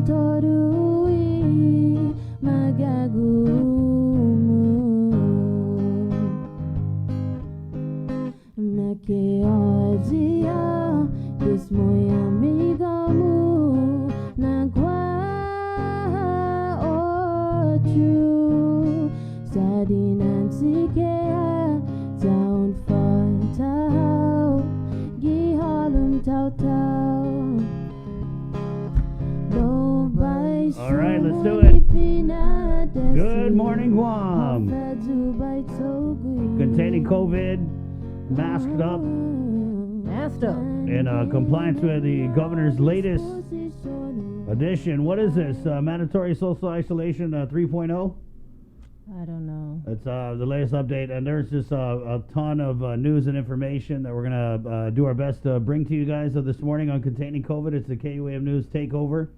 torui magagumu Meke ozia Dismoy amigamu Nagwa ochu Sadinan sikea Down fatao Gihalum tau tau All right, let's do it. Good morning, Guam. Containing COVID, masked up, in compliance with the governor's latest edition. What is this? Mandatory social isolation 3.0? I don't know. It's the latest update, and there's just a ton of news and information that we're going to do our best to bring to you guys this morning on Containing COVID. It's the KUAM News Takeover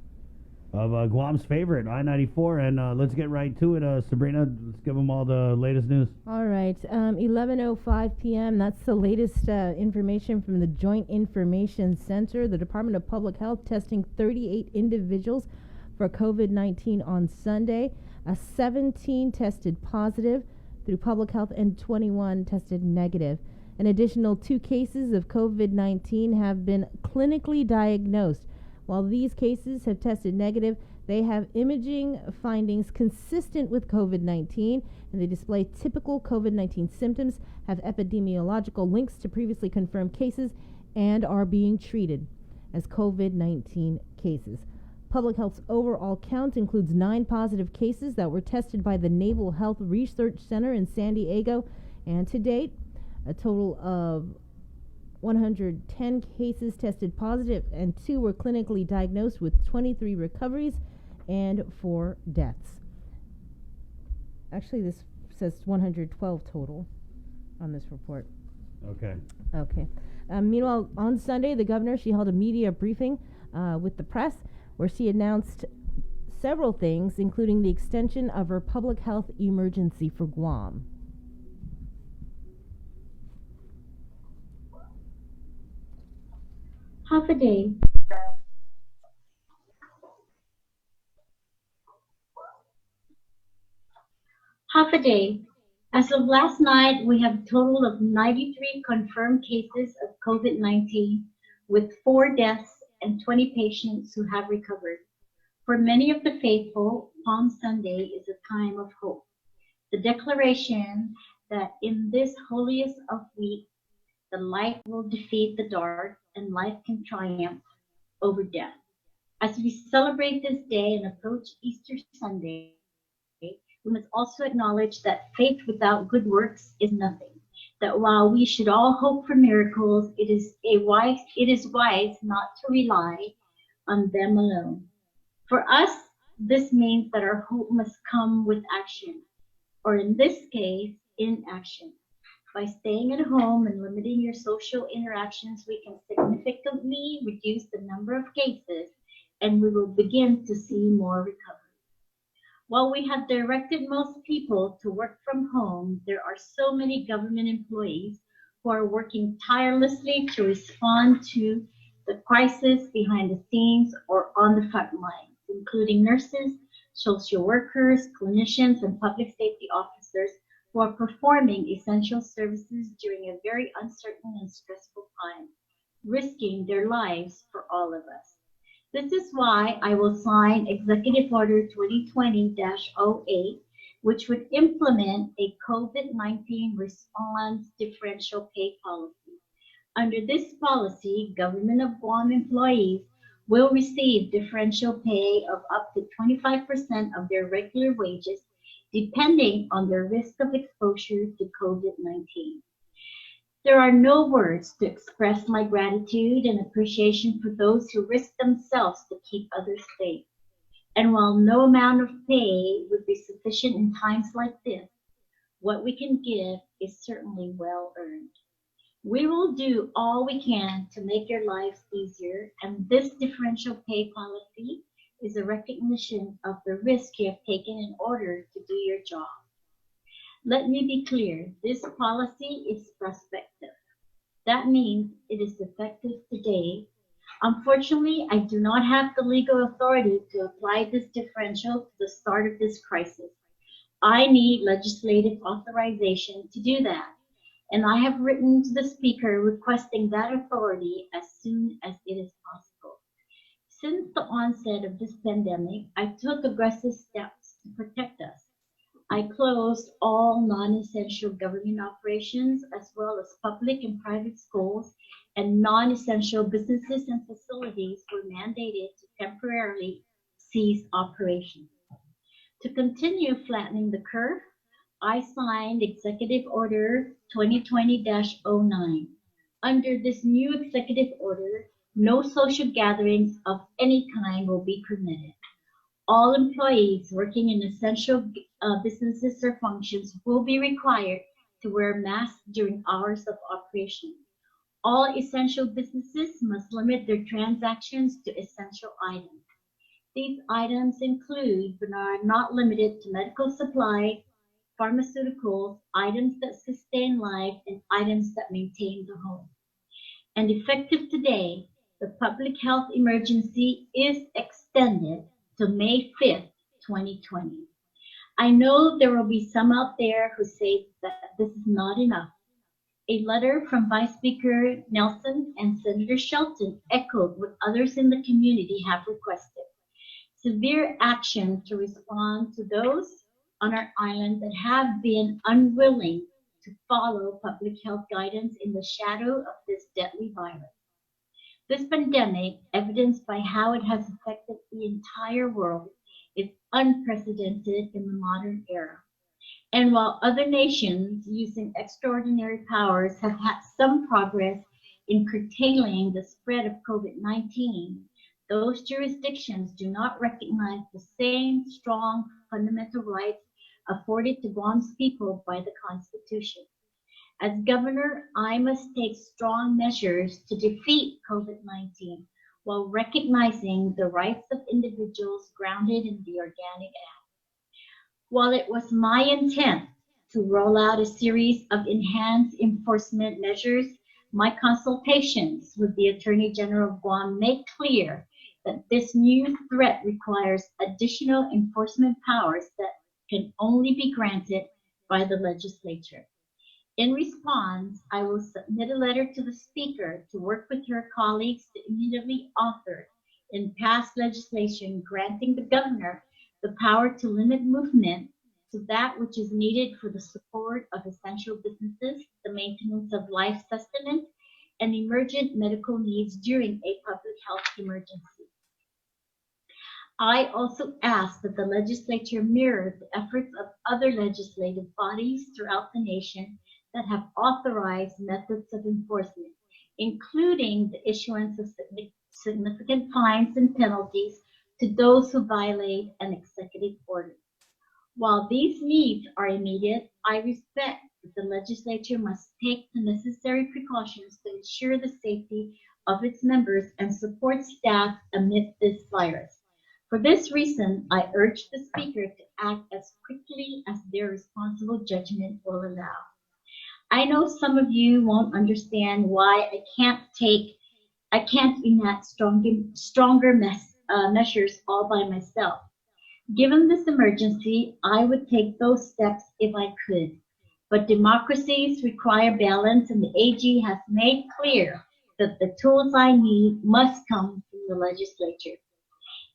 of Guam's favorite, I-94, and let's get right to it. Sabrina, let's give them all the latest news. All right, 11:05 p.m. That's the latest information from the Joint Information Center. The Department of Public Health testing 38 individuals for COVID-19 on Sunday. 17 tested positive through public health and 21 tested negative. An additional 2 cases of COVID-19 have been clinically diagnosed. While these cases have tested negative, they have imaging findings consistent with COVID-19, and they display typical COVID-19 symptoms, have epidemiological links to previously confirmed cases, and are being treated as COVID-19 cases. Public Health's overall count includes 9 positive cases that were tested by the Naval Health Research Center in San Diego, and to date, a total of 110 cases tested positive and 2 were clinically diagnosed, with 23 recoveries and 4 deaths. Actually, this says 112 total on this report. Okay. Meanwhile, on Sunday, the governor, she held a media briefing with the press where she announced several things, including the extension of her public health emergency for Guam. Half a day. As of last night, we have a total of 93 confirmed cases of COVID-19 with 4 deaths and 20 patients who have recovered. For many of the faithful, Palm Sunday is a time of hope. The declaration that in this holiest of weeks, the light will defeat the dark and life can triumph over death. As we celebrate this day and approach Easter Sunday, we must also acknowledge that faith without good works is nothing. That while we should all hope for miracles, it is wise not to rely on them alone. For us, this means that our hope must come with action, or in this case, inaction. By staying at home and limiting your social interactions, we can significantly reduce the number of cases, and we will begin to see more recovery. While we have directed most people to work from home, there are so many government employees who are working tirelessly to respond to the crisis behind the scenes or on the front lines, including nurses, social workers, clinicians, and public safety officers who are performing essential services during a very uncertain and stressful time, risking their lives for all of us. This is why I will sign Executive Order 2020-08, which would implement a COVID-19 response differential pay policy. Under this policy, Government of Guam employees will receive differential pay of up to 25% of their regular wages, depending on their risk of exposure to COVID-19. There are no words to express my gratitude and appreciation for those who risk themselves to keep others safe. And while no amount of pay would be sufficient in times like this, what we can give is certainly well earned. We will do all we can to make your lives easier, and this differential pay policy is a recognition of the risk you have taken in order to do your job. Let me be clear, this policy is prospective. That means it is effective today. Unfortunately, I do not have the legal authority to apply this differential to the start of this crisis. I need legislative authorization to do that, and I have written to the Speaker requesting that authority as soon as it is possible. Since the onset of this pandemic, I took aggressive steps to protect us. I closed all non-essential government operations as well as public and private schools, and non-essential businesses and facilities were mandated to temporarily cease operations. To continue flattening the curve, I signed Executive Order 2020-09. Under this new executive order, no social gatherings of any kind will be permitted. All employees working in essential businesses or functions will be required to wear masks during hours of operation. All essential businesses must limit their transactions to essential items. These items include, but are not limited to, medical supply, pharmaceuticals, items that sustain life, and items that maintain the home. And effective today, the public health emergency is extended to May 5th, 2020. I know there will be some out there who say that this is not enough. A letter from Vice Speaker Nelson and Senator Shelton echoed what others in the community have requested: severe action to respond to those on our island that have been unwilling to follow public health guidance in the shadow of this deadly virus. This pandemic, evidenced by how it has affected the entire world, is unprecedented in the modern era. And while other nations using extraordinary powers have had some progress in curtailing the spread of COVID-19, those jurisdictions do not recognize the same strong fundamental rights afforded to Guam's people by the Constitution. As governor, I must take strong measures to defeat COVID-19 while recognizing the rights of individuals grounded in the Organic Act. While it was my intent to roll out a series of enhanced enforcement measures, my consultations with the Attorney General of Guam make clear that this new threat requires additional enforcement powers that can only be granted by the legislature. In response, I will submit a letter to the Speaker to work with her colleagues to immediately author and pass legislation granting the governor the power to limit movement to that which is needed for the support of essential businesses, the maintenance of life sustenance, and emergent medical needs during a public health emergency. I also ask that the legislature mirror the efforts of other legislative bodies throughout the nation that have authorized methods of enforcement, including the issuance of significant fines and penalties to those who violate an executive order. While these needs are immediate, I respect that the legislature must take the necessary precautions to ensure the safety of its members and support staff amid this virus. For this reason, I urge the Speaker to act as quickly as their responsible judgment will allow. I know some of you won't understand why I can't enact stronger measures all by myself. Given this emergency, I would take those steps if I could. But democracies require balance, and the AG has made clear that the tools I need must come from the legislature.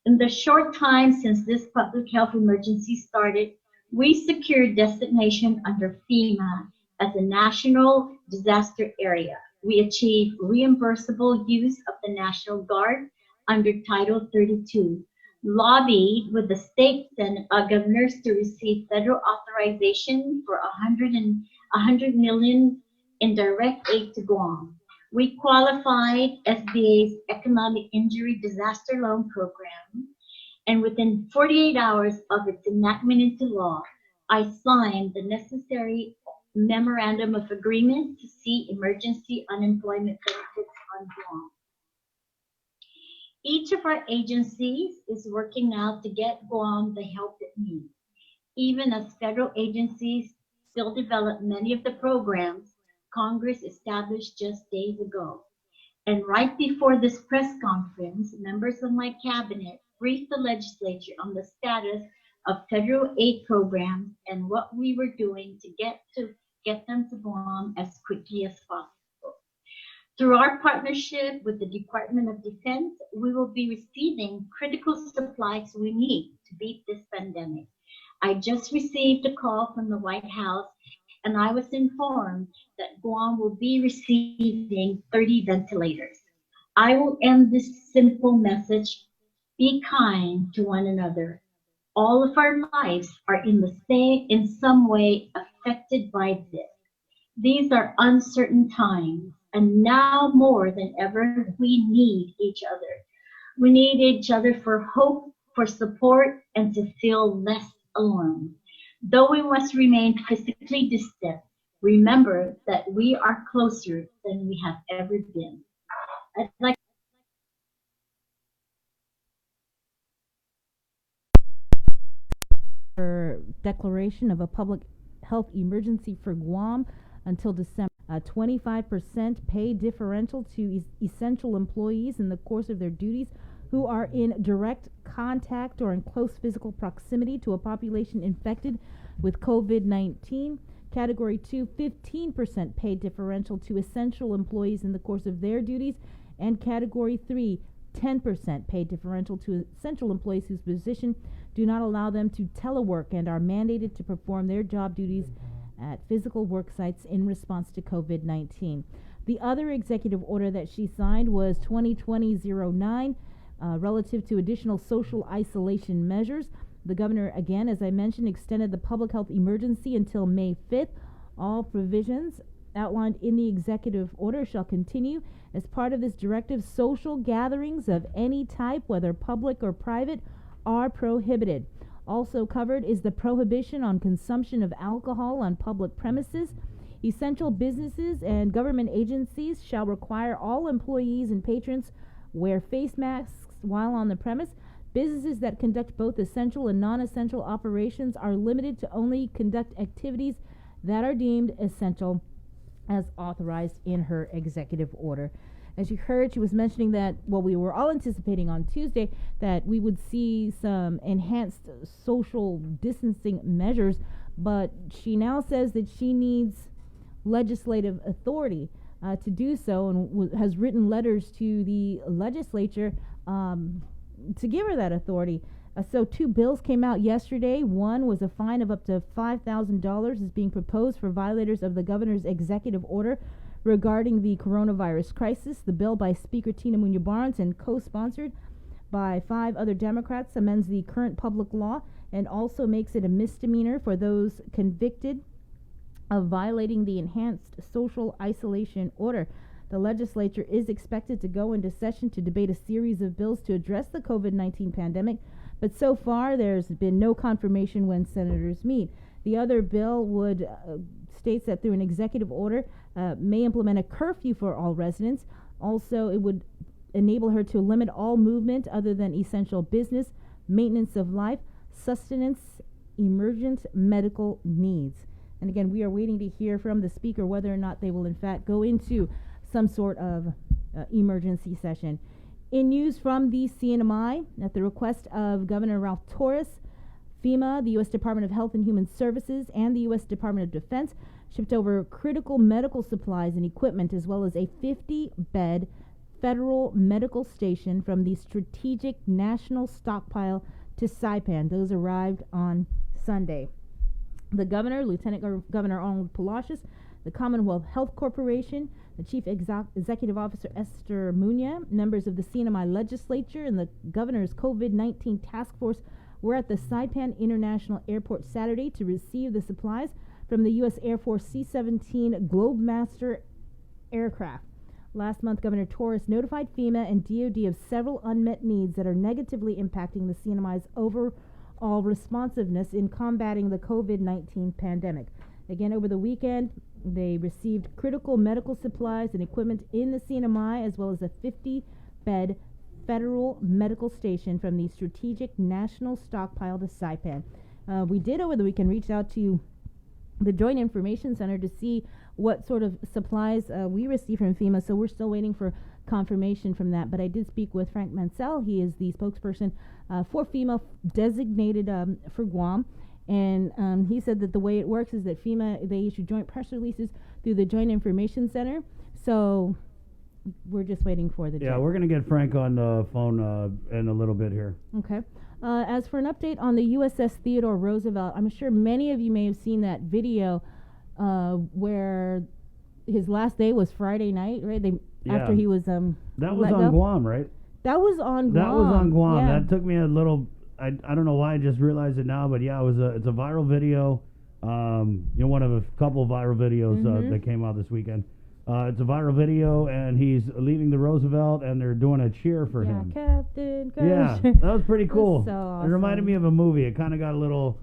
In the short time since this public health emergency started, we secured designation under FEMA as a national disaster area. We achieved reimbursable use of the National Guard under Title 32, lobbied with the states and governors to receive federal authorization for $100 million in direct aid to Guam. We qualified SBA's Economic Injury Disaster Loan Program, and within 48 hours of its enactment into law, I signed the necessary Memorandum of Agreement to see emergency unemployment benefits on Guam. Each of our agencies is working now to get Guam the help it needs. Even as federal agencies still develop many of the programs Congress established just days ago. And right before this press conference, members of my cabinet briefed the legislature on the status of federal aid programs and what we were doing to get them to Guam as quickly as possible. Through our partnership with the Department of Defense, we will be receiving critical supplies we need to beat this pandemic. I just received a call from the White House, and I was informed that Guam will be receiving 30 ventilators. I will end this simple message: be kind to one another. All of our lives are in some way affected by this. These are uncertain times, and now more than ever, we need each other. We need each other for hope, for support, and to feel less alone. Though we must remain physically distant, remember that we are closer than we have ever been. I'd like for declaration of a public health emergency for Guam until December. 25% pay differential to essential employees in the course of their duties who are in direct contact or in close physical proximity to a population infected with COVID-19. Category 2, 15% pay differential to essential employees in the course of their duties. And Category 3, 10% pay differential to essential employees whose position do not allow them to telework and are mandated to perform their job duties at physical work sites in response to COVID-19. The other executive order that she signed was 2020-09 relative to additional social isolation measures. The governor, again, as I mentioned, extended the public health emergency until May 5th. All provisions outlined in the executive order shall continue. As part of this directive, social gatherings of any type, whether public or private, are prohibited. Also covered is the prohibition on consumption of alcohol on public premises. Essential businesses and government agencies shall require all employees and patrons wear face masks while on the premise. Businesses that conduct both essential and non-essential operations are limited to only conduct activities that are deemed essential as authorized in her executive order. As you heard, she was mentioning that, well, we were all anticipating on Tuesday that we would see some enhanced social distancing measures, but she now says that she needs legislative authority to do so, and has written letters to the legislature to give her that authority. So 2 bills came out yesterday. One was a fine of up to $5,000 is being proposed for violators of the governor's executive order regarding the coronavirus crisis. The bill by Speaker Tina Munoz-Barnes and co-sponsored by 5 other Democrats amends the current public law and also makes it a misdemeanor for those convicted of violating the enhanced social isolation order. The legislature is expected to go into session to debate a series of bills to address the COVID-19 pandemic, but so far there's been no confirmation when senators meet. The other bill would states that through an executive order may implement a curfew for all residents. Also, it would enable her to limit all movement other than essential business, maintenance of life, sustenance, emergent medical needs. And again, we are waiting to hear from the speaker whether or not they will in fact go into some sort of emergency session. In news from the CNMI, at the request of Governor Ralph Torres, FEMA, the U.S. Department of Health and Human Services, and the U.S. Department of Defense shipped over critical medical supplies and equipment, as well as a 50-bed federal medical station from the Strategic National Stockpile to Saipan. Those arrived on Sunday. The governor, Lieutenant Governor Arnold Palacios, the Commonwealth Health Corporation, the Chief Executive Officer Esther Muña, members of the CNMI legislature, and the governor's COVID-19 task force were at the Saipan International Airport Saturday to receive the supplies from the U.S. Air Force C-17 Globemaster aircraft. Last month, Governor Torres notified FEMA and DoD of several unmet needs that are negatively impacting the CNMI's overall responsiveness in combating the COVID-19 pandemic. Again, over the weekend, they received critical medical supplies and equipment in the CNMI, as well as a 50-bed federal medical station from the Strategic National Stockpile to Saipan. We did over the weekend reach out to the Joint Information Center to see what sort of supplies we received from FEMA, so we're still waiting for confirmation from that, but I did speak with Frank Mansell. He is the spokesperson for FEMA designated for Guam. And he said that the way it works is that FEMA, they issue joint press releases through the Joint Information Center. So we're just waiting for the we're going to get Frank on the phone in a little bit here. Okay. As for an update on the USS Theodore Roosevelt, I'm sure many of you may have seen that video where his last day was Friday night, right? After he was that was on Guam, right? That was on Guam. That was on Guam. Yeah. That took me a little. I don't know why I just realized it now, but yeah, it's a viral video. One of a couple of viral videos that came out this weekend. It's a viral video, and he's leaving the Roosevelt, and they're doing a cheer for him. Captain Crusher. Yeah, that was pretty cool. So awesome. It reminded me of a movie. It kind of got a little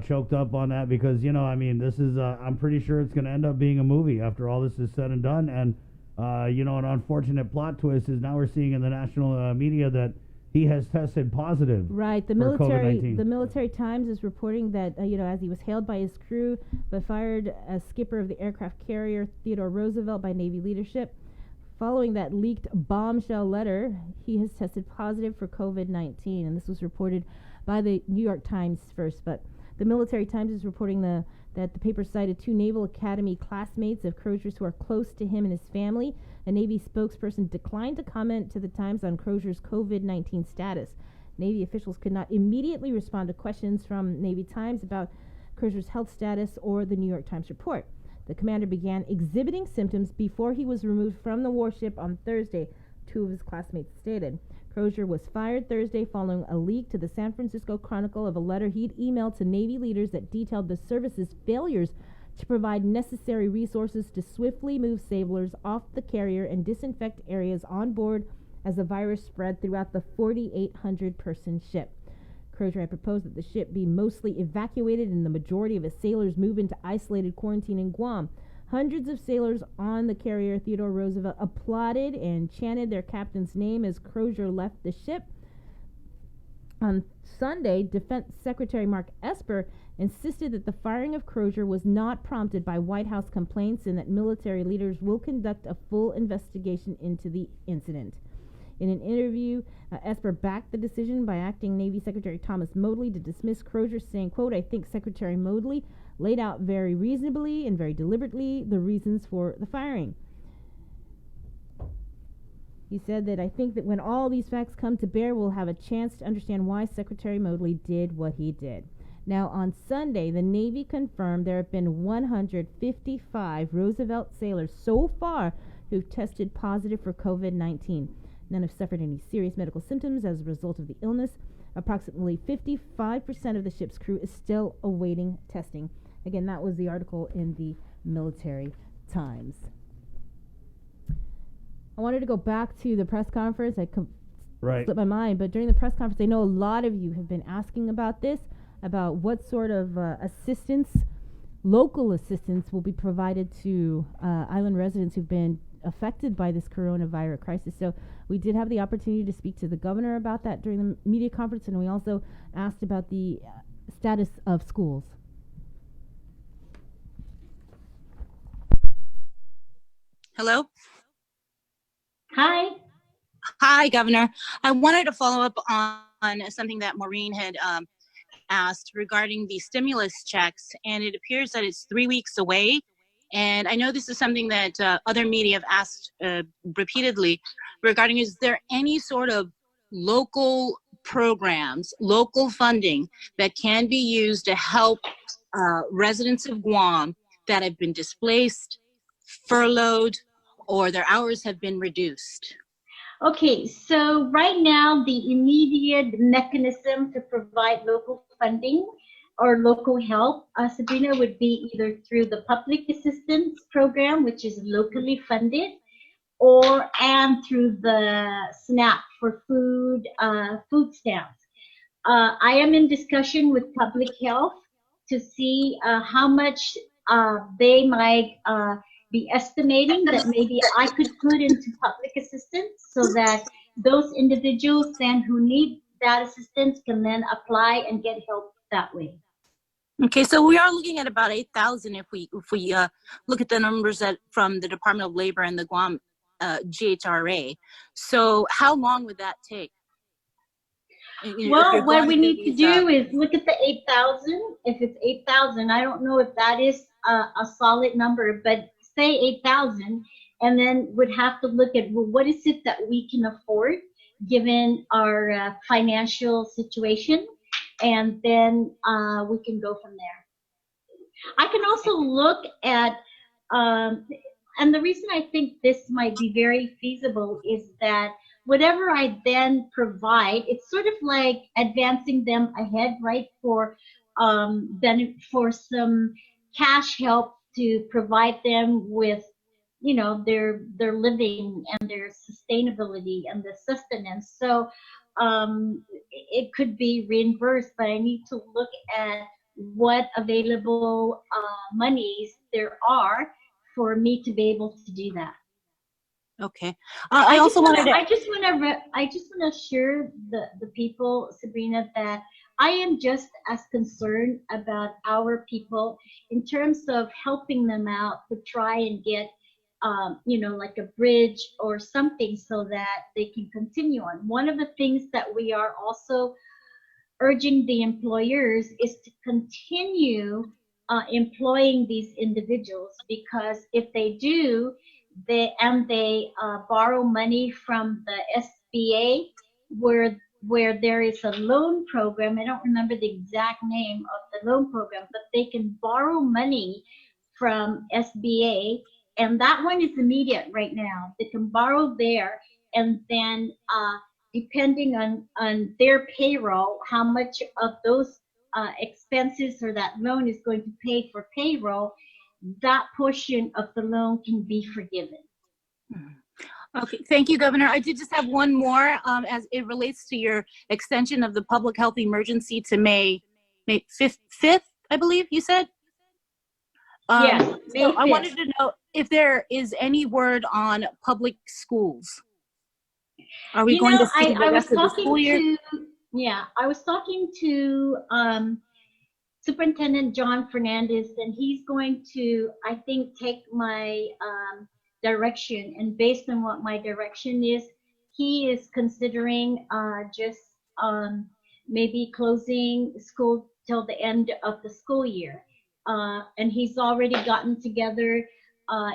choked up on that because, this is, I'm pretty sure it's going to end up being a movie after all this is said and done. And, an unfortunate plot twist is now we're seeing in the national media that he has tested positive. Right. The Military Times is reporting that, as he was hailed by his crew, but fired as skipper of the aircraft carrier Theodore Roosevelt by Navy leadership. Following that leaked bombshell letter, he has tested positive for COVID-19. And this was reported by the New York Times first. But the Military Times is reporting that the paper cited 2 Naval Academy classmates of Crozier's who are close to him and his family. A Navy spokesperson declined to comment to the Times on Crozier's COVID-19 status. Navy officials could not immediately respond to questions from Navy Times about Crozier's health status or the New York Times report. The commander began exhibiting symptoms before he was removed from the warship on Thursday, 2 of his classmates stated. Crozier was fired Thursday following a leak to the San Francisco Chronicle of a letter he'd emailed to Navy leaders that detailed the service's failures to provide necessary resources to swiftly move sailors off the carrier and disinfect areas on board as the virus spread throughout the 4,800-person ship. Crozier had proposed that the ship be mostly evacuated and the majority of its sailors move into isolated quarantine in Guam. Hundreds of sailors on the carrier Theodore Roosevelt applauded and chanted their captain's name as Crozier left the ship. On Sunday, Defense Secretary Mark Esper insisted that the firing of Crozier was not prompted by White House complaints and that military leaders will conduct a full investigation into the incident. In an interview, Esper backed the decision by acting Navy Secretary Thomas Modly to dismiss Crozier, saying, quote, "I think Secretary Modly laid out very reasonably and very deliberately the reasons for the firing." He said that, "I think that when all these facts come to bear, we'll have a chance to understand why Secretary Modly did what he did." Now, on Sunday, the Navy confirmed there have been 155 Roosevelt sailors so far who've tested positive for COVID-19. None have suffered any serious medical symptoms as a result of the illness. Approximately 55% of the ship's crew is still awaiting testing. Again, that was the article in the Military Times. I wanted to go back to the press conference. I slipped my mind, but during the press conference, I know a lot of you have been asking about this, about what sort of local assistance will be provided to island residents who've been affected by this coronavirus crisis. So we did have the opportunity to speak to the governor about that during the media conference, and we also asked about the status of schools. Hello? Hi. Hi, Governor. I wanted to follow up on something that Maureen had asked regarding the stimulus checks, and it appears that it's 3 weeks away. And I know this is something that other media have asked repeatedly regarding, is there any sort of local programs, local funding that can be used to help residents of Guam that have been displaced, furloughed, or their hours have been reduced? Okay, so right now the immediate mechanism to provide local funding or local help, Sabrina, would be either through the public assistance program, which is locally funded, and through the SNAP for food stamps. I am in discussion with public health to see how much they might be estimating that maybe I could put into public assistance so that those individuals then who need that assistance can then apply and get help that way. Okay, so we are looking at about 8,000 if we look at the numbers from the Department of Labor and the Guam GHRA. So how long would that take? Well, what we need to do is look at the 8,000. If it's 8,000, I don't know if that is a solid number, but say 8,000, and then would have to look at, well, what is it that we can afford given our financial situation, and then we can go from there. I can also look at, and the reason I think this might be very feasible is that whatever I then provide, it's sort of like advancing them ahead, right? For for some cash help to provide them with, you know, their living and their sustainability and the sustenance. So it could be reimbursed, but I need to look at what available monies there are for me to be able to do that. Okay. I also wanted to. I just want to assure the people, Sabrina, that I am just as concerned about our people in terms of helping them out to try and get, you know, like a bridge or something so that they can continue on. One of the things that we are also urging the employers is to continue employing these individuals, because if they do, they borrow money from the SBA, where there is a loan program. I don't remember the exact name of the loan program, but they can borrow money from SBA, and that one is immediate right now. They can borrow there, and then depending on their payroll, how much of those expenses or that loan is going to pay for payroll, that portion of the loan can be forgiven. Okay, thank you, Governor. I did just have one more as it relates to your extension of the public health emergency to May 5th, I believe you said? Yes, May 5th. I wanted to know if there is any word on public schools. Are we going to see the rest of the school year? Yeah, I was talking to Superintendent John Fernandez, and he's going to, I think, take my direction, and based on what my direction is, he is considering just maybe closing school till the end of the school year. And he's already gotten together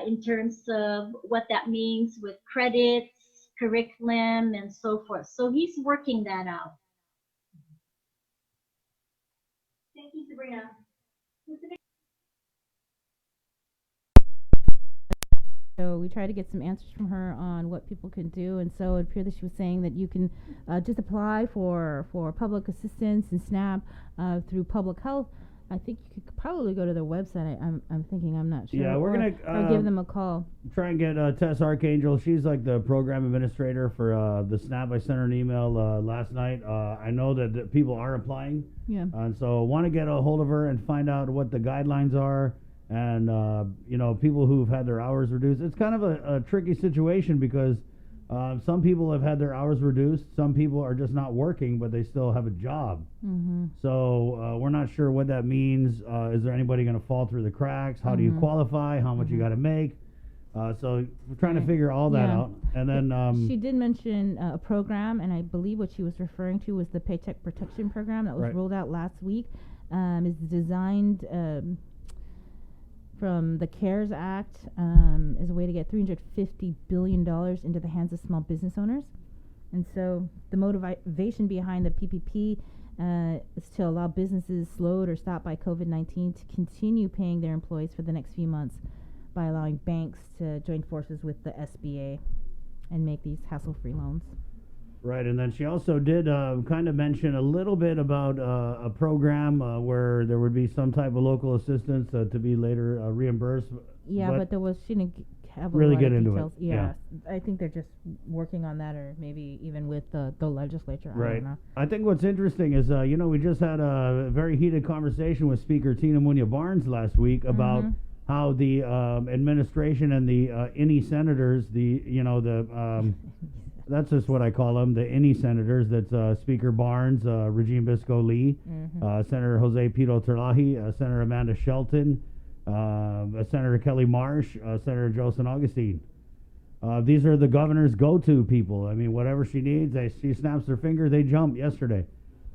in terms of what that means with credits, curriculum, and so forth. So he's working that out. Thank you, Sabrina. So we tried to get some answers from her on what people can do, and so it appeared that she was saying that you can just apply for public assistance and SNAP through public health. I think you could probably go to their website. I'm thinking, I'm not sure. Yeah, we're gonna or give them a call. Try and get Tess Archangel. She's like the program administrator for the SNAP. I sent her an email last night. I know that people are applying. Yeah. And so want to get a hold of her and find out what the guidelines are. And you know, people who've had their hours reduced. It's kind of a tricky situation because some people have had their hours reduced. Some people are just not working, but they still have a job. Mm-hmm. So we're not sure what that means. Is there anybody going to fall through the cracks? How do you qualify? How much you got to make? So we're trying to figure all that out. And then she did mention a program, and I believe what she was referring to was the Paycheck Protection Program that was rolled out last week. It's designed from the CARES Act as a way to get $350 billion into the hands of small business owners. And so the motivation behind the PPP is to allow businesses slowed or stopped by COVID-19 to continue paying their employees for the next few months by allowing banks to join forces with the SBA and make these hassle-free loans. Right, and then she also did kind of mention a little bit about a program where there would be some type of local assistance to be later reimbursed. Yeah, but there was, she didn't have a really lot get of into details. it. Yeah, I think they're just working on that, or maybe even with the legislature. I don't know. I think what's interesting is, you know, we just had a very heated conversation with Speaker Tina Munoz Barnes last week about how the administration and the INI senators, that's just what I call them, the INI senators. That's Speaker Barnes, Regine Bisco-Lee, Senator Jose Pito Terlahi, Senator Amanda Shelton, Senator Kelly Marsh, Senator Joe San Augustine. These are the governor's go-to people. I mean, whatever she needs, she snaps her finger, they jump yesterday.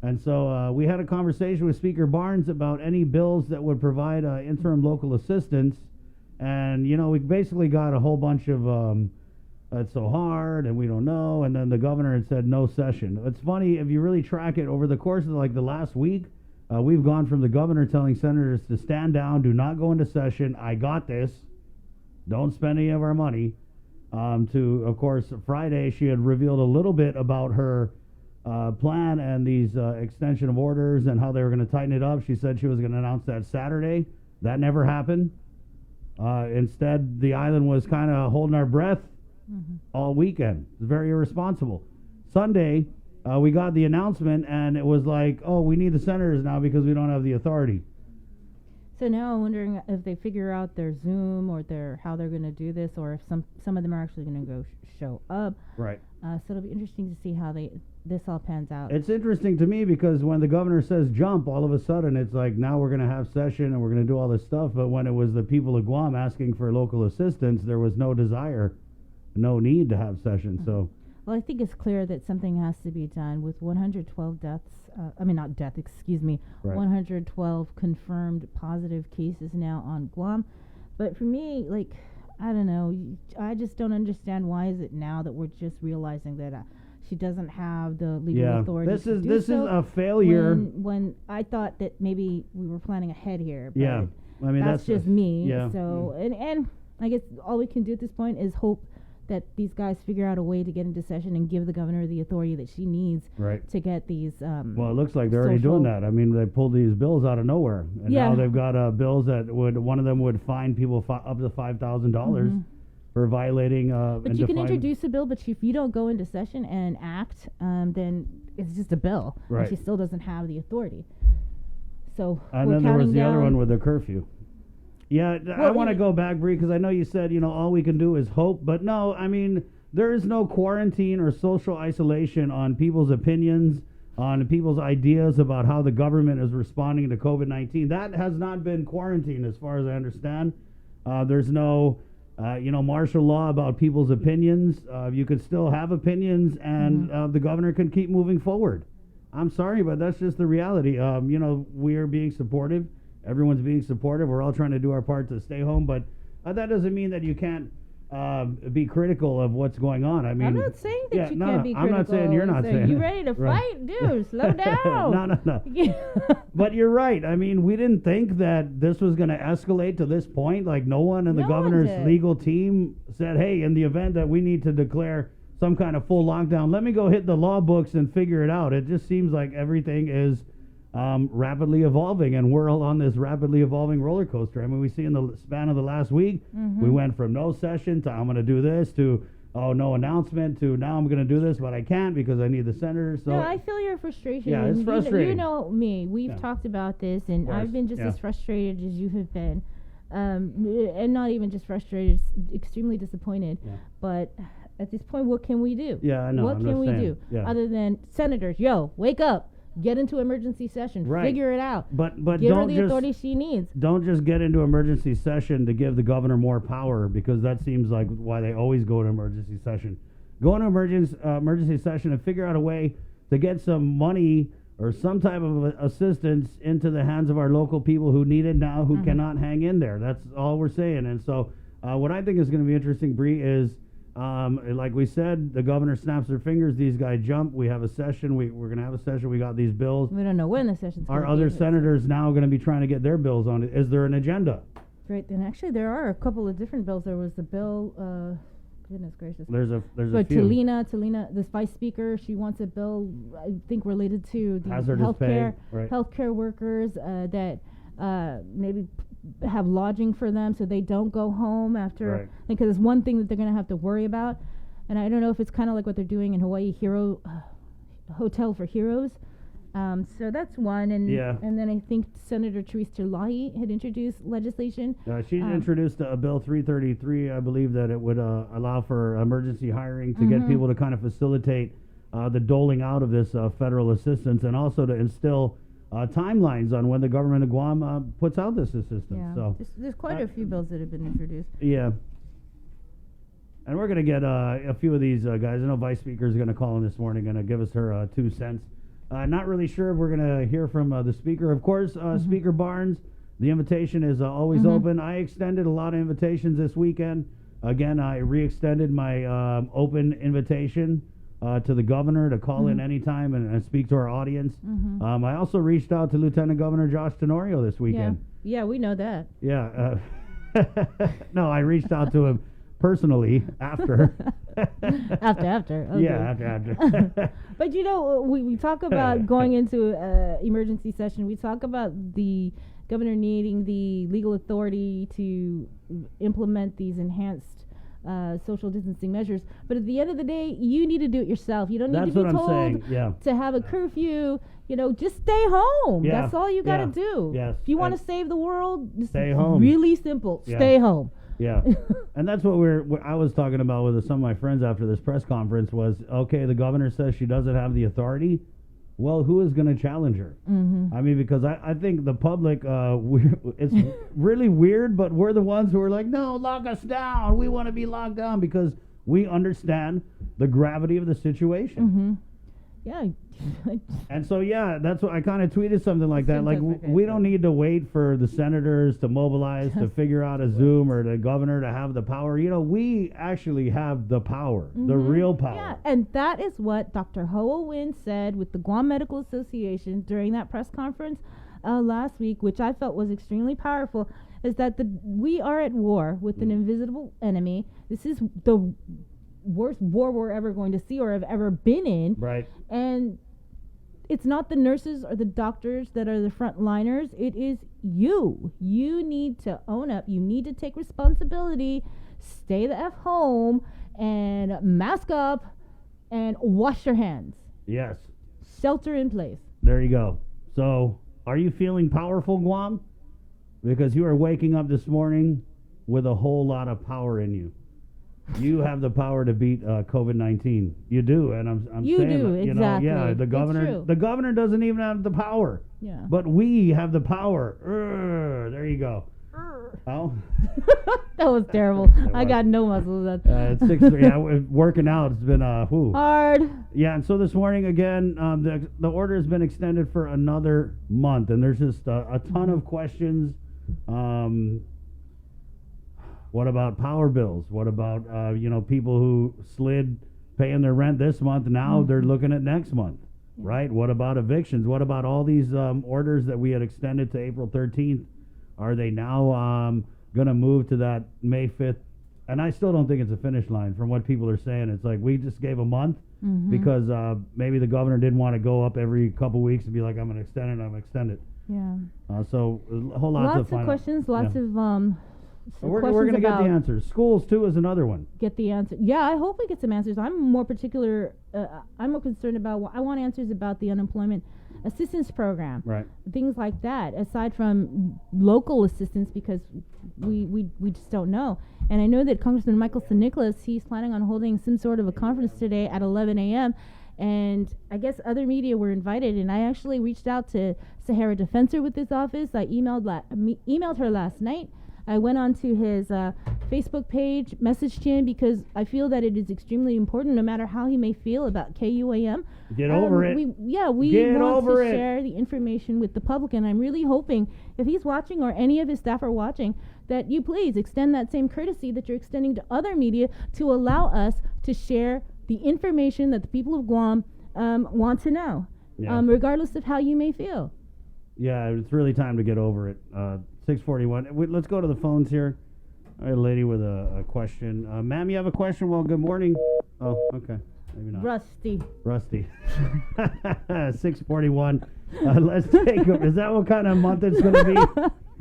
And so we had a conversation with Speaker Barnes about any bills that would provide interim local assistance. And, you know, we basically got a whole bunch of, it's so hard and we don't know. And then the governor had said no session. It's funny, if you really track it over the course of like the last week, we've gone from the governor telling senators to stand down, do not go into session, I got this, don't spend any of our money, to, of course, Friday she had revealed a little bit about her plan and these extension of orders and how they were going to tighten it up. She said she was going to announce that Saturday. That never happened. Instead, the island was kind of holding our breath all weekend. It was very irresponsible. Sunday, we got the announcement, and it was like, oh, we need the senators now because we don't have the authority. So now I'm wondering if they figure out their Zoom or how they're going to do this, or if some of them are actually going to go show up. Right. So it'll be interesting to see how this all pans out. It's interesting to me because when the governor says jump, all of a sudden it's like now we're going to have session and we're going to do all this stuff. But when it was the people of Guam asking for local assistance, there was no desire, no need to have session. So. Well, I think it's clear that something has to be done with 112 deaths. Right. 112 confirmed positive cases now on Guam. But for me, like, I don't know. I just don't understand why is it now that we're just realizing that she doesn't have the legal authority this to is do this so is a failure. When I thought that maybe we were planning ahead here. But yeah, I mean that's just me. Yeah. So and I guess all we can do at this point is hope that these guys figure out a way to get into session and give the governor the authority that she needs to get these. Well, it looks like they're already doing that. I mean, they pulled these bills out of nowhere, and now they've got bills that one of them would fine people up to $5,000 for violating. But you can introduce a bill, but if you don't go into session and act, then it's just a bill, and she still doesn't have the authority. So and then there was the other one with the curfew. Yeah, I want to go back, Bree, because I know you said, all we can do is hope. But no, I mean, there is no quarantine or social isolation on people's opinions, on people's ideas about how the government is responding to COVID-19. That has not been quarantined, as far as I understand. There's no, martial law about people's opinions. You could still have opinions, and the governor can keep moving forward. I'm sorry, but that's just the reality. We are being supportive. Everyone's being supportive. We're all trying to do our part to stay home, but that doesn't mean that you can't be critical of what's going on. I mean, I'm not saying that you can't be critical. I'm not saying you're not saying. You ready to fight? Dude, slow down. No. But you're right. I mean, we didn't think that this was going to escalate to this point. Like, no one in the governor's legal team said, hey, in the event that we need to declare some kind of full lockdown, let me go hit the law books and figure it out. It just seems like everything is rapidly evolving, and we're all on this rapidly evolving roller coaster. I mean, we see in the span of the last week, we went from no session to I'm going to do this to no announcement to now I'm going to do this, but I can't because I need the senators. So no, I feel your frustration. Yeah, it's frustrating. You know me. We've talked about this, and I've been just as frustrated as you have been, and not even just frustrated, extremely disappointed. Yeah. But at this point, what can we do? Yeah, I know. What can we do other than senators? Wake up. Get into emergency session. Figure it out. But give don't her the authority she needs. Don't just get into emergency session to give the governor more power, because that seems like why they always go to emergency session. Go into emergency session and figure out a way to get some money or some type of assistance into the hands of our local people who need it now, who cannot hang in there. That's all we're saying. And so what I think is going to be interesting, Bree, is like we said, the governor snaps her fingers, these guys jump, we have a session, we're going to have a session, we got these bills. We don't know when the session's going to be. Our other senators now going to be trying to get their bills on it. Is there an agenda? Right, and actually there are a couple of different bills. There was the bill, goodness gracious. There's a few. Talina, the vice speaker, she wants a bill, I think, related to the healthcare workers that maybe have lodging for them so they don't go home after, because it's one thing that they're going to have to worry about. And I don't know if it's kind of like what they're doing in Hawaii, Hotel for Heroes. So that's one. And then I think Senator Therese Terlahi had introduced legislation. She introduced a Bill 333, I believe, that it would allow for emergency hiring to get people to kind of facilitate the doling out of this federal assistance, and also to instill timelines on when the government of Guam puts out this assistance. Yeah. So there's quite a few bills that have been introduced. Yeah. And we're going to get a few of these guys. I know Vice Speaker is going to call in this morning, going to give us her 2 cents. Not really sure if we're going to hear from the Speaker. Of course, Speaker Barnes, the invitation is always open. I extended a lot of invitations this weekend. Again, I re-extended my open invitation to the governor to call in anytime and speak to our audience. I also reached out to Lieutenant Governor Josh Tenorio this weekend. Yeah, we know that. Yeah. No, I reached out to him personally after. After. Okay. Yeah, after. But we talk about going into emergency session. We talk about the governor needing the legal authority to implement these enhanced social distancing measures. But at the end of the day, you need to do it yourself. You don't need to be told to have a curfew. Just stay home. Yeah. That's all you got to do. Yes. If you want to save the world, just stay home. Really simple. Yeah. Stay home. Yeah. And that's what I was talking about with some of my friends after this press conference was, okay, the governor says she doesn't have the authority. Well, who is going to challenge her? I mean, because I think the public, it's really weird, but we're the ones who are like, no, lock us down. We want to be locked down because we understand the gravity of the situation. Yeah. And so, that's what I kind of tweeted something like that. Like, we don't need to wait for the senators to mobilize to figure out a Zoom or the governor to have the power. We actually have the power, the real power. Yeah, and that is what Dr. Hoa Win said with the Guam Medical Association during that press conference last week, which I felt was extremely powerful, is that we are at war with an invisible enemy. This is the worst war we're ever going to see or have ever been in. Right. And it's not the nurses or the doctors that are the frontliners. It is you. You need to own up. You need to take responsibility. Stay the F home and mask up and wash your hands. Yes. Shelter in place. There you go. So, are you feeling powerful, Guam? Because you are waking up this morning with a whole lot of power in you. You have the power to beat COVID-19. You do, and I'm saying do, that, exactly. the governor doesn't even have the power. Yeah. But we have the power. There you go. Oh. That was terrible. I got no muscles. It's 6:03. Yeah, working out. It's been hard. Yeah, and so this morning again, the order has been extended for another month, and there's just a ton of questions. What about power bills? What about people who slid paying their rent this month? Now they're looking at next month, right? What about evictions? What about all these orders that we had extended to April 13th? Are they now going to move to that May 5th? And I still don't think it's a finish line from what people are saying. It's like we just gave a month because maybe the governor didn't want to go up every couple weeks and be like, I'm going to extend it. Yeah. So a whole lot lots of questions, lots of we're going to get the answers. Schools too is another one. Get the answer. Yeah, I hope we get some answers. I'm more concerned about. I want answers about the unemployment assistance program. Right. Things like that. Aside from local assistance, because we just don't know. And I know that Congressman Michael St. Nicholas, he's planning on holding some sort of a conference today at 11 a.m. And I guess other media were invited. And I actually reached out to Sahara Defensor with this office. I emailed her last night. I went onto his Facebook page, messaged him because I feel that it is extremely important, no matter how he may feel about KUAM. Get over it. We want to share the information with the public, and I'm really hoping if he's watching or any of his staff are watching, that you please extend that same courtesy that you're extending to other media to allow us to share the information that the people of Guam want to know, regardless of how you may feel. Yeah, it's really time to get over it. 6:41. Let's go to the phones here. I had a lady with a question. Ma'am, you have a question? Well, good morning. Oh, okay. Maybe not. Rusty. 6:41. Let's take it. Is that what kind of month it's going to be?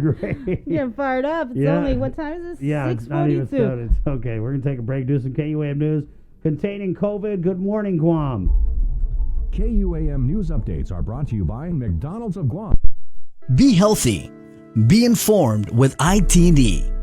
Great. Getting fired up. It's only, what time is this? Yeah, 6:42. it's not even started. It's okay. We're going to take a break, do some KUAM news. Containing COVID. Good morning, Guam. KUAM news updates are brought to you by McDonald's of Guam. Be healthy. Be informed with ITD.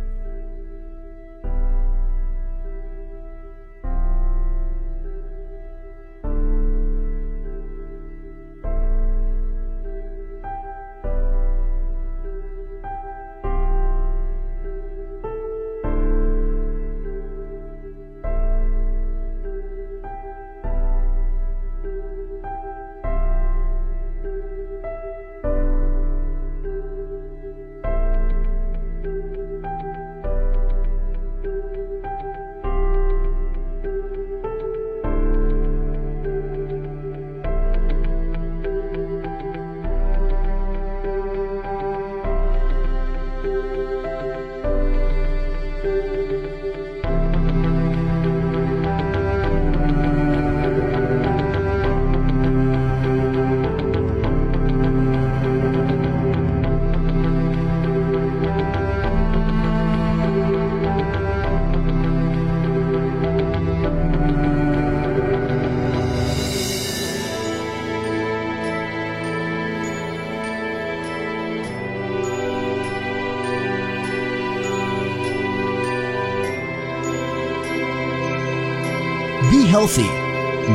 healthy.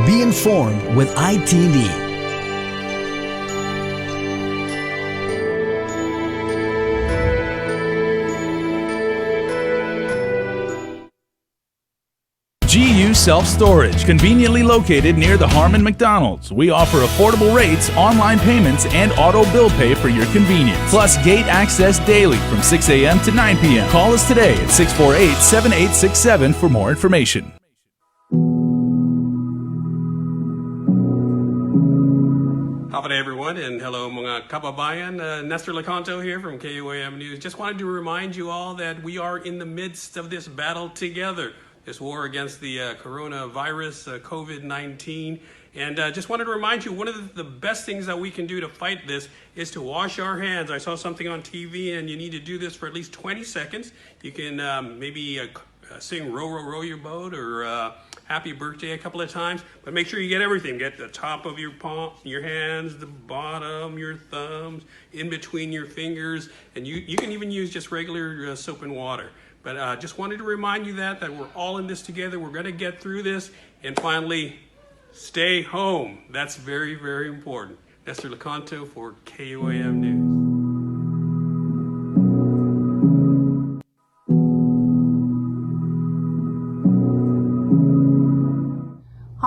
Be informed with ITD. GU Self-Storage, conveniently located near the Harmon McDonald's. We offer affordable rates, online payments, and auto bill pay for your convenience. Plus gate access daily from 6 a.m. to 9 p.m. Call us today at 648-7867 for more information. Howdy everyone, and hello mga kababayan. Nestor Lecanto here from KUAM News. Just wanted to remind you all that we are in the midst of this battle together. This war against the coronavirus, COVID-19. And just wanted to remind you, one of the best things that we can do to fight this is to wash our hands. I saw something on TV, and you need to do this for at least 20 seconds. You can maybe sing Row, Row, Row Your Boat or Happy Birthday a couple of times, but make sure you get everything. Get the top of your palm, your hands, the bottom, your thumbs, in between your fingers, and you can even use just regular soap and water. But just wanted to remind you that we're all in this together. We're going to get through this. And finally, stay home. That's very, very important. Nestor Lecanto for KUAM News.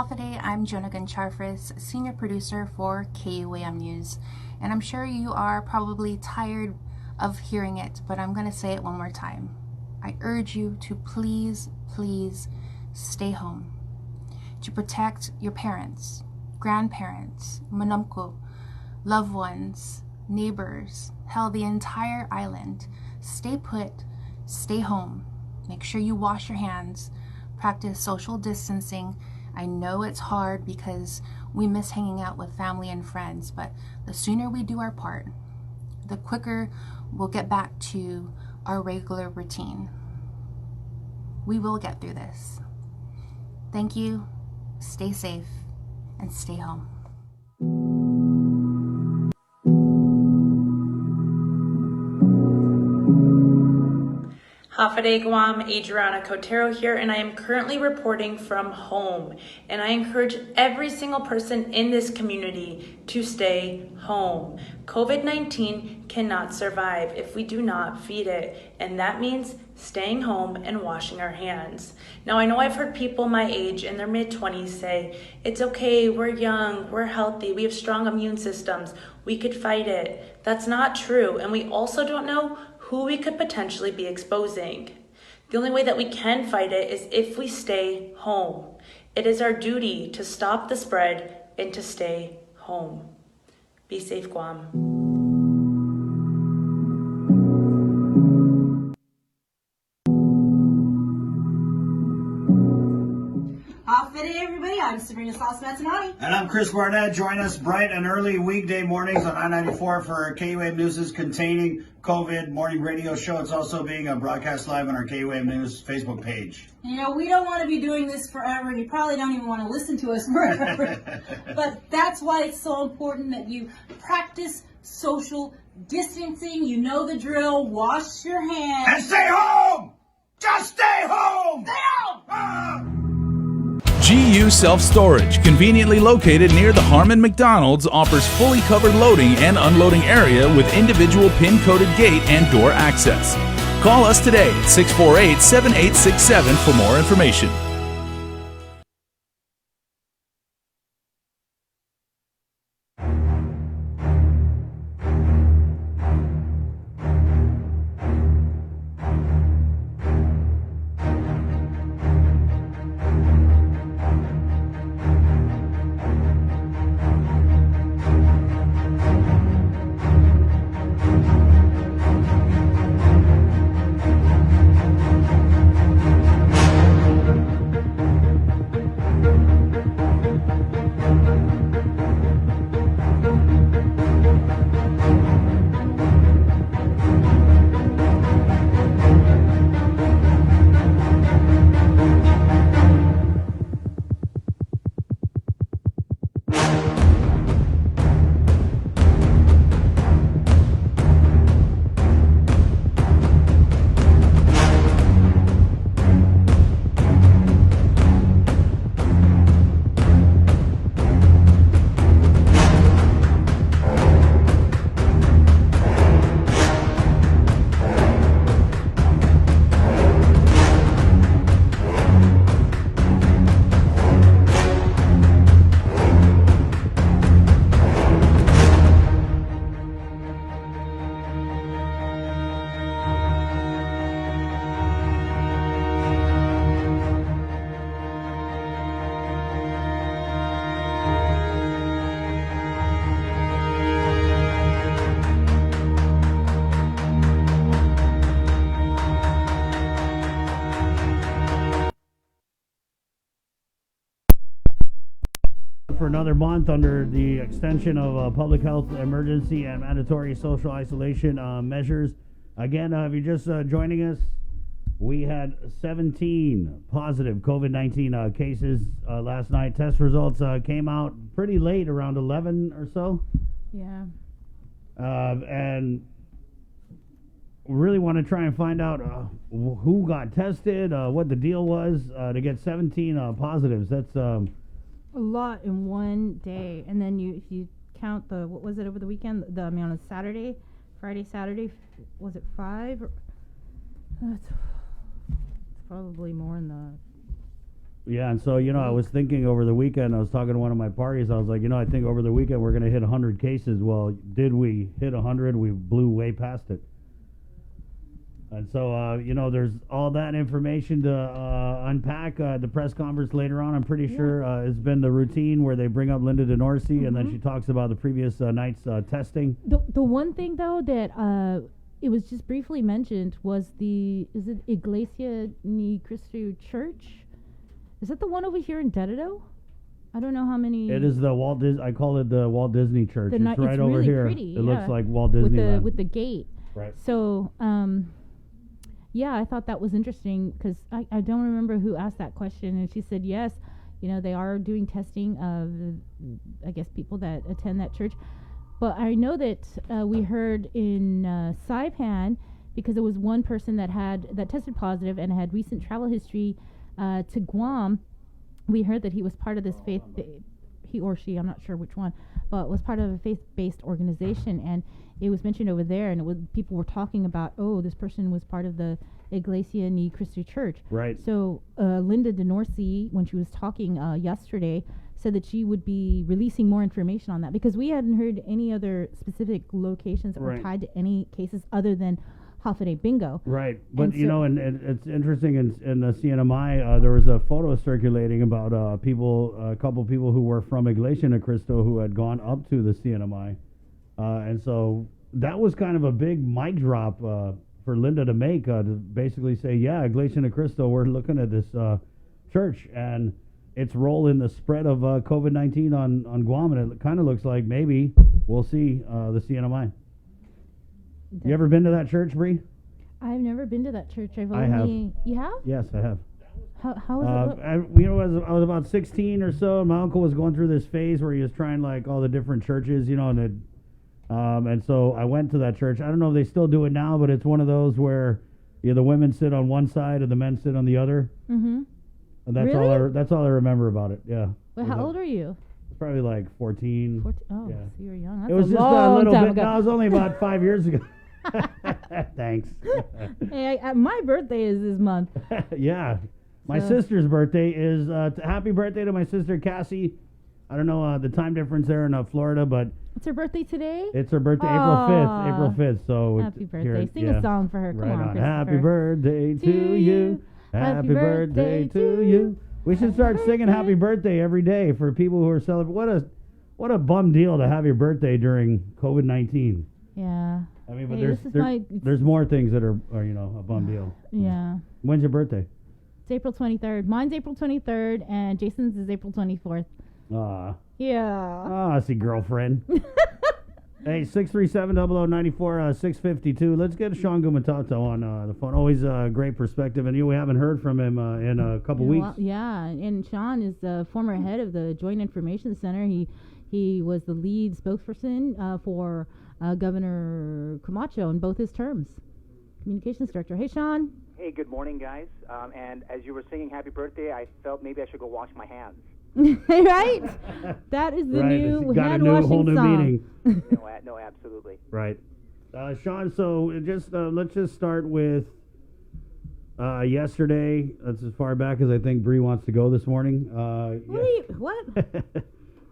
Today, I'm Jonah Goncharfris, Senior Producer for KUAM News. And I'm sure you are probably tired of hearing it, but I'm going to say it one more time. I urge you to please, please stay home. To protect your parents, grandparents, manamko, loved ones, neighbors, hell, the entire island. Stay put, stay home. Make sure you wash your hands, practice social distancing. I know it's hard because we miss hanging out with family and friends, but the sooner we do our part, the quicker we'll get back to our regular routine. We will get through this. Thank you, stay safe, and stay home. Hafade Guam, Adriana Cotero here, and I am currently reporting from home. And I encourage every single person in this community to stay home. COVID-19 cannot survive if we do not feed it, and that means staying home and washing our hands. Now, I know I've heard people my age in their mid-20s say, it's okay, we're young, we're healthy, we have strong immune systems, we could fight it. That's not true, and we also don't know who we could potentially be exposing. The only way that we can fight it is if we stay home. It is our duty to stop the spread and to stay home. Be safe, Guam. Good day, everybody. I'm Sabrina Sauce-Mazzanotti. And I'm Chris Barnett. Join us bright and early weekday mornings on I-94 for KUAM News' Containing COVID morning radio show. It's also being broadcast live on our KUAM News Facebook page. You know, we don't want to be doing this forever, and you probably don't even want to listen to us forever. But that's why it's so important that you practice social distancing. You know the drill. Wash your hands. And stay home! Just stay home! Stay home! Ah! GU Self-Storage, conveniently located near the Harmon McDonald's, offers fully covered loading and unloading area with individual pin-coded gate and door access. Call us today at 648-7867 for more information. another month under the extension of public health emergency and mandatory social isolation measures. Again, if you're just joining us, we had 17 positive COVID-19 cases last night. Test results came out pretty late, around 11 or so. Yeah. And we really want to try and find out who got tested, what the deal was to get 17 positives. That's a lot in one day. And then if you count what was it over the weekend? On a Saturday, Friday, Saturday, was it 5? It's probably more in the... Yeah, and so, I was thinking over the weekend, I was talking to one of my parties, I was like, I think over the weekend we're going to hit 100 cases. Well, did we hit 100? We blew way past it. And so, there's all that information to unpack. The press conference later on, I'm pretty sure, has been the routine where they bring up Linda DeNorsi, and then she talks about the previous night's testing. The one thing, though, that it was just briefly mentioned was is it Iglesia Ni Cristo Church? Is that the one over here in Dededo? I don't know how many. It is the Walt Disney. I call it the Walt Disney Church. It's right over really here. Pretty, it looks like Walt Disney with the gate. Right. So, yeah, I thought that was interesting because I don't remember who asked that question, and she said yes. They are doing testing of, I guess, people that attend that church. But I know that we heard in Saipan, because there was one person that tested positive and had recent travel history to Guam. We heard that he was part of this he or she, I'm not sure which one, but was part of a faith-based organization, and it was mentioned over there, and people were talking about, this person was part of the Iglesia Ni Cristo Church. Right. So Linda DeNorsi, when she was talking yesterday, said that she would be releasing more information on that, because we hadn't heard any other specific locations that were tied to any cases other than Holiday Bingo. Right. But, and it's interesting, in the CNMI, there was a photo circulating about a couple people who were from Iglesia Ni Cristo who had gone up to the CNMI. And so that was kind of a big mic drop for Linda to make, to basically say, yeah, Iglesia Ni Cristo, we're looking at this church and its role in the spread of COVID-19 on Guam, and it kind of looks like maybe we'll see the CNMI. You ever been to that church, Bree? I've never been to that church. I have. You have? Yes, I have. How was it? I was about 16 or so, and my uncle was going through this phase where he was trying all the different churches, and so I went to that church. I don't know if they still do it now, but it's one of those where the women sit on one side and the men sit on the other. Mm-hmm. And that's really? That's all I remember about it. Yeah. Well, how old are you? Probably like 14. 14. Oh, yeah. so you were young. That's it was just long a little time bit. ago. No, it was only about 5 years ago. Thanks. Hey, my birthday is this month. Yeah. My sister's birthday is, happy birthday to my sister Cassie. I don't know the time difference there in Florida, but it's her birthday today? It's her birthday, April 5th. So happy birthday. Sing a song for her. Come on, Happy birthday to you. Happy birthday to you. We should start singing happy birthday every day for people who are celebrating. What a bum deal to have your birthday during COVID-19. Yeah. I mean, but there's more things that are a bum deal. Yeah. When's your birthday? It's April 23rd. Mine's April 23rd, and Jason's is April 24th. Yeah. I see, girlfriend. Hey, 637-0094, 652. Let's get Sean Gumatato on the phone. Always a great perspective, and we haven't heard from him in a couple weeks. Well, yeah, and Sean is the former head of the Joint Information Center. He was the lead spokesperson for Governor Camacho in both his terms. Communications director. Hey, Sean. Hey, good morning, guys. And as you were singing happy birthday, I felt maybe I should go wash my hands. Right? That is the new hand washing song. Meaning. No, absolutely. Right. Sean, so let's just start with yesterday. That's as far back as I think Bree wants to go this morning. What?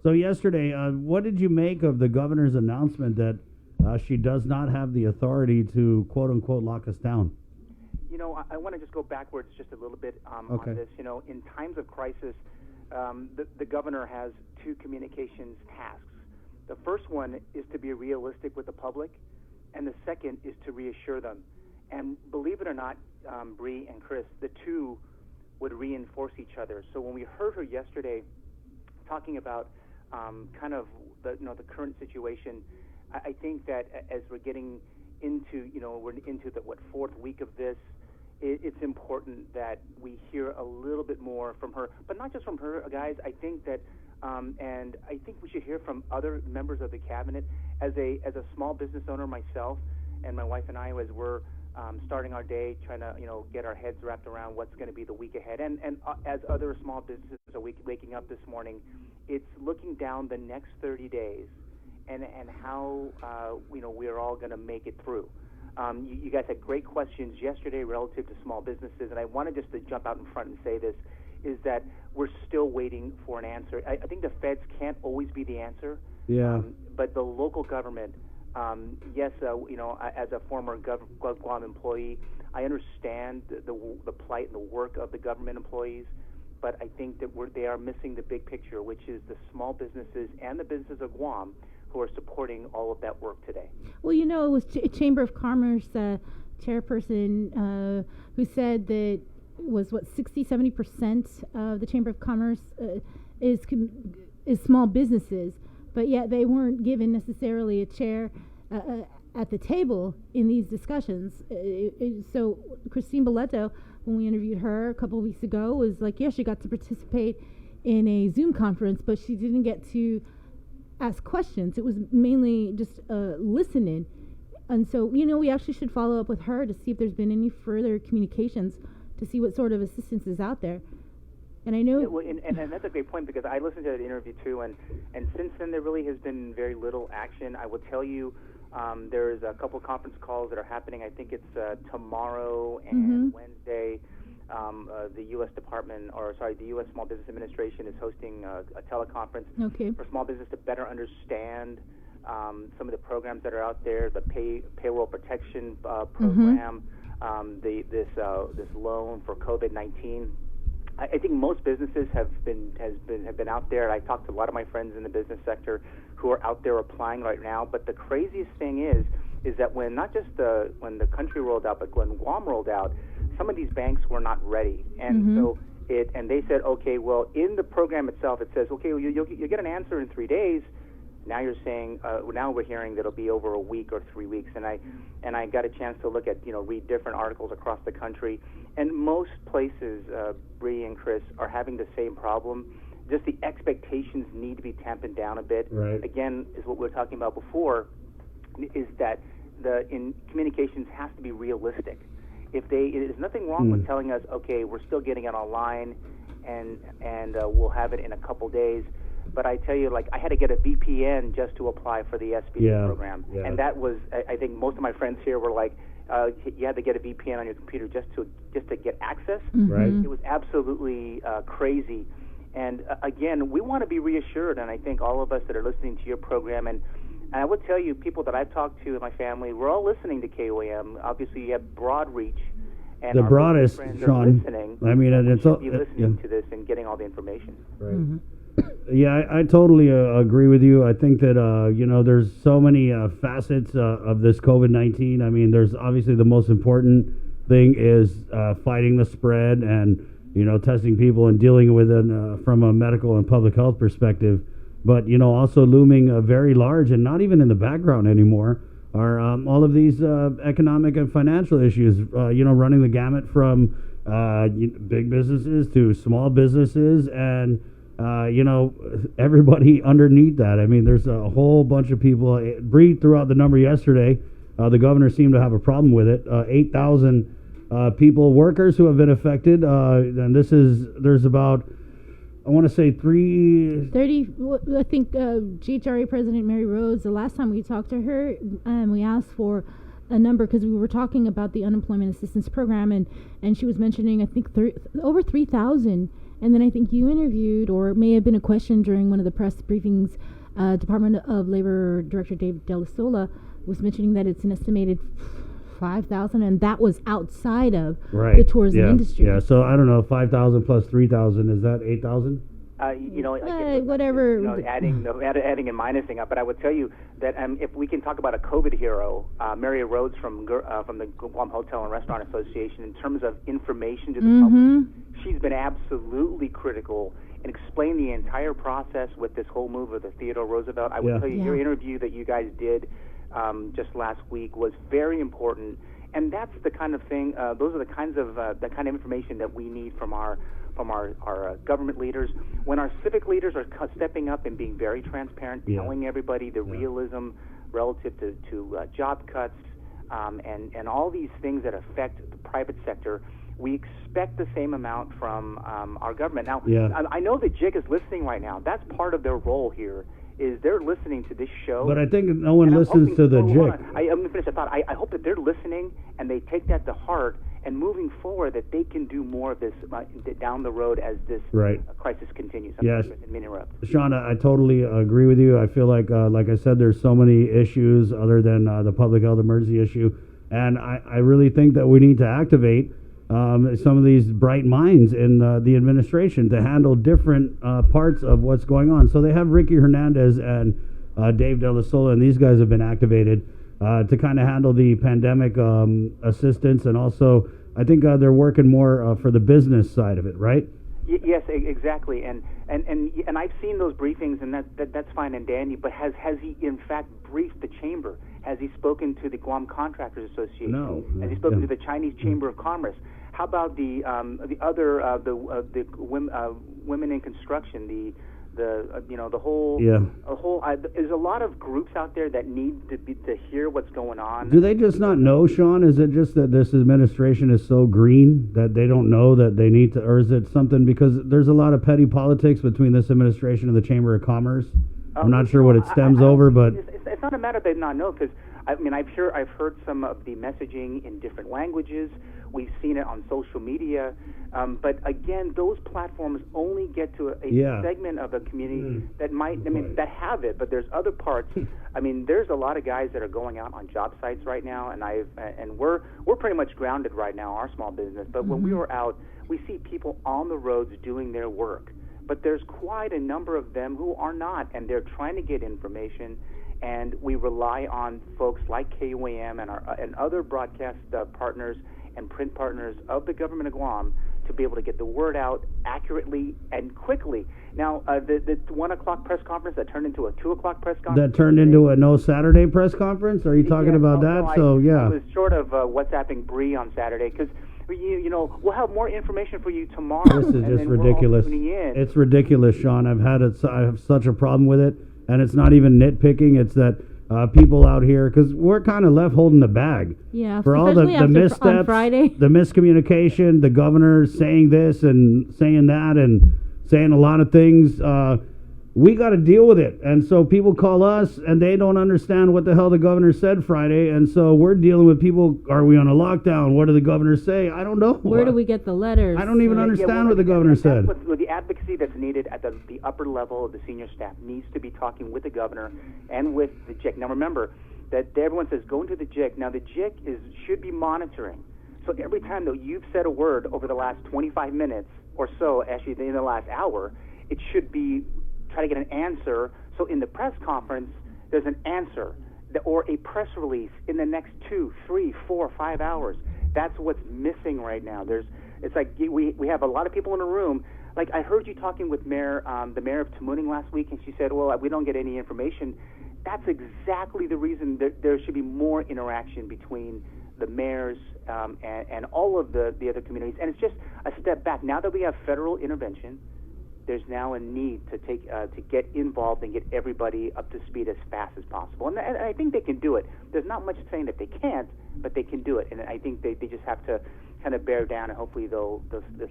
So yesterday, what did you make of the governor's announcement that she does not have the authority to, quote unquote, lock us down? I want to just go backwards just a little bit on this. In times of crisis, the governor has two communications tasks. The first one is to be realistic with the public, and the second is to reassure them. And believe it or not, Bree and Chris, the two would reinforce each other. So when we heard her yesterday talking about kind of the current situation, I think that as we're getting into, we're into the fourth week of this, it's important that we hear a little bit more from her, but not just from her, guys. I think that, and I think we should hear from other members of the cabinet. As a small business owner myself, and my wife and I, as we're starting our day, trying to get our heads wrapped around what's going to be the week ahead, and as other small businesses are waking up this morning, it's looking down the next 30 days, and how we are all going to make it through. You guys had great questions yesterday relative to small businesses, and I wanted just to jump out in front and say this, is that we're still waiting for an answer. I think the feds can't always be the answer. Yeah. But the local government, yes, as a former Guam employee, I understand the plight and the work of the government employees, but I think that they are missing the big picture, which is the small businesses and the businesses of Guam who are supporting all of that work today. Well, it was Chamber of Commerce chairperson who said that was 60-70% of the Chamber of Commerce is small businesses, but yet they weren't given necessarily a chair at the table in these discussions. So Christine Boleto, when we interviewed her a couple of weeks ago, was like, yeah, she got to participate in a Zoom conference, but she didn't get to ask questions. It was mainly just listening. And so, we actually should follow up with her to see if there's been any further communications to see what sort of assistance is out there. And I know... And that's a great point, because I listened to that interview too, and since then there really has been very little action. I will tell you, there's a couple conference calls that are happening. I think it's tomorrow and Wednesday. The U.S. the U.S. Small Business Administration is hosting a teleconference for small business to better understand some of the programs that are out there, the payroll protection program, this loan for COVID-19. I think most businesses have been out there. I talked to a lot of my friends in the business sector who are out there applying right now. But the craziest thing is that when when the country rolled out, but when Guam rolled out, some of these banks were not ready, and so they said, okay, well, in the program itself, it says, okay, well, you'll get an answer in 3 days. Now you're saying, now we're hearing that it'll be over a week or 3 weeks, and I got a chance to look at, read different articles across the country, and most places, Bree and Chris, are having the same problem. Just the expectations need to be tampered down a bit. Right. Again, is what we were talking about before, is that in communications has to be realistic. There's nothing wrong with telling us, okay, we're still getting it online, and we'll have it in a couple days. But I tell you, I had to get a VPN just to apply for the SBA program, and that was, I think most of my friends here were like, you had to get a VPN on your computer just to get access. Right. It was absolutely crazy. And again, we want to be reassured, and I think all of us that are listening to your program, and I would tell you, people that I've talked to in my family, we're all listening to KOAM. Obviously, you have broad reach. And the broadest, Sean. I mean, it's all listening to this and getting all the information. Right. Yeah, I totally agree with you. I think that there's so many facets of this COVID-19. I mean, there's obviously the most important thing is fighting the spread and testing people and dealing with it from a medical and public health perspective. But also looming very large and not even in the background anymore are all of these economic and financial issues. Running the gamut from big businesses to small businesses and everybody underneath that. I mean, there's a whole bunch of people. Bree threw out the number yesterday. The governor seemed to have a problem with it. 8,000 workers who have been affected. And there's about, I want to say 30. I think GHRA President Mary Rhodes, the last time we talked to her, we asked for a number because we were talking about the unemployment assistance program, and she was mentioning, I think, over 3,000. And then I think you interviewed, or it may have been a question during one of the press briefings, Department of Labor Director Dave Della Sola was mentioning that it's an estimated 5,000, and that was outside of the tourism industry. Yeah, so I don't know, 5,000 plus 3,000, is that 8,000? Whatever. Adding and minusing up. But I would tell you that if we can talk about a COVID hero, Mary Rhodes from the Guam Hotel and Restaurant Association, in terms of information to the public, she's been absolutely critical and explain the entire process with this whole move of the Theodore Roosevelt. I would tell you, your interview that you guys did just last week was very important, and that's the kind of thing. Those are the kinds of information that we need from our government leaders. When our civic leaders are stepping up and being very transparent, telling everybody the realism relative to job cuts and all these things that affect the private sector, we expect the same amount from our government. Now, I know that JIC is listening right now. That's part of their role here, is they're listening to this show. But I think no one listens to the JIC. I'm going to finish the thought. I hope that they're listening and they take that to heart, and moving forward that they can do more of this down the road as this crisis continues. Yes. Sean, I totally agree with you. I feel like I said, there's so many issues other than the public health emergency issue, and I really think that we need to activate some of these bright minds in the administration to handle different parts of what's going on. So they have Ricky Hernandez and Dave De La Sola, and these guys have been activated to kind of handle the pandemic assistance, and also I think they're working more for the business side of it, right? Yes, exactly. And I've seen those briefings, and that's fine and dandy. But has he in fact briefed the chamber? Has he spoken to the Guam Contractors Association? No. Has he spoken to the Chinese Chamber of Commerce? How about the other women in construction? The whole there's a lot of groups out there that need to hear what's going on. Do they just not know, Sean? Is it just that this administration is so green that they don't know that they need to, or is it something because there's a lot of petty politics between this administration and the Chamber of Commerce? I'm not sure what it stems over, but it's not a matter they not know, because I mean I've heard some of the messaging in different languages. We've seen it on social media, but again, those platforms only get to a segment of the community that that have it. But there's other parts. I mean, there's a lot of guys that are going out on job sites right now, and we're pretty much grounded right now, our small business. But when we were out, we see people on the roads doing their work. But there's quite a number of them who are not, and they're trying to get information. And we rely on folks like KUAM and other broadcast partners and print partners of the government of Guam to be able to get the word out accurately and quickly. Now, the 1 o'clock press conference that turned into a 2 o'clock press conference. That turned into a no Saturday press conference? Are you talking about that? I was short of WhatsApping Bree on Saturday, because we'll have more information for you tomorrow. This is just ridiculous. It's ridiculous, Sean. I have such a problem with it, and it's not even nitpicking. It's that people out here, because we're kind of left holding the bag. Yeah, for all the missteps, on Friday. The miscommunication, the governor saying this and saying that and saying a lot of things. We got to deal with it. And so people call us and they don't understand what the hell the governor said Friday. And so we're dealing with people. Are we on a lockdown? What did the governor say? I don't know. Where do we get the letters? I don't even understand what the governor said. The advocacy that's needed at the upper level of the senior staff needs to be talking with the governor and with the JIC. Now remember that everyone says go into the JIC. Now the JIC should be monitoring. So every time that you've said a word over the last 25 minutes or so, actually in the last hour, it should be try to get an answer. So in the press conference, there's an answer or a press release in the next 2, 3, 4, 5 hours. That's what's missing right now. It's like we have a lot of people in a room. Like I heard you talking with the mayor of Tamuning last week, and she said, well, we don't get any information. That's exactly the reason there should be more interaction between the mayors and all of the other communities. And it's just a step back. Now that we have federal intervention, there's now a need to get involved and get everybody up to speed as fast as possible. And I think they can do it. There's not much saying that they can't, but they can do it. And I think they just have to kind of bear down, and hopefully they'll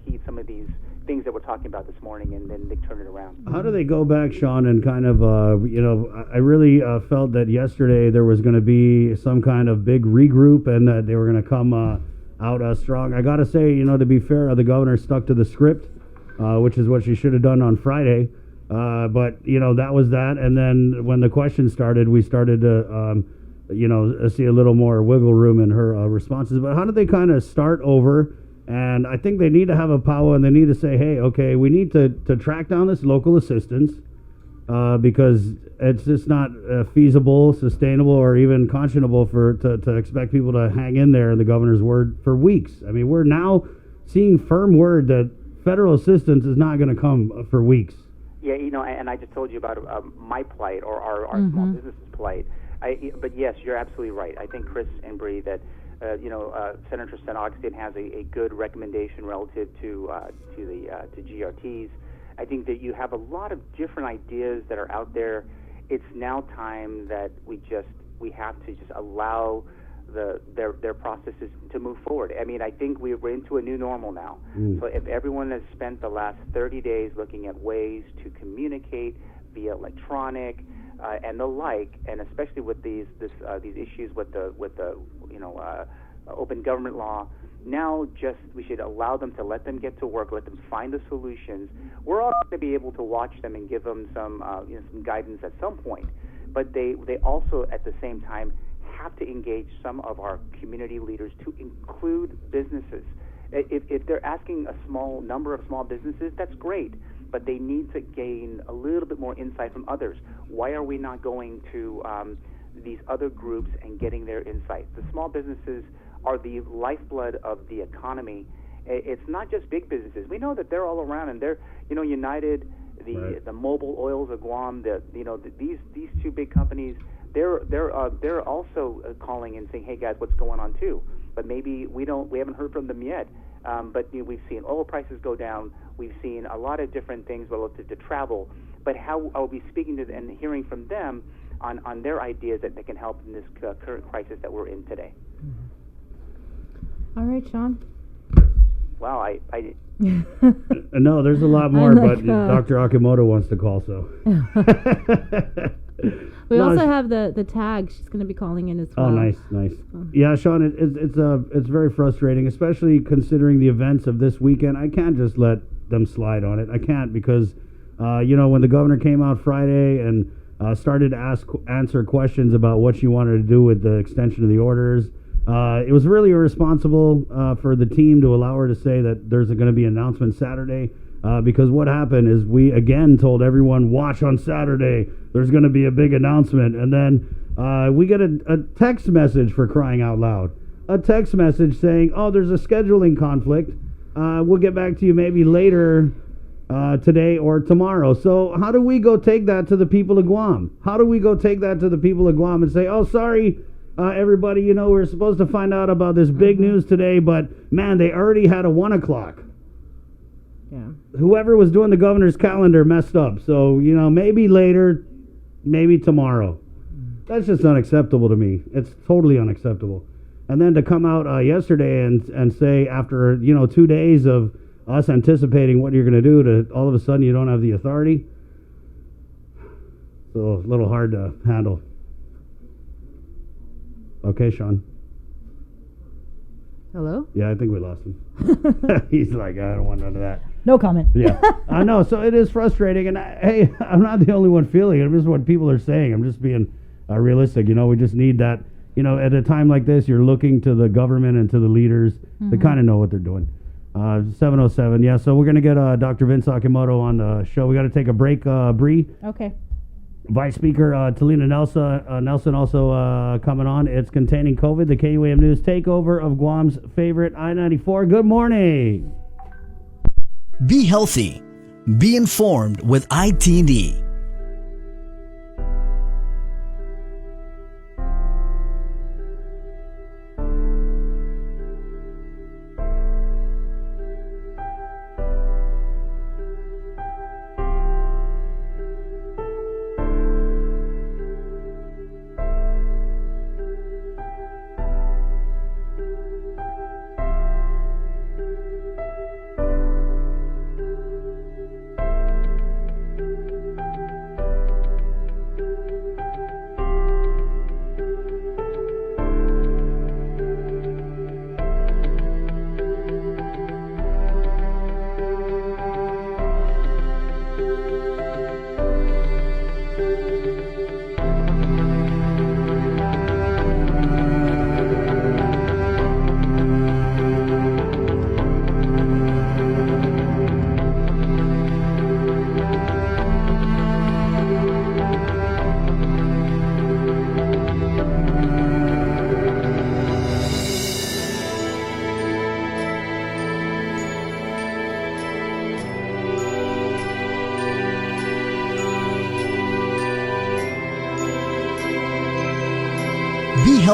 heed some of these things that we're talking about this morning, and then they turn it around. How do they go back, Sean, and kind of, I really felt that yesterday there was going to be some kind of big regroup and that they were going to come out strong. I got to say, to be fair, the governor stuck to the script, which is what she should have done on Friday. But, that was that. And then when the questions started, we started to, see a little more wiggle room in her responses. But how do they kind of start over? And I think they need to have a power, and they need to say, hey, okay, we need to track down this local assistance because it's just not feasible, sustainable, or even conscionable to expect people to hang in there in the governor's word for weeks. I mean, we're now seeing firm word that federal assistance is not going to come for weeks. Yeah, and I just told you about my plight or our small businesses' plight. But yes, you're absolutely right. I think Chris and Bree that Senator St. Augustine has a good recommendation relative to GRTs. I think that you have a lot of different ideas that are out there. It's now time that we have to just allow their processes to move forward. I mean, I think we're into a new normal now. So if everyone has spent the last 30 days looking at ways to communicate via electronic and the like, and especially with these issues with the open government law, now we should allow them to let them get to work, let them find the solutions. We're all going to be able to watch them and give them some guidance at some point, but they also at the same time have to engage some of our community leaders to include businesses. If they're asking a small number of small businesses, that's great, but they need to gain a little bit more insight from others. Why are we not going to these other groups and getting their insight? The small businesses are the lifeblood of the economy. It's not just big businesses. We know that they're all around, and they're United, the Mobil Oils of Guam, these two big companies. They're also calling and saying, "Hey guys, what's going on too?" But maybe we haven't heard from them yet. But we've seen oil prices go down. We've seen a lot of different things relative to travel. But how are we speaking to them and hearing from them on their ideas that they can help in this current crisis that we're in today? All right, Sean. Wow, I No, there's a lot more, but Dr. Akimoto wants to call, so. We also have the tag. She's going to be calling in as well. Oh, nice. Yeah, Sean, it's very frustrating, especially considering the events of this weekend. I can't just let them slide on it. I can't because, when the governor came out Friday and started to answer questions about what she wanted to do with the extension of the orders, it was really irresponsible for the team to allow her to say that there's going to be an announcement Saturday. Because what happened is we again told everyone, watch on Saturday, there's going to be a big announcement. And then we get a text message, for crying out loud. A text message saying, oh, there's a scheduling conflict. We'll get back to you maybe later today or tomorrow. So how do we go take that to the people of Guam? How do we go take that to the people of Guam and say, oh, sorry, everybody, we're supposed to find out about this big news today, but man, they already had a 1 o'clock. Yeah. Whoever was doing the governor's calendar messed up. So, maybe later, maybe tomorrow. That's just unacceptable to me. It's totally unacceptable. And then to come out yesterday and say after, 2 days of us anticipating what you're going to do, to all of a sudden you don't have the authority. So a little hard to handle. Okay, Sean. Hello? Yeah, I think we lost him. He's like, I don't want none of that. No comment. Yeah, I know. So it is frustrating, and I'm not the only one feeling it. I'm just what people are saying. I'm just being realistic. We just need that. At a time like this, you're looking to the government and to the leaders to kind of know what they're doing. 7:07. Yeah. So we're gonna get Dr. Vince Akimoto on the show. We got to take a break. Bree. Okay. Vice Speaker Talina Nelson also coming on. It's Containing COVID, the KUAM News takeover of Guam's favorite I-94. Good morning. Be healthy. Be informed with ITD.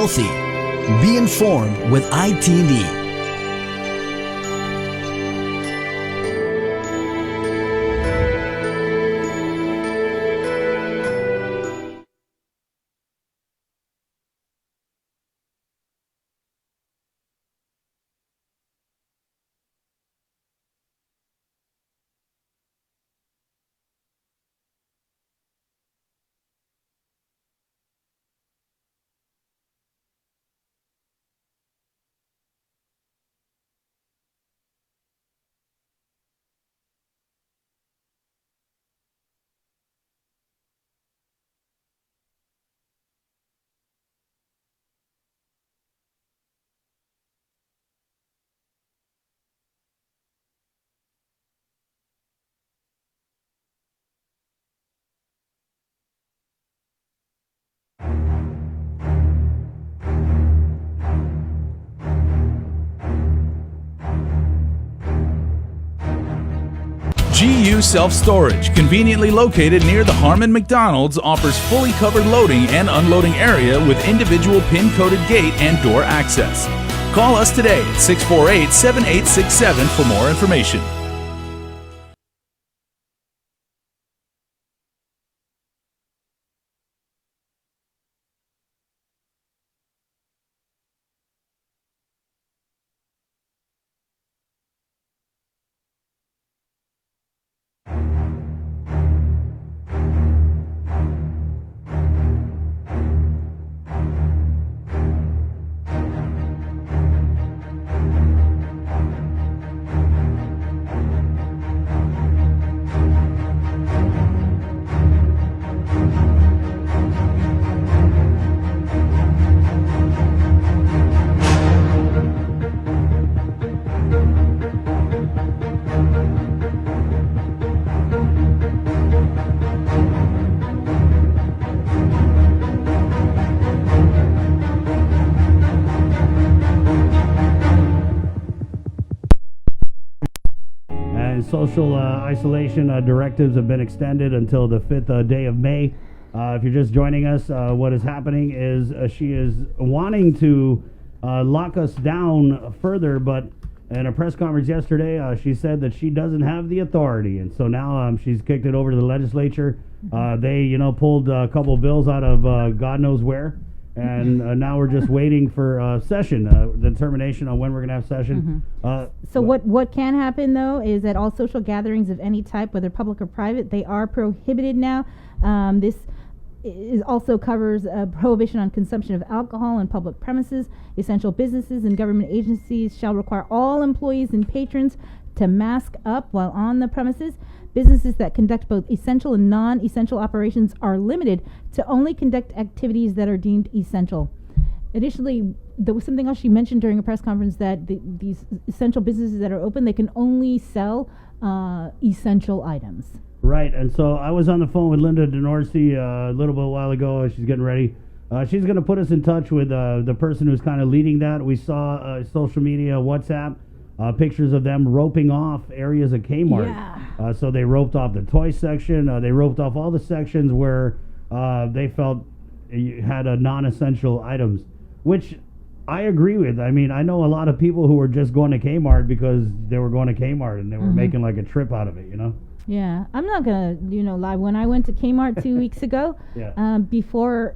healthy. Be informed with ITV. GU Self-Storage, conveniently located near the Harmon McDonald's, offers fully covered loading and unloading area with individual pin-coded gate and door access. Call us today at 648-7867 for more information. Social isolation directives have been extended until the 5th day of May. If you're just joining us, what is happening is she is wanting to lock us down further, but in a press conference yesterday, she said that she doesn't have the authority, and so now she's kicked it over to the legislature. They, pulled a couple bills out of God knows where, and now we're just waiting for session, the determination on when we're going to have session. So what can happen, though, is that all social gatherings of any type, whether public or private, they are prohibited now. This also covers a prohibition on consumption of alcohol on public premises. Essential businesses and government agencies shall require all employees and patrons to mask up while on the premises. Businesses that conduct both essential and non-essential operations are limited to only conduct activities that are deemed essential. Additionally, there was something else she mentioned during a press conference that these essential businesses that are open, they can only sell essential items. Right, and so I was on the phone with Linda DeNorsi a little bit while ago. She's getting ready. She's going to put us in touch with the person who's kind of leading that. We saw social media, WhatsApp, pictures of them roping off areas of Kmart. Yeah. So they roped off the toy section. They roped off all the sections where they felt you had non-essential items, which I agree with. I mean, I know a lot of people who were just going to Kmart because they were going to Kmart and they were making like a trip out of it, Yeah, I'm not gonna, lie. When I went to Kmart 2 weeks ago, before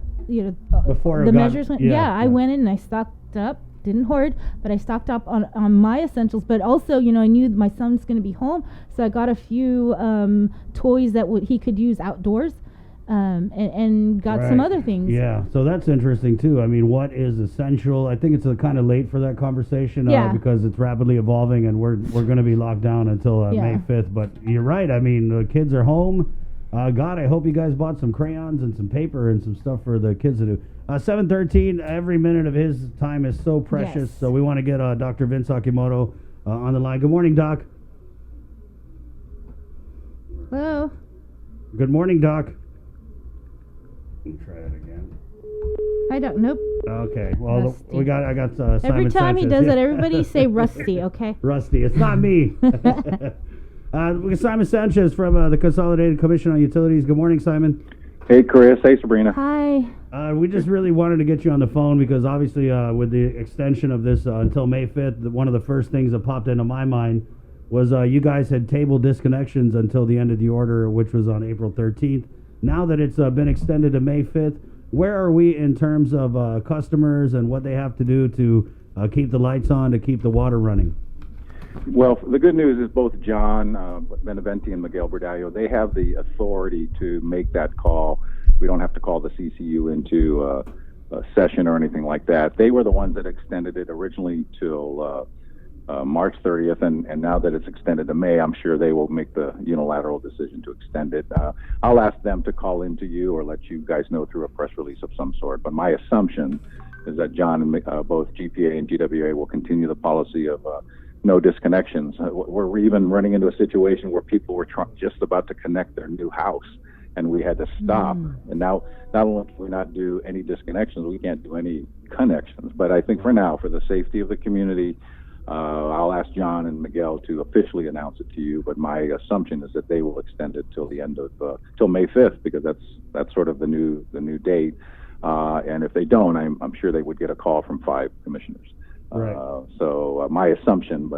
before the measures went, I went in and I stocked up. Didn't hoard, but I stocked up on my essentials. But also, I knew my son's going to be home, so I got a few toys that he could use outdoors, and got some other things. Yeah, so that's interesting too. I mean, what is essential? I think it's kind of late for that conversation because it's rapidly evolving, and we're going to be locked down until May 5th. But you're right. I mean, the kids are home. God, I hope you guys bought some crayons and some paper and some stuff for the kids to do. 7:13, every minute of his time is so precious, so we want to get Dr. Vince Akimoto on the line. Good morning, Doc. Hello. Good morning, Doc. Let me try it again. I don't. Nope. Okay. Well, Rusty. I got Simon Every time Sanchez. he does that, everybody say Rusty. Okay. Rusty. It's not me. We got Simon Sanchez from the Consolidated Commission on Utilities. Good morning, Simon. Hey, Chris. Hey, Sabrina. Hi. We just really wanted to get you on the phone because obviously with the extension of this until May 5th, one of the first things that popped into my mind was you guys had tabled disconnections until the end of the order, which was on April 13th. Now that it's been extended to May 5th, where are we in terms of customers and what they have to do to keep the lights on, to keep the water running? Well, the good news is both John Beneventi and Miguel Bordallo, they have the authority to make that call. We don't have to call the CCU into a session or anything like that. They were the ones that extended it originally till March 30th, and now that it's extended to May, I'm sure they will make the unilateral decision to extend it. I'll ask them to call into you or let you guys know through a press release of some sort. But my assumption is that John and both GPA and GWA will continue the policy of no disconnections. We're even running into a situation where people were just about to connect their new house, and we had to stop. And now, not only can we not do any disconnections, we can't do any connections. But I think for now, for the safety of the community, I'll ask John and Miguel to officially announce it to you. But my assumption is that they will extend it till the end of till May 5th, because that's sort of the new date. And if they don't, I'm sure they would get a call from 5 commissioners. Right. So my assumption,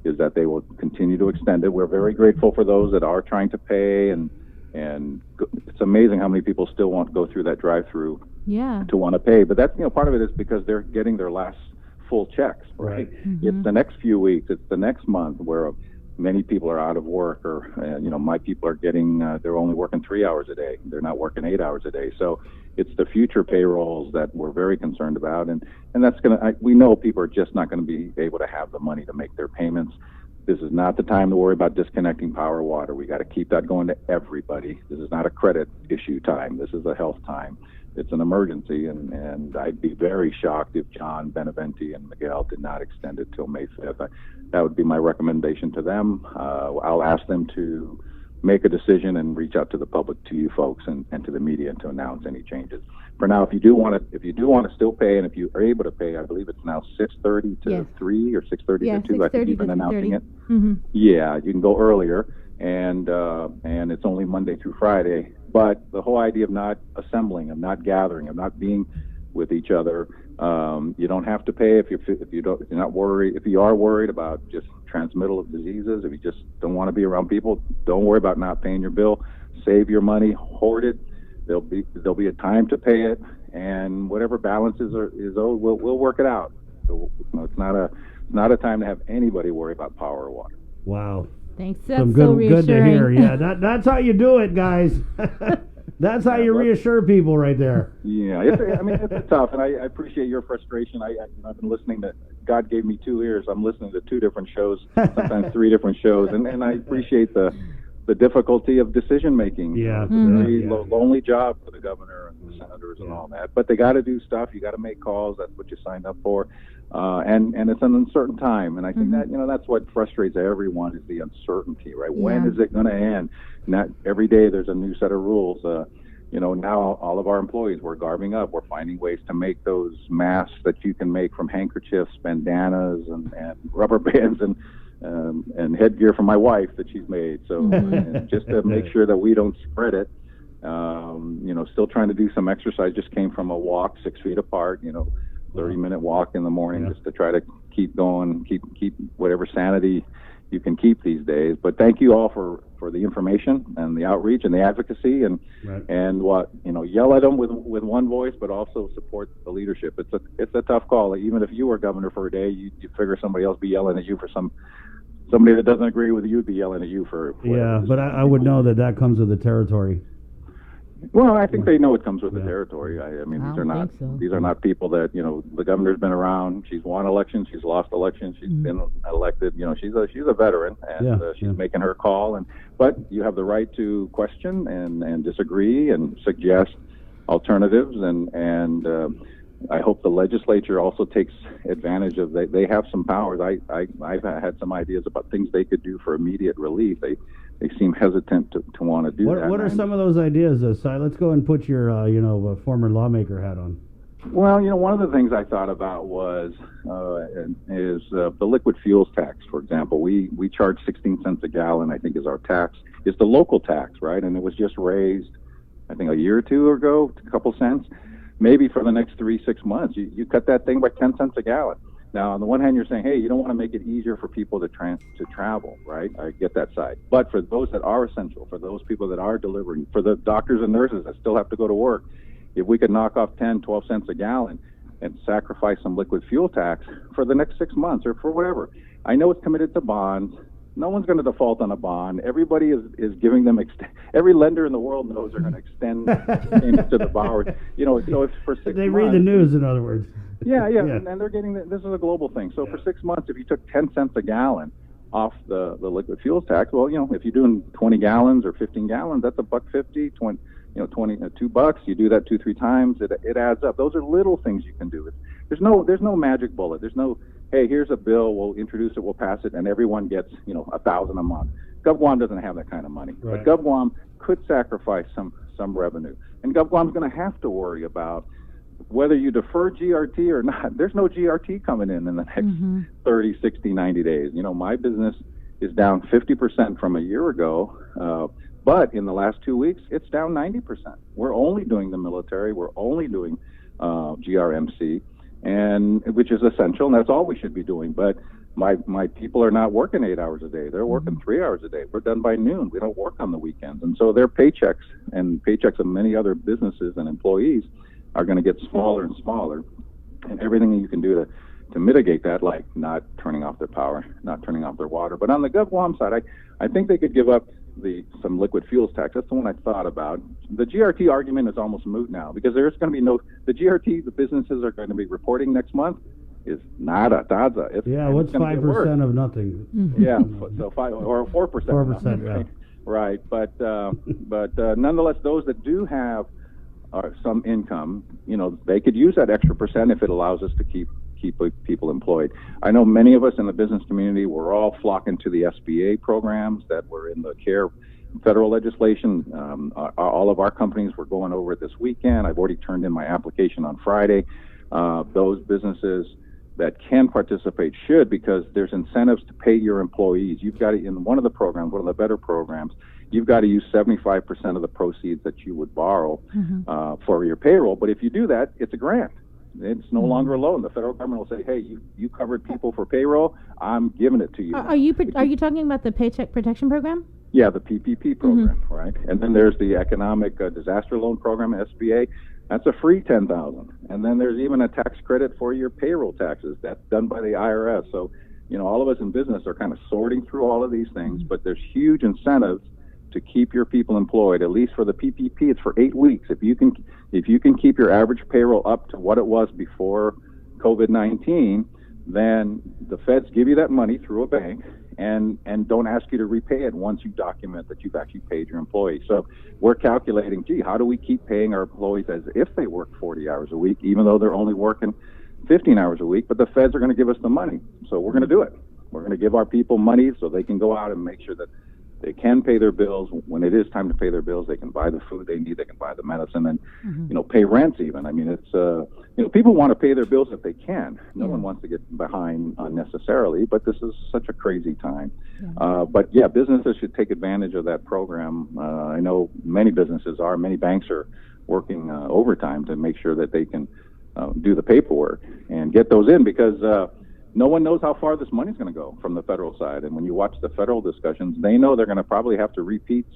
is that they will continue to extend it. We're very grateful for those that are trying to pay, and it's amazing how many people still want to go through that drive-through to want to pay. But that's part of it is because they're getting their last full checks, right? It's the next few weeks, it's the next month where many people are out of work, or my people are getting they're only working 3 hours a day. They're not working 8 hours a day. So it's the future payrolls that we're very concerned about, and that's we know people are just not going to be able to have the money to make their payments. This is not the time to worry about disconnecting power or water. We got to keep that going to everybody. This is not a credit issue time. This is a health time. It's an emergency, and I'd be very shocked if John Beneventi and Miguel did not extend it till May 5th. That would be my recommendation to them. I'll ask them to make a decision and reach out to the public, to you folks, and to the media, and to announce any changes. For now, if you do want to still pay, and if you are able to pay, I believe it's now 6:30 to 3 or 6:30 to 2. I think you've been announcing it. Yeah, you can go earlier, and it's only Monday through Friday. But the whole idea of not assembling, of not gathering, of not being with each other, you don't have to pay if you're not worried. If you are worried about just transmittal of diseases, if you just don't want to be around people, don't worry about not paying your bill. Save your money, hoard it. There'll be a time to pay it, and whatever balances is owed, we'll work it out. So, it's not a time to have anybody worry about power or water. Wow. Thanks. That's so reassuring. Good to hear. Yeah, that's how you do it, guys. That's how you reassure people right there. Yeah, it's tough, and I appreciate your frustration. I've been listening to. God gave me 2 ears. I'm listening to 2 different shows, sometimes 3 different shows, and I appreciate the difficulty of decision making. Yeah, it's a very lonely job for the governor and the senators and all that. But they got to do stuff. You got to make calls. That's what you signed up for. And it's an uncertain time, and I think that that's what frustrates everyone, is the uncertainty, right? When is it going to end? Not every day there's a new set of rules. Now all of our employees, we're garbing up. We're finding ways to make those masks that you can make from handkerchiefs, bandanas, and rubber bands, and headgear for my wife that she's made. So just to make sure that we don't spread it. Still trying to do some exercise. Just came from a walk 6 feet apart. 30-minute walk in the morning, just to try to keep going, keep whatever sanity you can keep these days. But thank you all for the information and the outreach and the advocacy, and yell at them with one voice, but also support the leadership. It's a tough call. Even if you were governor for a day, you figure somebody else be yelling at you for somebody that doesn't agree with you be yelling at you for. But I would know that comes with the territory. Well, I think they know it comes with the territory. These are not people that the governor's been around. She's won elections. She's lost elections. She's been elected. She's a veteran, and she's making her call. But you have the right to question and disagree and suggest alternatives. And I hope the legislature also takes advantage of. They have some powers. I've had some ideas about things they could do for immediate relief. They seem hesitant to want to do that. What are some of those ideas, Si? Let's go and put your former lawmaker hat on. Well, one of the things I thought about was the liquid fuels tax, for example. We charge 16 cents a gallon, I think, is our tax. It's the local tax, right? And it was just raised, I think, a year or two ago, a couple cents. maybe for the next 3-6 months, you cut that thing by 10 cents a gallon. Now, on the one hand, you're saying, hey, you don't want to make it easier for people to travel, right? I get that side. But for those that are essential, for those people that are delivering, for the doctors and nurses that still have to go to work, if we could knock off 10, 12 cents a gallon and sacrifice some liquid fuel tax for the next 6 months or for whatever. I know it's committed to bonds. No one's going to default on a bond. Everybody is giving them, every lender in the world knows they're going to extend payments to the borrowers. You know, so if for 6 months. They read the news, in other words. Yeah. And they're getting, this is a global thing. So for 6 months, if you took 10 cents a gallon off the liquid fuels tax, well, you know, if you're doing 20 gallons or 15 gallons, that's $1.50, $2. You do that 2-3 times, it adds up. Those are little things you can do. There's no magic bullet. There's no, hey, here's a bill, we'll introduce it, we'll pass it, and everyone gets, $1,000 a month. GovGuam doesn't have that kind of money. Right. But GovGuam could sacrifice some revenue. And GovGuam's going to have to worry about whether you defer GRT or not. There's no GRT coming in the next 30, 60, 90 days. You know, my business is down 50% from a year ago, but in the last 2 weeks, it's down 90%. We're only doing the military. We're only doing GRMC, and which is essential, and that's all we should be doing. But my people are not working 8 hours a day. They're working 3 hours a day. We're done by noon. We don't work on the weekends. And so their paychecks and paychecks of many other businesses and employees are going to get smaller and smaller. And everything you can do to mitigate that, like not turning off their power, not turning off their water. But on the GovGuam side, I think they could give up some liquid fuels tax. That's the one I thought about. The GRT argument is almost moot now because there's going to be the GRT the businesses are going to be reporting next month is nada, daza. What's 5% of nothing? Yeah, so 5 or 4%. 4%, yeah. Right, but nonetheless, those that do have some income, they could use that extra percent if it allows us to keep people employed. I know many of us in the business community, we're all flocking to the SBA programs that were in the CARE federal legislation. All of our companies were going over it this weekend. I've already turned in my application on Friday. Those businesses that can participate should, because there's incentives to pay your employees. You've got to, in one of the programs, one of the better programs, you've got to use 75% of the proceeds that you would borrow for your payroll. But if you do that, it's a grant. It's no longer a loan. The federal government will say, hey, you covered people for payroll, I'm giving it to you. Are you talking about the Paycheck Protection Program? Yeah, the PPP program, right? And then there's the Economic Disaster Loan Program, SBA. That's a free $10,000. And then there's even a tax credit for your payroll taxes. That's done by the IRS. So, all of us in business are kind of sorting through all of these things, but there's huge incentives to keep your people employed. At least for the PPP, it's for 8 weeks. If you can keep your average payroll up to what it was before COVID-19, then the feds give you that money through a bank and don't ask you to repay it once you document that you've actually paid your employees. So we're calculating, how do we keep paying our employees as if they work 40 hours a week, even though they're only working 15 hours a week, but the feds are going to give us the money. So we're going to do it. We're going to give our people money so they can go out and make sure that they can pay their bills. When it is time to pay their bills, they can buy the food they need, they can buy the medicine, and pay rents even. I mean, it's people want to pay their bills if they can. No one wants to get behind unnecessarily, but this is such a crazy time. But businesses should take advantage of that program. I know many businesses are. Many banks are working overtime to make sure that they can do the paperwork and get those in, because no one knows how far this money's going to go from the federal side. And when you watch the federal discussions, they know they're going to probably have to repeat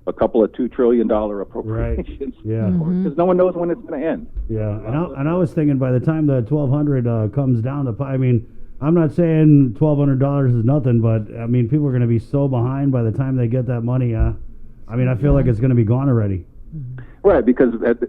a couple of $2 trillion appropriations. Right. Yeah. Because no one knows when it's going to end. Yeah. And I was thinking by the time the $1,200 comes down I'm not saying $1,200 is nothing, but people are going to be so behind by the time they get that money. I feel like it's going to be gone already. Right, because at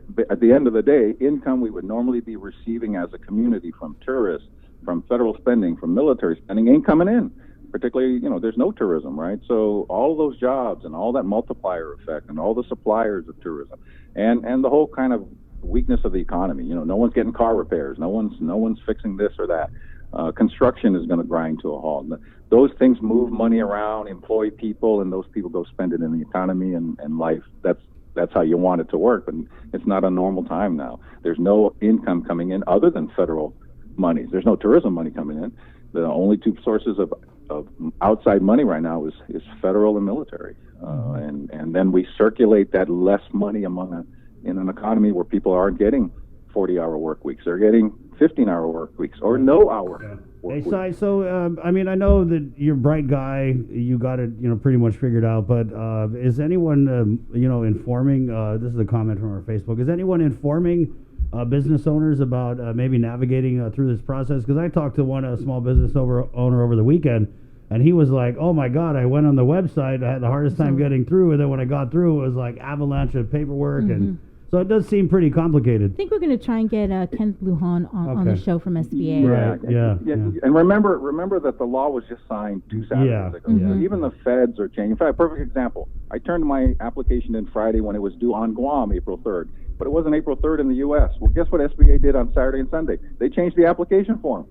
the end of the day, income we would normally be receiving as a community from tourists, from federal spending, from military spending, ain't coming in. Particularly, there's no tourism, right? So all of those jobs and all that multiplier effect and all the suppliers of tourism and the whole kind of weakness of the economy. No one's getting car repairs. No one's fixing this or that. Construction is going to grind to a halt. Those things move money around, employ people, and those people go spend it in the economy and life. That's how you want it to work, but it's not a normal time now. There's no income coming in other than federal money. There's no tourism money coming in. The only two sources of outside money right now is federal and military, and then we circulate that less money in an economy where people aren't getting 40-hour work weeks. They're getting 15-hour work weeks or no hour work weeks. Hey, so I mean, I know that you're a bright guy. You got it, pretty much figured out. But is anyone, informing? This is a comment from our Facebook. Is anyone informing business owners about maybe navigating through this process? Because I talked to one small business owner over the weekend, and he was like, "Oh my God, I went on the website. I had the hardest time getting through, and then when I got through, it was like avalanche of paperwork and." So it does seem pretty complicated. I think we're going to try and get Kenneth Lujan on the show from SBA. Right. Yeah. And remember that the law was just signed 2 Saturdays ago. So even the feds are changing. In fact, perfect example. I turned my application in Friday when it was due on Guam, April 3rd. But it wasn't April 3rd in the U.S. Well, guess what SBA did on Saturday and Sunday? They changed the application form.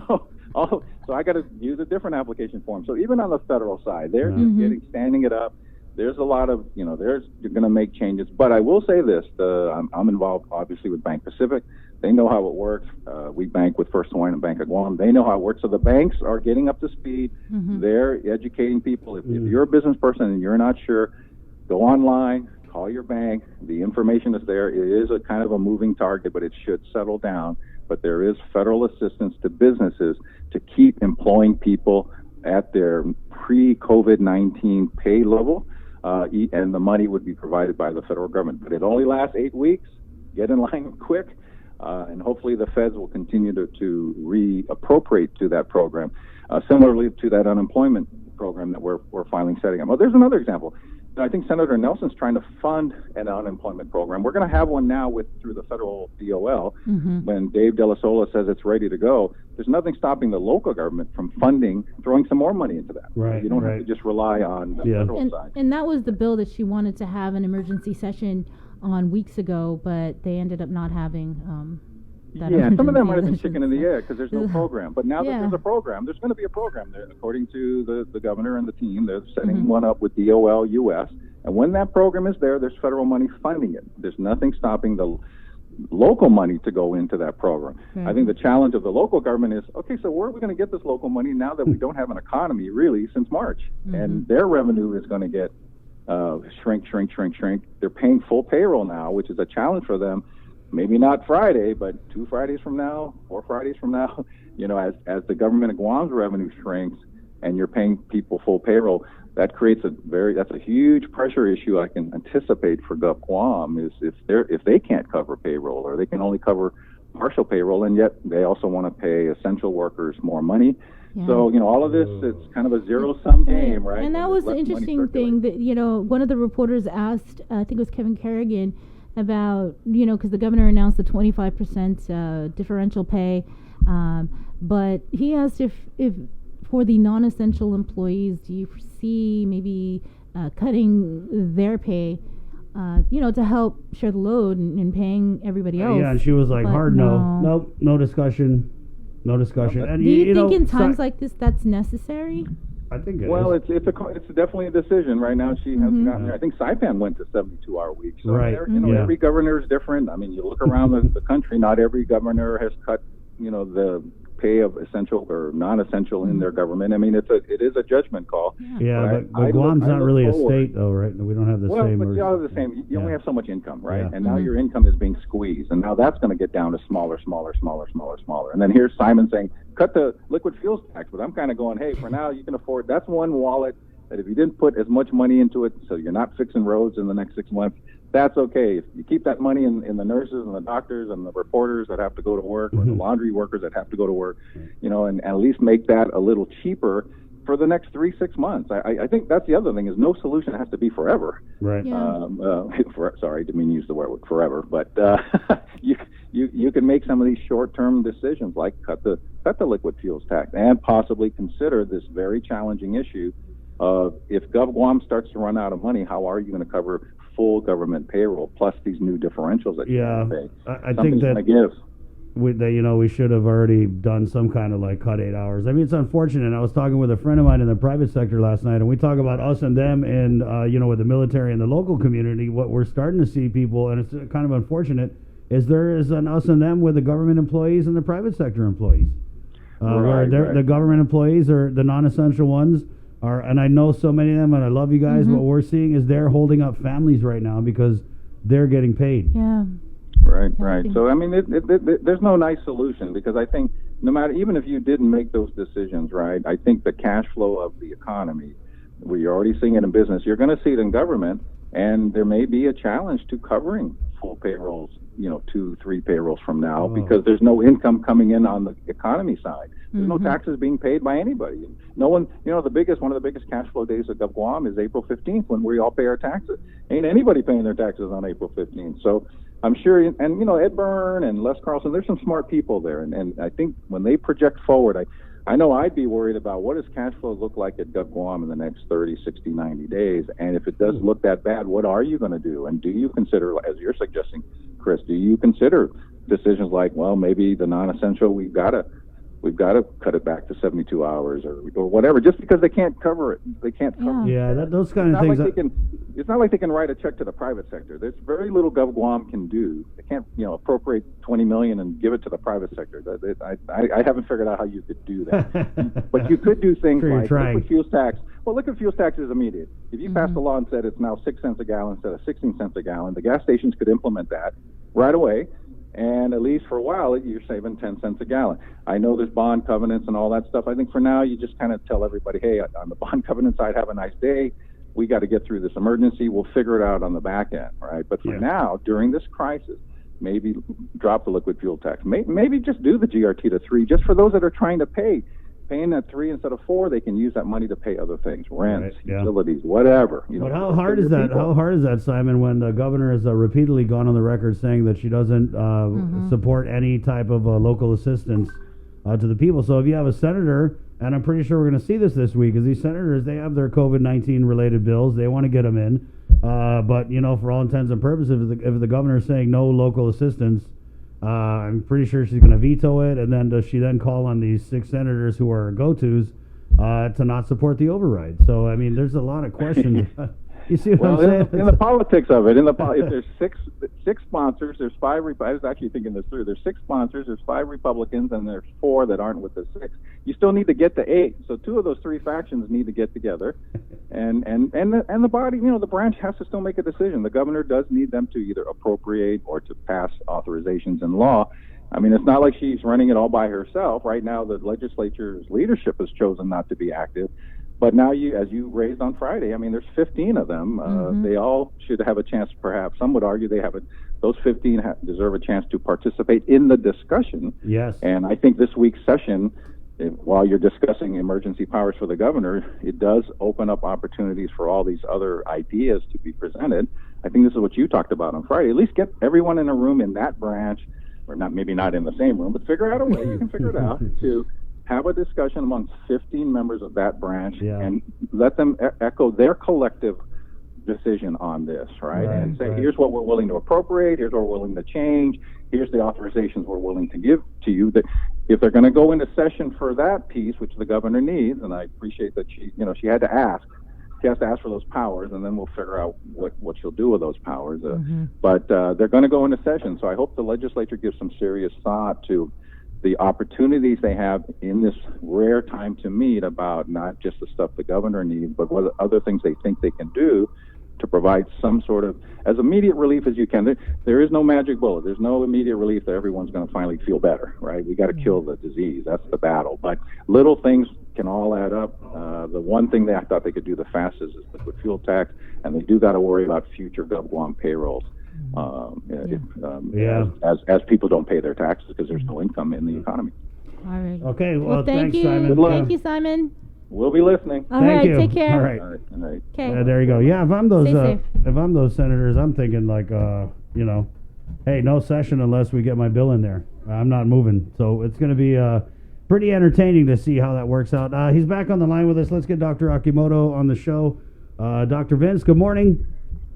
So I got to use a different application form. So even on the federal side, they're just standing it up. There's a lot of, you're going to make changes. But I will say this, I'm involved, obviously, with Bank Pacific. They know how it works. We bank with First Hawaiian and Bank of Guam. They know how it works. So the banks are getting up to speed. They're educating people. If you're a business person and you're not sure, go online, call your bank. The information is there. It is a kind of a moving target, but it should settle down. But there is federal assistance to businesses to keep employing people at their pre-COVID-19 pay level. And the money would be provided by the federal government. But it only lasts 8 weeks. Get in line quick. And hopefully the feds will continue to reappropriate to that program, similarly to that unemployment program that we're finally setting up. Well, there's another example. I think Senator Nelson's trying to fund an unemployment program. We're going to have one now through the federal DOL. When Dave De La Sola says it's ready to go, there's nothing stopping the local government from throwing some more money into that. Right. You don't have to just rely on the federal side. And that was the bill that she wanted to have an emergency session on weeks ago, but they ended up not having that. Yeah, some of them might have been chicken and the egg because there's no program. But now that there's a program, there's going to be a program there. According to the governor and the team, they're setting one up with DOL US. And when that program is there, there's federal money funding it. There's nothing stopping the local money to go into that program. I think the challenge of the local government is, okay, so where are we going to get this local money now that we don't have an economy really since March? And their revenue is going to get shrink. They're paying full payroll now, which is a challenge for them. Maybe not Friday, but 2 Fridays from now, 4 Fridays from now, as the government of Guam's revenue shrinks and you're paying people full payroll, that creates that's a huge pressure issue I can anticipate for Gov Guam is if they can't cover payroll or they can only cover partial payroll, and yet they also want to pay essential workers more money. So, all of this, it's kind of a zero-sum game, right? And that was the interesting thing that, one of the reporters asked, I think it was Kevin Kerrigan, about, because the governor announced the 25% differential pay, but he asked if for the non-essential employees, do you foresee maybe cutting their pay, to help share the load and paying everybody else? Yeah, and she was like, hard no. Nope, no discussion. No discussion. And do you think in times like this that's necessary? I think it is. It's definitely a decision right now. She hasn't gotten there. I think Saipan went to 72-hour weeks. So right. Every governor is different. I mean, you look around the country, not every governor has cut, the pay of essential or non-essential in their government. I mean, it is a judgment call. Yeah, but Guam's not really a state, though, right? We don't have the same. But you all have the same. You only have so much income, right? Yeah. And now your income is being squeezed, and now that's going to get down to smaller. And then here's Simon saying, cut the liquid fuels tax. But I'm kind of going, hey, for now you can afford. That's one wallet that if you didn't put as much money into it, so you're not fixing roads in the next 6 months, that's okay. If you keep that money in the nurses and the doctors and the reporters that have to go to work, or the laundry workers that have to go to work, and at least make that a little cheaper for the next 3-6 months. I think that's the other thing is no solution has to be forever. Right. Sorry, didn't mean to use the word forever, but you can make some of these short-term decisions like cut the liquid fuels tax and possibly consider this very challenging issue of if Gov Guam starts to run out of money, how are you going to cover full government payroll plus these new differentials that you have to pay? I think that we should have already done some kind of cut 8 hours. I mean, it's unfortunate. I was talking with a friend of mine in the private sector last night, and we talk about us and them, and with the military and the local community. What we're starting to see people, and it's kind of unfortunate, is there is an us and them with the government employees and the private sector employees. The government employees are the non-essential ones. And I know so many of them, and I love you guys. What we're seeing is they're holding up families right now because they're getting paid. Yeah. Right, right. So, I mean, there's no nice solution, because I think no matter, even if you didn't make those decisions, right, I think the cash flow of the economy, we're already seeing it in business, you're going to see it in government, and there may be a challenge to covering full payrolls, 2-3 payrolls from now, because there's no income coming in on the economy side. There's no taxes being paid by anybody. No one, one of the biggest cash flow days of Guam is April 15th, when we all pay our taxes. Ain't anybody paying their taxes on April 15th. So I'm sure, and Ed Byrne and Les Carlson, there's some smart people there, and I think when they project forward, I know I'd be worried about what does cash flow look like at Guam in the next 30, 60, 90 days, and if it does look that bad, what are you going to do? And do you consider, as you're suggesting, Chris, do you consider decisions like, well, maybe the non-essential, we've got to cut it back to 72 hours or whatever, just because they can't cover it. They can't cover it. Yeah, those kind of things. It's not like they can write a check to the private sector. There's very little Guam can do. They can't, appropriate $20 million and give it to the private sector. I haven't figured out how you could do that. But you could do things like liquid fuels tax. Well, liquid fuels tax is immediate. If you passed a law and said it's now 6 cents a gallon instead of 16 cents a gallon, the gas stations could implement that right away. And at least for a while, you're saving 10 cents a gallon. I know there's bond covenants and all that stuff. I think for now, you just kind of tell everybody, hey, on the bond covenant side, have a nice day. We got to get through this emergency. We'll figure it out on the back end, right? But for now, during this crisis, maybe drop the liquid fuel tax. Maybe just do the GRT to 3, just for those that are trying to pay. Paying that 3 instead of 4, they can use that money to pay other things, rents, utilities, whatever. But how hard is that? How hard is that, Simon? When the governor has repeatedly gone on the record saying that she doesn't support any type of local assistance to the people. So if you have a senator, and I'm pretty sure we're going to see this week, because these senators, they have their COVID-19 related bills, they want to get them in, but for all intents and purposes, if the governor is saying no local assistance, I'm pretty sure she's going to veto it, and then does she then call on these 6 senators who are go-tos to not support the override? So, I mean, there's a lot of questions. You see what I'm saying? In the politics of it, if there's six sponsors, there's 5. I was actually thinking this through. There's 6 sponsors, there's 5 Republicans, and there's 4 that aren't with the 6. You still need to get to 8. So 2 of those 3 factions need to get together, and the body, the branch has to still make a decision. The governor does need them to either appropriate or to pass authorizations in law. I mean, it's not like she's running it all by herself. Right now, the legislature's leadership has chosen not to be active. But now, as you raised on Friday, I mean, there's 15 of them. They all should have a chance, perhaps. Some would argue those 15 deserve a chance to participate in the discussion. Yes. And I think this week's session, while you're discussing emergency powers for the governor, it does open up opportunities for all these other ideas to be presented. I think this is what you talked about on Friday. At least get everyone in a room in that branch, or maybe not in the same room, but figure out a way, you can figure it out, to have a discussion amongst 15 members of that branch and let them echo their collective decision on this, right? And say, here's what we're willing to appropriate, here's what we're willing to change, here's the authorizations we're willing to give to you. That if they're going to go into session for that piece, which the governor needs, and I appreciate that she had to ask. She has to ask for those powers, and then we'll figure out what she'll do with those powers. But they're going to go into session, so I hope the legislature gives some serious thought to the opportunities they have in this rare time to meet about not just the stuff the governor needs, but what other things they think they can do to provide some sort of, as immediate relief as you can. There is no magic bullet. There's no immediate relief that everyone's going to finally feel better, right? We got to kill the disease. That's the battle. But little things can all add up. The one thing that I thought they could do the fastest is liquid fuel tax, and they do got to worry about future Guam payrolls. As people don't pay their taxes because there's no income in the economy. All right. Okay. Well, thank thanks, you. Simon. Good luck. Thank you, Simon. We'll be listening. All right. Thank you. Take care. All right. All right. Okay. There you go. Yeah. If I'm those safe. senators, I'm thinking like, hey, no session unless we get my bill in there. I'm not moving. So it's going to be pretty entertaining to see how that works out. He's back on the line with us. Let's get Dr. Akimoto on the show. Dr. Vince, good morning.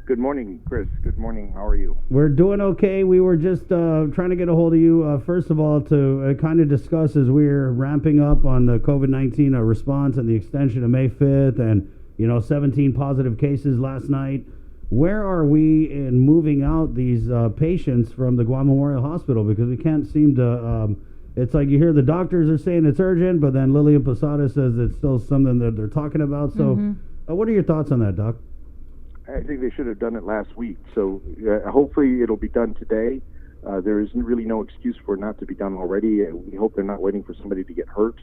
Good morning, Chris. Good morning. How are you? We're doing okay. We were just trying to get a hold of you, first of all, to kind of discuss as we're ramping up on the COVID-19 response and the extension of May 5th and, 17 positive cases last night. Where are we in moving out these patients from the Guam Memorial Hospital? Because we can't seem to, it's like you hear the doctors are saying it's urgent, but then Lillian Posada says it's still something that they're talking about. So what are your thoughts on that, Doc? I think they should have done it last week. So hopefully it'll be done today. There is really no excuse for it not to be done already. We hope they're not waiting for somebody to get hurt.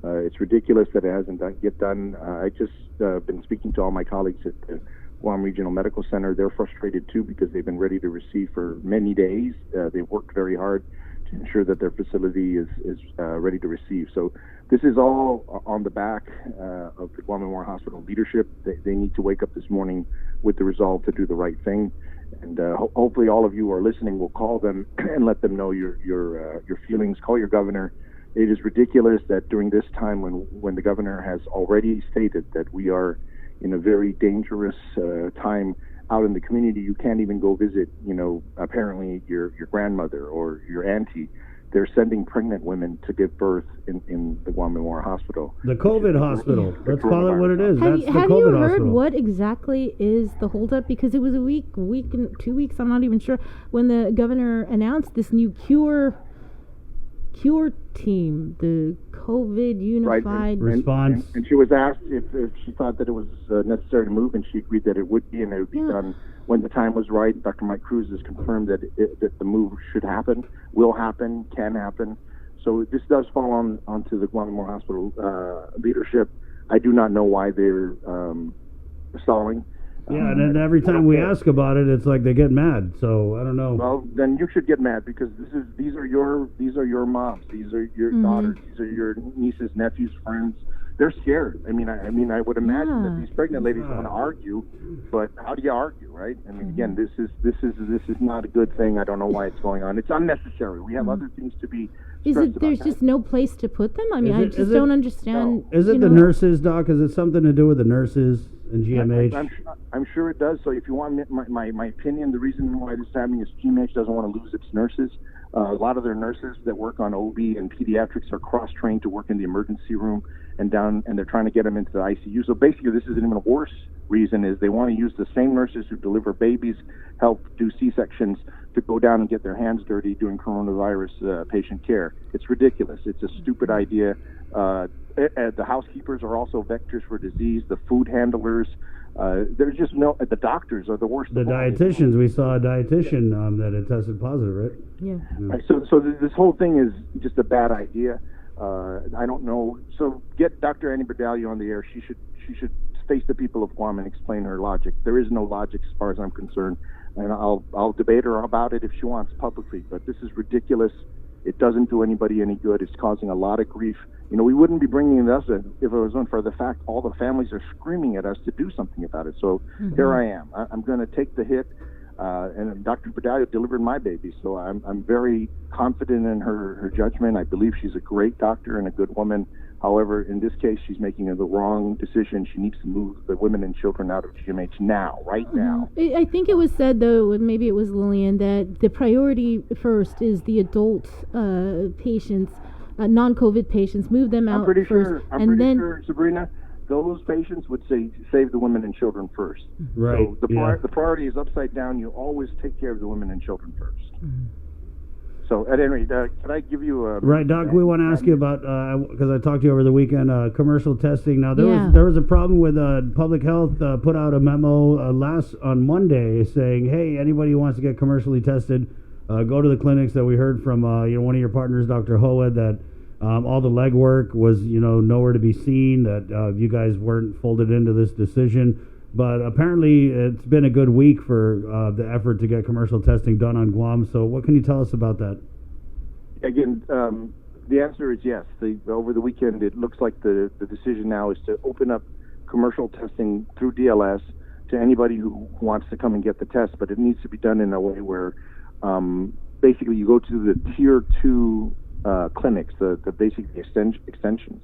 It's ridiculous that it hasn't yet done. I just been speaking to all my colleagues at the Guam Regional Medical Center. They're frustrated too because they've been ready to receive for many days. They've worked very hard to ensure that their facility is ready to receive. So this is all on the back of the Guam Memorial Hospital leadership. They need to wake up this morning with the resolve to do the right thing. And hopefully all of you who are listening will call them and let them know your feelings. Call your governor. It is ridiculous that during this time when the governor has already stated that we are in a very dangerous time out in the community, you can't even go visit, apparently your grandmother or your auntie. They're sending pregnant women to give birth in the Guam Memorial Hospital. The COVID hospital. Let's call it what it is. Have That's you the COVID heard hospital. what exactly is the holdup? Because it was a week and 2 weeks, I'm not even sure, when the governor announced this new cure team, the COVID Unified Response. And she was asked if she thought that it was necessary to move, and she agreed that it would be, and it would be done when the time was right. Dr. Mike Cruz has confirmed that the move should happen, will happen, can happen. So this does fall onto the Guam Memorial Hospital leadership. I do not know why they're stalling. Yeah, and then every time we ask about it, it's like they get mad. So I don't know. Well, then you should get mad because these are your moms, these are your daughters, these are your nieces, nephews, friends. They're scared. I mean, I would imagine that these pregnant ladies want to argue, but how do you argue, right? I mean, again, this is not a good thing. I don't know why it's going on. It's unnecessary. We have other things to be. There's just no place to put them? I mean, I just don't understand. No. Is it the nurses, Doc? Is it something to do with the nurses and GMH? I'm sure it does. So if you want my opinion, the reason why this is happening is GMH doesn't want to lose its nurses. A lot of their nurses that work on OB and pediatrics are cross-trained to work in the emergency room and they're trying to get them into the ICU. So basically, this is an even worse reason is they want to use the same nurses who deliver babies, help do C-sections, to go down and get their hands dirty doing coronavirus patient care. It's ridiculous. It's a stupid idea. The housekeepers are also vectors for disease. The food handlers, there's just the doctors are the worst. The dietitians, we saw a dietitian that had tested positive, right? Yeah. Right, so this whole thing is just a bad idea. I don't know. So get Dr. Annie Berdalio on the air. She should face the people of Guam and explain her logic. There is no logic as far as I'm concerned, and I'll debate her about it if she wants publicly. But this is ridiculous. It doesn't do anybody any good. It's causing a lot of grief. We wouldn't be bringing this in if it wasn't for the fact all the families are screaming at us to do something about it. So here I am. I'm going to take the hit. And Dr. Berdalio delivered my baby, so I'm very confident in her judgment. I believe she's a great doctor and a good woman. However, in this case, she's making the wrong decision. She needs to move the women and children out of GMH now, right now. I think it was said, though, maybe it was Lillian, that the priority first is the adult patients, non-COVID patients. Move them out first. I'm pretty sure, Sabrina, those patients would say save the women and children first. Right. So the priority is upside down. You always take care of the women and children first. So at any rate, can I give you a... Right, Doc, we want to ask you about, because I talked to you over the weekend, commercial testing. Now, there was a problem with public health put out a memo on Monday saying, hey, anybody who wants to get commercially tested, go to the clinics that we heard from one of your partners, Dr. Hoa, that all the legwork was nowhere to be seen, that you guys weren't folded into this decision. But apparently it's been a good week for the effort to get commercial testing done on Guam. So what can you tell us about that? Again, the answer is yes. Over the weekend, it looks like the decision now is to open up commercial testing through DLS to anybody who wants to come and get the test. But it needs to be done in a way where basically you go to the Tier 2 clinics, the basic extensions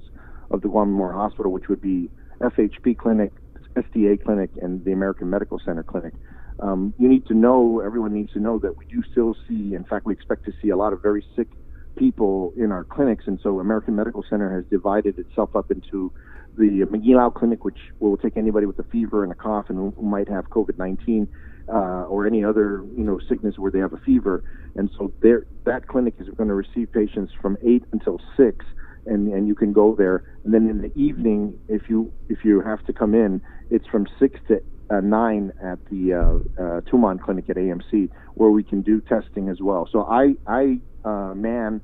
of the Guam Memorial Hospital, which would be FHP Clinic, SDA Clinic, and the American Medical Center Clinic. Everyone needs to know that we do still see, in fact, we expect to see a lot of very sick people in our clinics, and so American Medical Center has divided itself up into the Magilao Clinic, which will take anybody with a fever and a cough and who might have COVID-19 or any other sickness where they have a fever, and so that clinic is going to receive patients from 8 until 6. And you can go there, and then in the evening, if you have to come in, it's from 6 to 9 at the Tumon Clinic at AMC, where we can do testing as well. So I man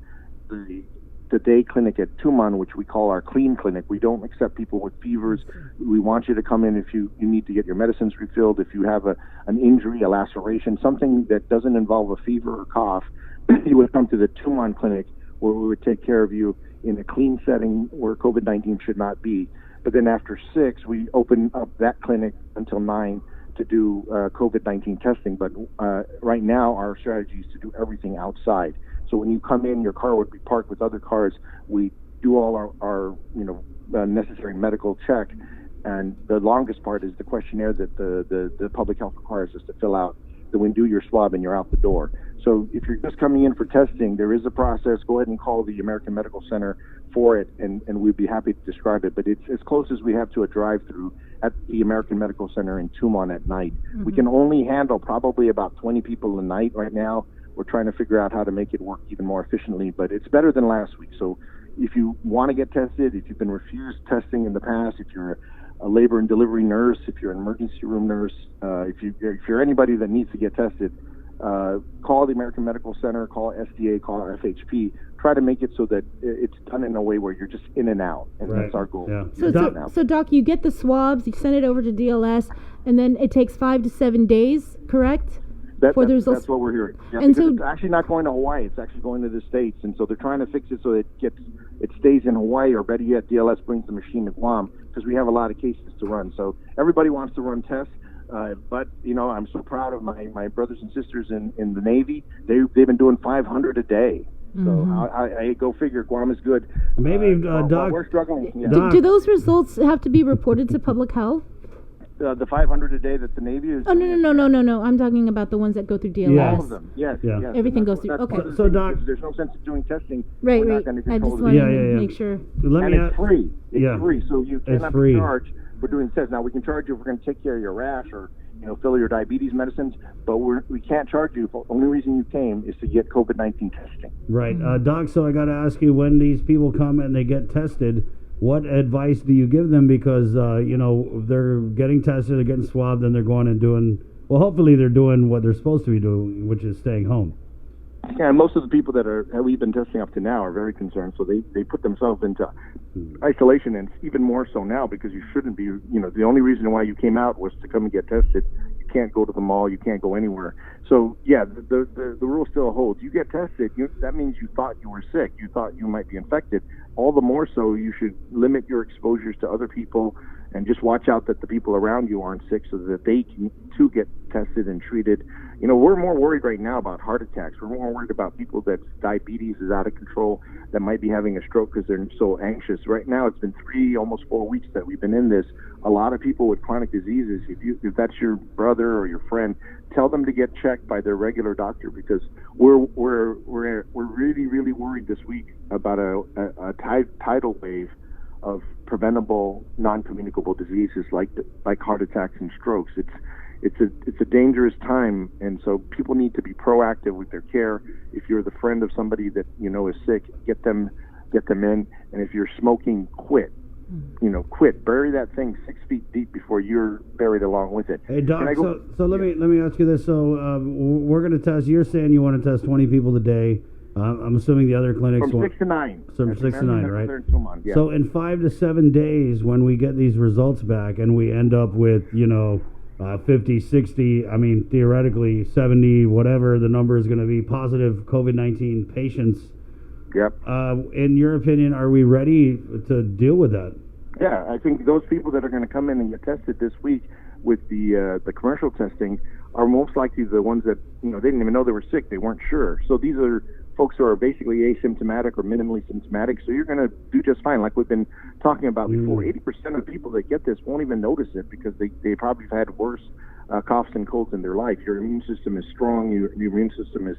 the day clinic at Tumon, which we call our clean clinic. We don't accept people with fevers. We want you to come in if you need to get your medicines refilled, if you have an injury, a laceration, something that doesn't involve a fever or cough. You would come to the Tumon Clinic, where we would take care of you in a clean setting where COVID-19 should not be. But then after 6, we open up that clinic until 9 to do COVID-19 testing. But right now, our strategy is to do everything outside. So when you come in, your car would be parked with other cars. We do all our necessary medical check. And the longest part is the questionnaire that the public health requires us to fill out. Then we do your swab and you're out the door. So if you're just coming in for testing, there is a process. Go ahead and call the American Medical Center for it, and we'd be happy to describe it. But it's as close as we have to a drive-through at the American Medical Center in Tumon at night. Mm-hmm. We can only handle probably about 20 people a night right now. We're trying to figure out how to make it work even more efficiently, but it's better than last week. So if you want to get tested, if you've been refused testing in the past, if you're a labor and delivery nurse, if you're an emergency room nurse, if you're anybody that needs to get tested, call the American Medical Center, call SDA, call FHP. Try to make it so that it's done in a way where you're just in and out, and that's our goal. Yeah. So, Doc, you get the swabs, you send it over to DLS, and then it takes 5 to 7 days, correct? That's what we're hearing. Yeah, and so it's actually not going to Hawaii; it's actually going to the States, and so they're trying to fix it so it stays in Hawaii, or better yet, DLS brings the machine to Guam, because we have a lot of cases to run. So everybody wants to run tests. But I'm so proud of my brothers and sisters in the Navy. They've been doing 500 a day. So mm-hmm. I go figure. Guam is good. Maybe Doc, we're struggling. Yeah. Do those results have to be reported to public health? The 500 a day that the Navy is. Oh no! I'm talking about the ones that go through DLS. All of them. Yes. Everything goes through. Okay. So Doc, there's no sense of doing testing. Right. I just want to make sure. It's free. It's free, so you cannot be charged for doing tests. Now we can charge you if we're going to take care of your rash or fill your diabetes medicines, but we can't charge you. The only reason you came is to get COVID-19 testing. Right. Doc, so I got to ask you, when these people come and they get tested, what advice do you give them? Because, they're getting tested, they're getting swabbed, and they're going and doing, well, hopefully they're doing what they're supposed to be doing, which is staying home. Yeah, and most of the people that we've been testing up to now are very concerned, so they put themselves into isolation, and it's even more so now because you shouldn't be. The only reason why you came out was to come and get tested. You can't go to the mall, you can't go anywhere. So yeah, the rule still holds. You get tested, that means you thought you were sick, you thought you might be infected. All the more so, you should limit your exposures to other people and just watch out that the people around you aren't sick so that they can too get tested and treated. We're more worried right now about heart attacks. We're more worried about people that diabetes is out of control, that might be having a stroke because they're so anxious. Right now, it's been 3, almost 4 weeks that we've been in this. A lot of people with chronic diseases, if that's your brother or your friend, tell them to get checked by their regular doctor, because we're really, really worried this week about a tidal wave of preventable, non-communicable diseases like heart attacks and strokes. It's a dangerous time, and so people need to be proactive with their care. If you're the friend of somebody that is sick, get them in. And if you're smoking, quit. Quit. Bury that thing 6 feet deep before you're buried along with it. Hey Doc, so let me ask you this. So we're going to test. You're saying you want to test 20 people a day. I'm assuming the other clinics from 6 to 9. From 6 to 9, right? Yeah. So in 5 to 7 days, when we get these results back, and we end up with 50, 60, theoretically 70, whatever the number is going to be, positive COVID-19 patients. Yep. In your opinion, are we ready to deal with that? Yeah, I think those people that are going to come in and get tested this week with the commercial testing are most likely the ones that they didn't even know they were sick. They weren't sure. So these are folks who are basically asymptomatic or minimally symptomatic. So you're going to do just fine, like we've been talking about before. 80% of people that get this won't even notice it because they probably have had worse coughs and colds in their life. Your immune system is strong. Your immune system is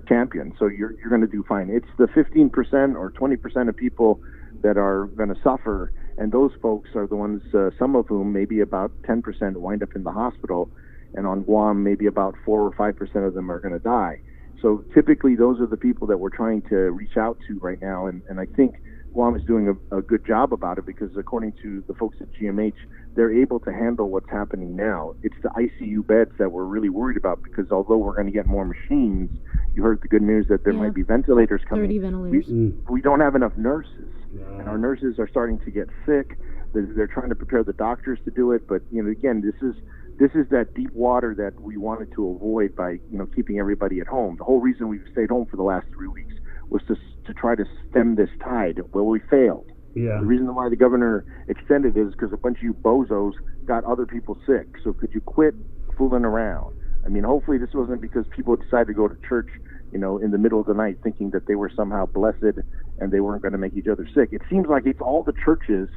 champion. So you're going to do fine. It's the 15% or 20% of people that are going to suffer, and those folks are the ones, some of whom, maybe about 10%, wind up in the hospital, and on Guam, maybe about 4 or 5% of them are going to die. So typically, those are the people that we're trying to reach out to right now, and I think Guam is doing a good job about it, because according to the folks at GMH, they're able to handle what's happening now. It's the ICU beds that we're really worried about, because although we're going to get more machines, you heard the good news that there might be ventilators coming. 30 ventilators. We don't have enough nurses, and our nurses are starting to get sick. They're trying to prepare the doctors to do it, but again, this is that deep water that we wanted to avoid by keeping everybody at home. The whole reason we've stayed home for the last 3 weeks was to try to stem this tide. Well, we failed. Yeah. The reason why the governor extended it is because a bunch of you bozos got other people sick. So could you quit fooling around? I mean, hopefully this wasn't because people decided to go to church, in the middle of the night, thinking that they were somehow blessed and they weren't going to make each other sick. It seems like it's all the churches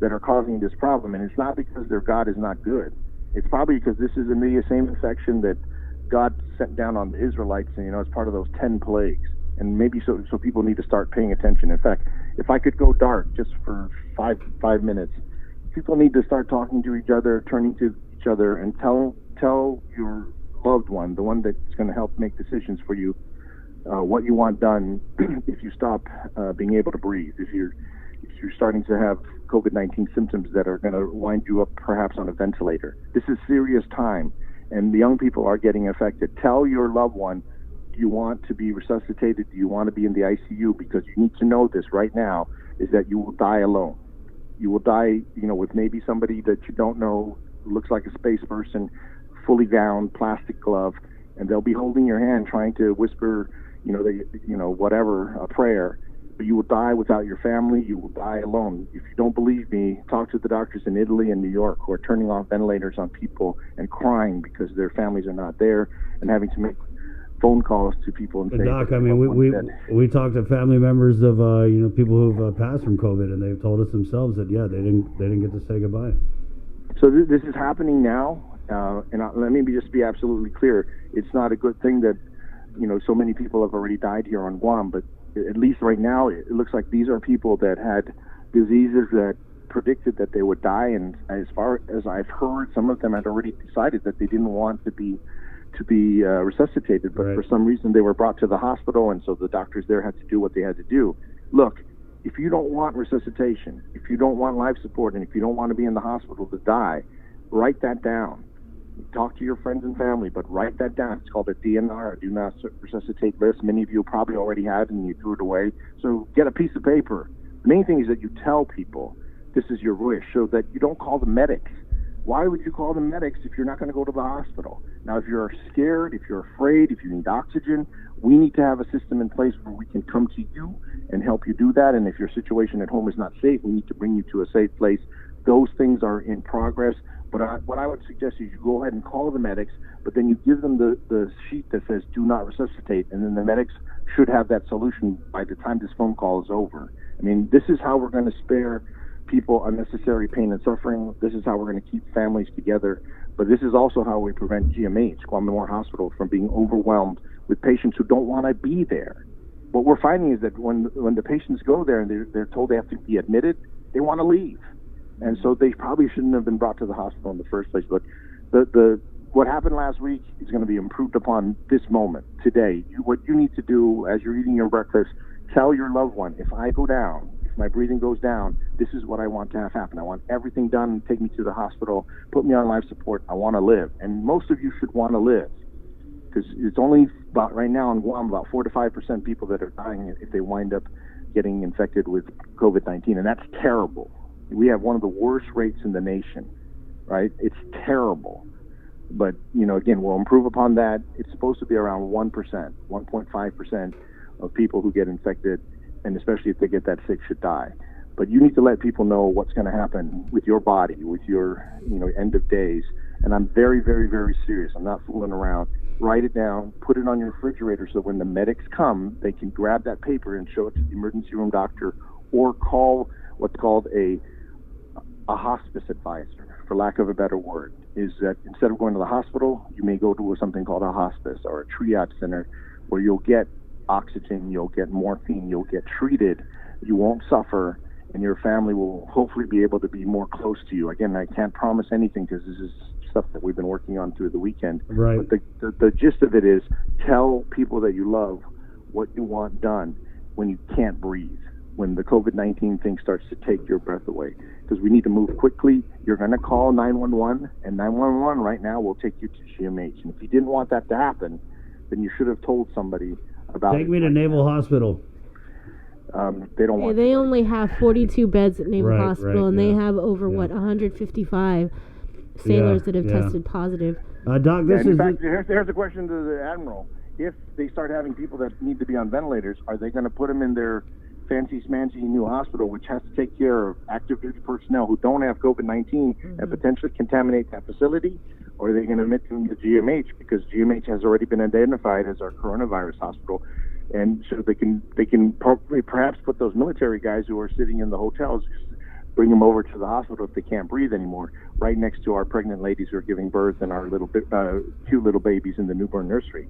that are causing this problem, and it's not because their God is not good. It's probably because this is the same infection that God sent down on the Israelites, and as part of those 10 plagues. And maybe so people need to start paying attention. In fact, if I could go dark just for five minutes, people need to start talking to each other, turning to each other, and tell your loved one, the one that's going to help make decisions for you, what you want done if you stop being able to breathe, if you're starting to have COVID-19 symptoms that are going to wind you up perhaps on a ventilator. This is serious time, and the young people are getting affected. Tell your loved one, do you want to be resuscitated? Do you want to be in the ICU? Because you need to know this right now, is that you will die alone. You will die, with maybe somebody that you don't know, who looks like a space person, fully gowned, plastic glove, and they'll be holding your hand trying to whisper, whatever, a prayer. But you will die without your family. You will die alone. If you don't believe me, talk to the doctors in Italy and New York who are turning off ventilators on people and crying because their families are not there, and having to make phone calls to people and say, Doc, I mean, we talked to family members of people who've passed from COVID, and they've told us themselves that they didn't get to say goodbye. So this is happening now, and let me just be absolutely clear. It's not a good thing that so many people have already died here on Guam, but at least right now it looks like these are people that had diseases that predicted that they would die, and as far as I've heard, some of them had already decided that they didn't want to be resuscitated, but for some reason they were brought to the hospital, and so the doctors there had to do what they had to do. Look, if you don't want resuscitation, if you don't want life support, and if you don't want to be in the hospital to die, write that down. Talk to your friends and family, but write that down. It's called a DNR, a Do Not Resuscitate list. Many of you probably already had it and you threw it away. So get a piece of paper. The main thing is that you tell people this is your wish, so that you don't call the medics. Why would you call the medics if you're not going to go to the hospital? Now, if you're scared, if you're afraid, if you need oxygen, we need to have a system in place where we can come to you and help you do that. And if your situation at home is not safe, we need to bring you to a safe place. Those things are in progress. But what I would suggest is you go ahead and call the medics, but then you give them the sheet that says do not resuscitate, and then the medics should have that solution by the time this phone call is over. I mean, this is how we're going to spare people unnecessary pain and suffering. This is how we're going to keep families together. But this is also how we prevent GMH, Guam Memorial Hospital, from being overwhelmed with patients who don't want to be there. What we're finding is that when the patients go there and they're told they have to be admitted, they want to leave. And so they probably shouldn't have been brought to the hospital in the first place. But what happened last week is going to be improved upon this moment, today. What you need to do as you're eating your breakfast, tell your loved one, if I go down, if my breathing goes down, this is what I want to have happen. I want everything done, take me to the hospital, put me on life support. I want to live. And most of you should want to live, because it's only about, right now in Guam, about 4 to 5% people that are dying if they wind up getting infected with COVID-19. And that's terrible. We have one of the worst rates in the nation, right? It's terrible. But, again, we'll improve upon that. It's supposed to be around 1%, 1.5% of people who get infected, and especially if they get that sick, should die. But you need to let people know what's going to happen with your body, with your, end of days. And I'm very, very, very serious. I'm not fooling around. Write it down, put it on your refrigerator, so when the medics come, they can grab that paper and show it to the emergency room doctor, or call what's called a hospice advisor, for lack of a better word, is that instead of going to the hospital, you may go to something called a hospice or a triage center, where you'll get oxygen, you'll get morphine, you'll get treated, you won't suffer, and your family will hopefully be able to be more close to you. Again, I can't promise anything because this is stuff that we've been working on through the weekend. Right. But the gist of it is, tell people that you love what you want done when you can't breathe. when the COVID-19 thing starts to take your breath away, because we need to move quickly. You're going to call 911, and 911 right now will take you to GMH. And if you didn't want that to happen, then you should have told somebody about it. Take me to Naval Hospital. They don't want. They only have 42 beds at Naval Right, Hospital, right, and they yeah. have over 155 sailors that have tested positive. Doc, this in is fact, here's a question to the Admiral. If they start having people that need to be on ventilators, are they going to put them in their fancy smancy new hospital, which has to take care of active duty personnel who don't have COVID-19 and potentially contaminate that facility? Or are they going to admit them to GMH, because GMH has already been identified as our coronavirus hospital, and so they can probably perhaps put those military guys who are sitting in the hotels, bring them over to the hospital if they can't breathe anymore, right next to our pregnant ladies who are giving birth and our cute little babies in the newborn nursery.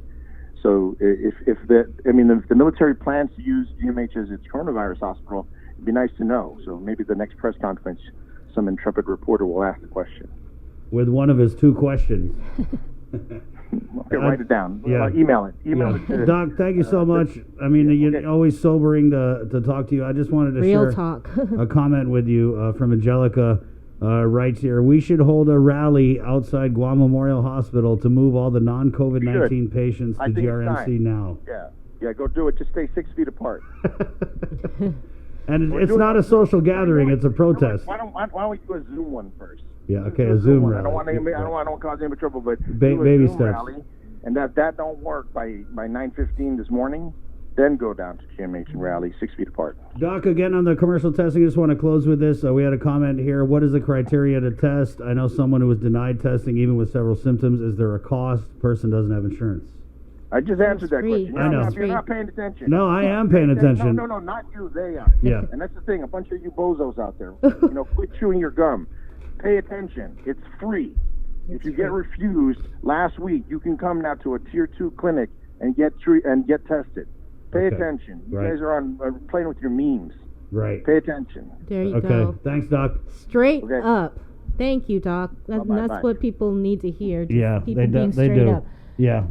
So if the military plans to use GMH as its coronavirus hospital, it'd be nice to know. So maybe the next press conference, some intrepid reporter will ask the question. with one of his 2 questions. Okay, write it down. Yeah. Email it. Doc, thank you so much. I mean, you're always sobering to talk to you. I just wanted to Real share talk. a comment with you from Angelica. Writes here, we should hold a rally outside Guam Memorial Hospital to move all the non-COVID-19 patients to GRMC now. Yeah, go do it. Just stay 6 feet apart. And it's not a social gathering; it's a protest. Why don't we do a Zoom one first? Yeah, okay, a Zoom rally. I don't want to cause any trouble, but baby Zoom steps. rally, and that don't work by 9:15 this morning. Then go down to GMH and rally 6 feet apart. Doc, again on the commercial testing, I just want to close with this. We had a comment here. What is the criteria to test? I know someone who was denied testing even with several symptoms. Is there a cost? Person doesn't have insurance. I just answered that question. I know. You're not paying attention. No, I am paying attention. No, not you. They are. Yeah. And that's the thing. A bunch of you bozos out there, quit chewing your gum. Pay attention. It's free. If you get refused last week, you can come now to a tier 2 clinic and get tested. Pay attention. You guys are playing with your memes. Right. Pay attention. There you go. Okay. Thanks, Doc. Straight up. Thank you, Doc. That's what people need to hear. Yeah, people being straight do. up. Yeah.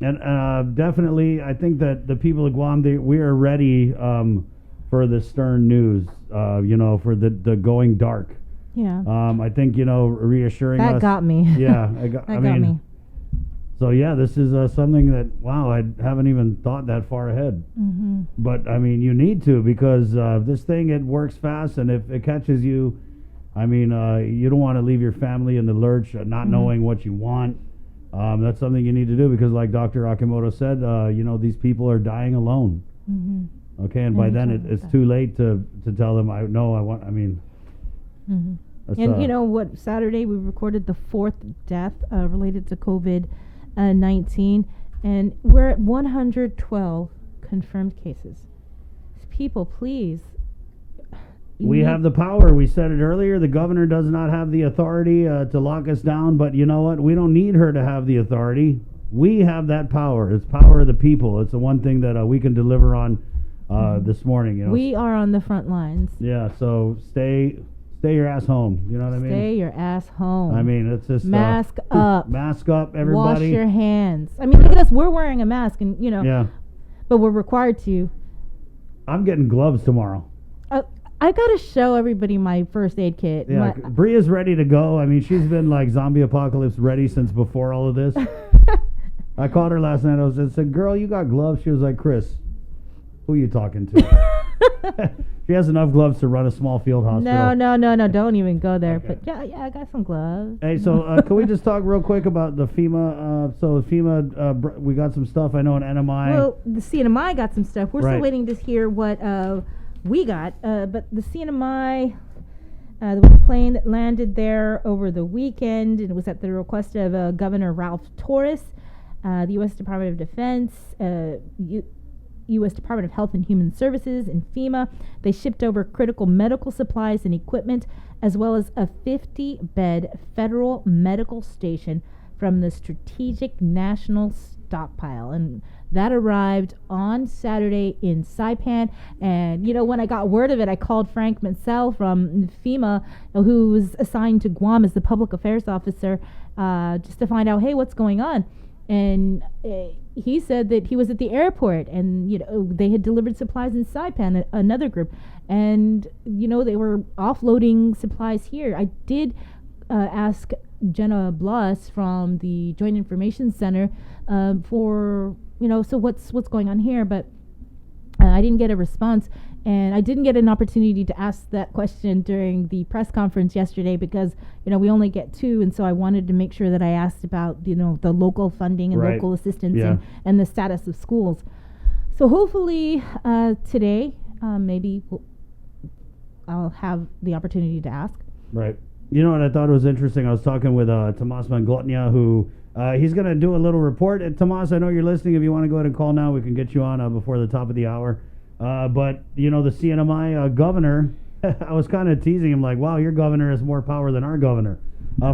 And definitely, I think that the people of Guam, we are ready for the stern news, for the going dark. Yeah. I think, reassuring us. That got me. Yeah. That got me. So, yeah, this is something that, wow, I haven't even thought that far ahead. Mm-hmm. But, I mean, you need to, because this thing, it works fast, and if it catches you, I mean, you don't want to leave your family in the lurch, not knowing what you want. That's something you need to do, because like Dr. Akimoto said, these people are dying alone. Mm-hmm. Okay, and by then it's too late to tell them, Mm-hmm. And you know what? Saturday we recorded the 4th death related to COVID-19, and we're at 112 confirmed cases. People, please. We have the power. We said it earlier. The governor does not have the authority to lock us down, but you know what? We don't need her to have the authority. We have that power. It's power of the people. It's the one thing that we can deliver on this morning. We are on the front lines. Yeah, so stay your ass home. You know what I mean? Stay your ass home. I mean, it's just mask up. Mask up, everybody. Wash your hands. I mean, look at us. We're wearing a mask, and Yeah. But we're required to. I'm getting gloves tomorrow. I gotta show everybody my first aid kit. Yeah, Bria's ready to go. I mean, she's been like zombie apocalypse ready since before all of this. I called her last night. I said, "Girl, you got gloves?" She was like, "Chris, who are you talking to?" She has enough gloves to run a small field hospital. No, don't even go there. Okay. But yeah, I got some gloves. Hey, so can we just talk real quick about the FEMA? So FEMA, we got some stuff. I know in NMI. Well, the CNMI got some stuff. We're still waiting to hear what we got. But the CNMI, the plane that landed there over the weekend, and it was at the request of Governor Ralph Torres, the U.S. Department of Defense, U.S. Department of Health and Human Services, and FEMA. They shipped over critical medical supplies and equipment, as well as a 50-bed federal medical station from the Strategic National Stockpile. And that arrived on Saturday in Saipan. And, when I got word of it, I called Frank Mansell from FEMA, who was assigned to Guam as the public affairs officer, just to find out, hey, what's going on? And he said that he was at the airport, and they had delivered supplies in Saipan, another group, and they were offloading supplies here. I did ask Jenna Bloss from the Joint Information Center for so what's going on here, but I didn't get a response. And I didn't get an opportunity to ask that question during the press conference yesterday because, we only get 2. And so I wanted to make sure that I asked about, the local funding and local assistance and the status of schools. So hopefully today, maybe I'll have the opportunity to ask. Right. You know what I thought was interesting? I was talking with Tomas Manglotnia, who he's going to do a little report. And Tomas, I know you're listening. If you want to go ahead and call now, we can get you on before the top of the hour. But, the CNMI governor, I was kind of teasing him like, wow, your governor has more power than our governor.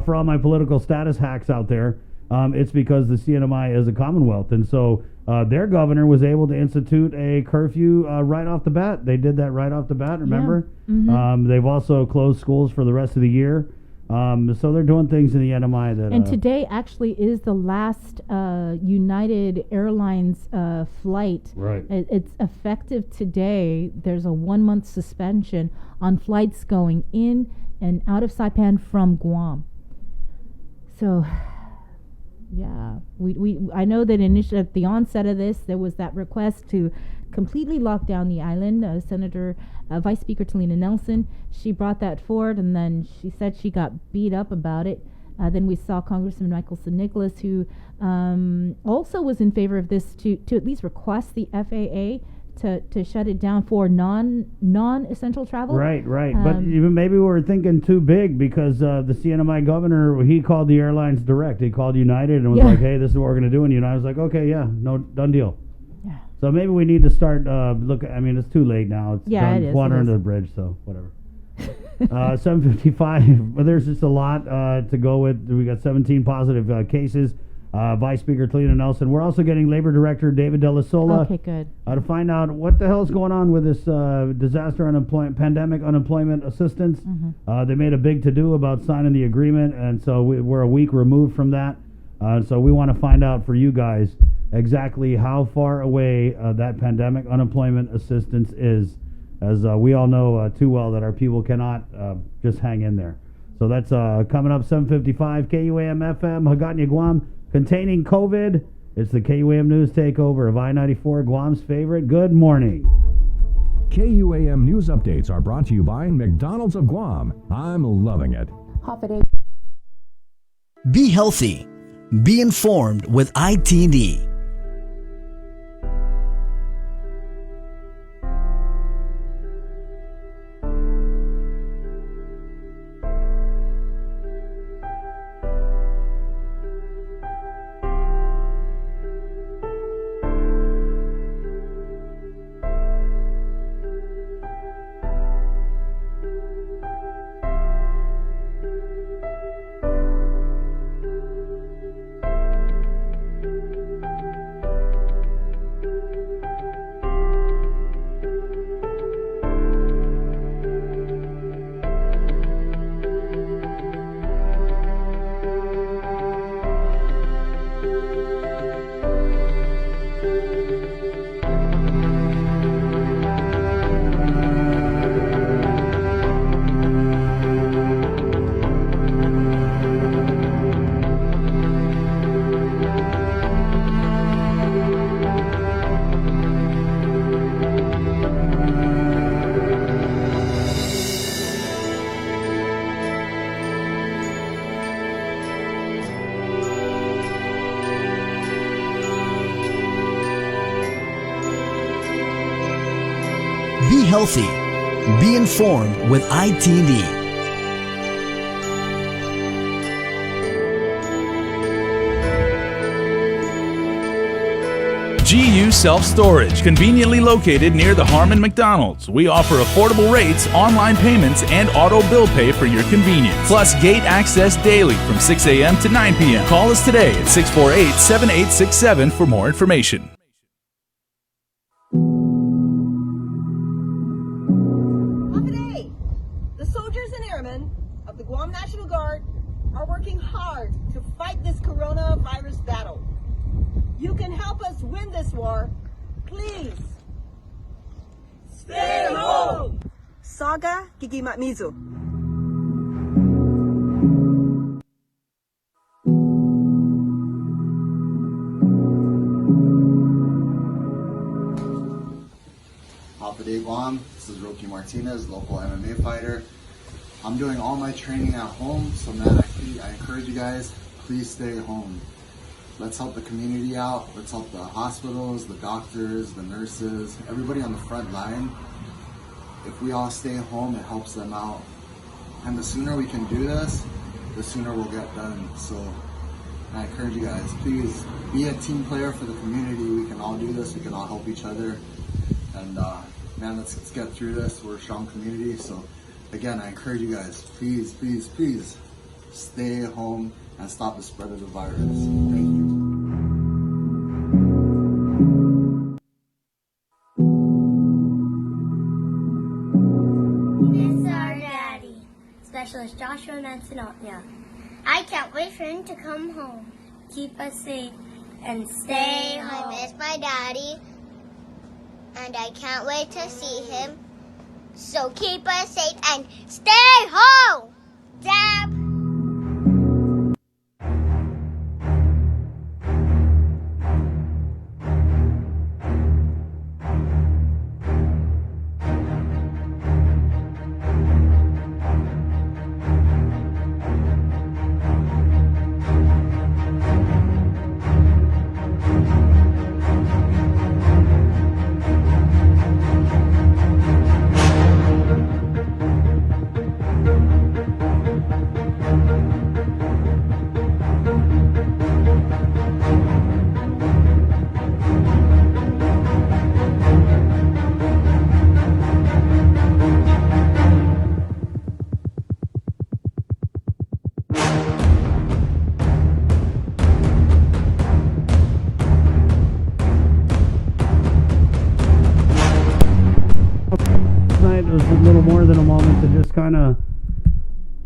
For all my political status hacks out there, it's because the CNMI is a commonwealth. And so their governor was able to institute a curfew right off the bat. They did that right off the bat, remember? Yeah. Mm-hmm. They've also closed schools for the rest of the year. So they're doing things in the NMI that... And today actually is the last United Airlines flight. Right. It's effective today. There's a 1-month suspension on flights going in and out of Saipan from Guam. So, yeah. I know that initially at the onset of this, there was that request to completely lock down the island. Vice Speaker Talina Nelson, she brought that forward, and then she said she got beat up about it. Then we saw Congressman Michelson Nicholas, who also was in favor of this, to at least request the FAA to shut it down for non-essential travel. Right. But even maybe we're thinking too big because the CNMI governor, he called the airlines direct. He called United and was like, hey, this is what we're going to do. And United was like, okay, yeah, no, done deal. Yeah. So maybe we need to start it's too late now. It's done. It is. Water under the bridge, so whatever. 7:55. Well, there's just a lot to go with. We got 17 positive cases. Vice Speaker Talina Nelson. We're also getting Labor Director David De La Sola. Okay, good. To find out what the hell is going on with this pandemic unemployment assistance. Mm-hmm. They made a big to-do about signing the agreement, and so we're a week removed from that. So we want to find out for you guys exactly how far away that pandemic unemployment assistance is, as we all know too well that our people cannot just hang in there. So that's coming up 7:55 KUAM FM, Hagåtña, Guam, containing COVID. It's the KUAM News Takeover of I-94, Guam's favorite. Good morning. KUAM News Updates are brought to you by McDonald's of Guam. I'm loving it. Be healthy. Be informed with ITD. Be healthy. Be informed with ITD. GU Self-Storage, conveniently located near the Harmon McDonald's. We offer affordable rates, online payments, and auto bill pay for your convenience. Plus gate access daily from 6 a.m. to 9 p.m. Call us today at 648-7867 for more information. The soldiers and airmen of the Guam National Guard are working hard to fight this coronavirus battle. you can help us win this war. Please. Stay home! Saga Gigimatmizu. Day Guam. This is Roki Martinez, local MMA fighter. I'm doing all my training at home, so man, I encourage you guys, please stay home. Let's help the community out. Let's help the hospitals, the doctors, the nurses, everybody on the front line. If we all stay home, it helps them out. And the sooner we can do this, the sooner we'll get done. So I encourage you guys, please be a team player for the community. We can all do this. We can all help each other. And man, let's get through this. We're a strong community. So again, I encourage you guys, please, please, please stay home and stop the spread of the virus. Thank you. Miss our daddy, Specialist Joshua Mansonotia. I can't wait for him to come home. Keep us safe and stay home. I miss my daddy, and I can't wait to see him. So keep us safe and stay home. Dab.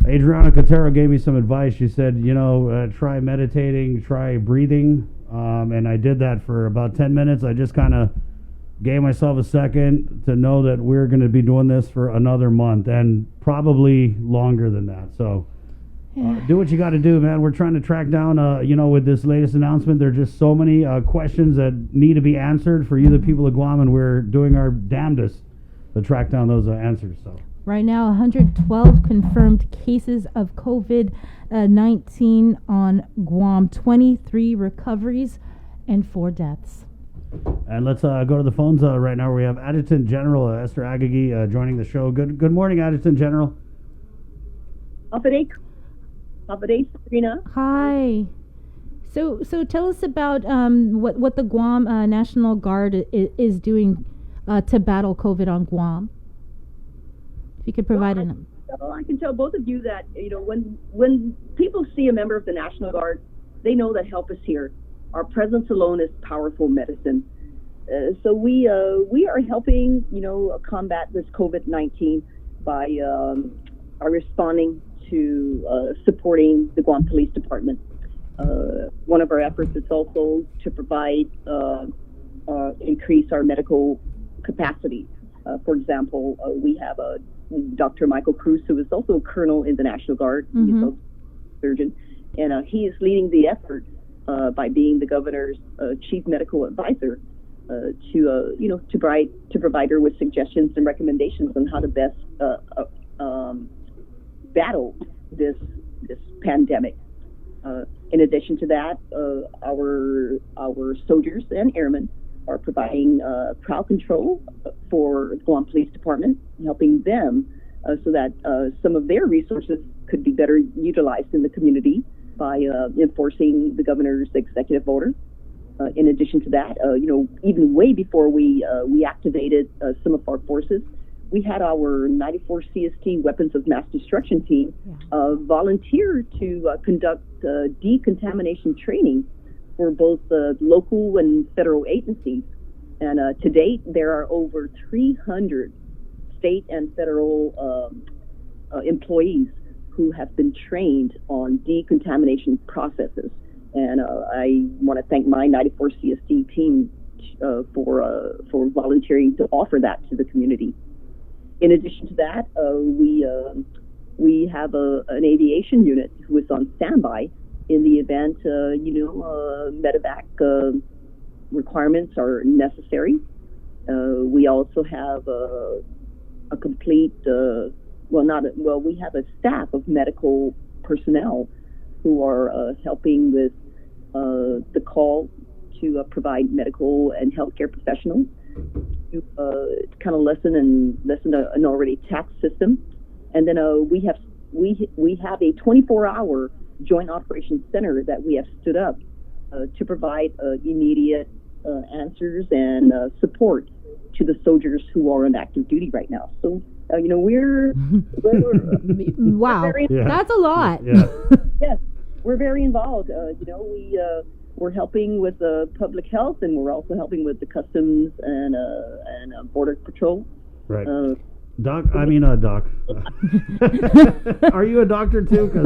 Adriana Cotero gave me some advice. She said, try meditating, try breathing. And I did that for about 10 minutes. I just kind of gave myself a second to know that we're going to be doing this for another month and probably longer than that. So do what you got to do, man. We're trying to track down, with this latest announcement, there are just so many questions that need to be answered for you, the people of Guam, and we're doing our damnedest to track down those answers. So. Right now, 112 confirmed cases of COVID-19 on Guam, 23 recoveries, and 4 deaths. And let's go to the phones right now. Where we have Adjutant General Esther Agagi joining the show. Good morning, Adjutant General. Sabrina. Hi. So tell us about what the Guam National Guard is doing to battle COVID on Guam. If you could provide I can tell both of you that when people see a member of the National Guard, they know that help is here. Our presence alone is powerful medicine. So we are helping combat this COVID-19 by responding to supporting the Guam Police Department. One of our efforts is also to provide increase our medical capacity. For example, we have Dr. Michael Cruz, who is also a colonel in the National Guard. Mm-hmm. He's also a surgeon, and he is leading the effort by being the governor's chief medical advisor to provide her with suggestions and recommendations on how to best battle this pandemic. In addition to that, our soldiers and airmen are providing crowd control for the Guam Police Department, helping them so that some of their resources could be better utilized in the community by enforcing the governor's executive order. In addition to that, even way before we activated some of our forces, we had our 94 CST Weapons of Mass Destruction team volunteer to conduct decontamination training for both local and federal agencies. And to date, there are over 300 state and federal employees who have been trained on decontamination processes. And I want to thank my 94 CSD team for volunteering to offer that to the community. In addition to that, we have an aviation unit who is on standby in the event medevac requirements are necessary. We also have a complete we have a staff of medical personnel who are helping with the call to provide medical and healthcare professionals to kind of lessen an already taxed system. And then we have a 24-hour joint operations center that we have stood up to provide immediate answers and support to the soldiers who are on active duty right now. So we're wow, that's a lot. Yes, we're very involved. We're helping with public health, and we're also helping with the customs and border patrol. Right. Doc. Are you a doctor too? 'Cause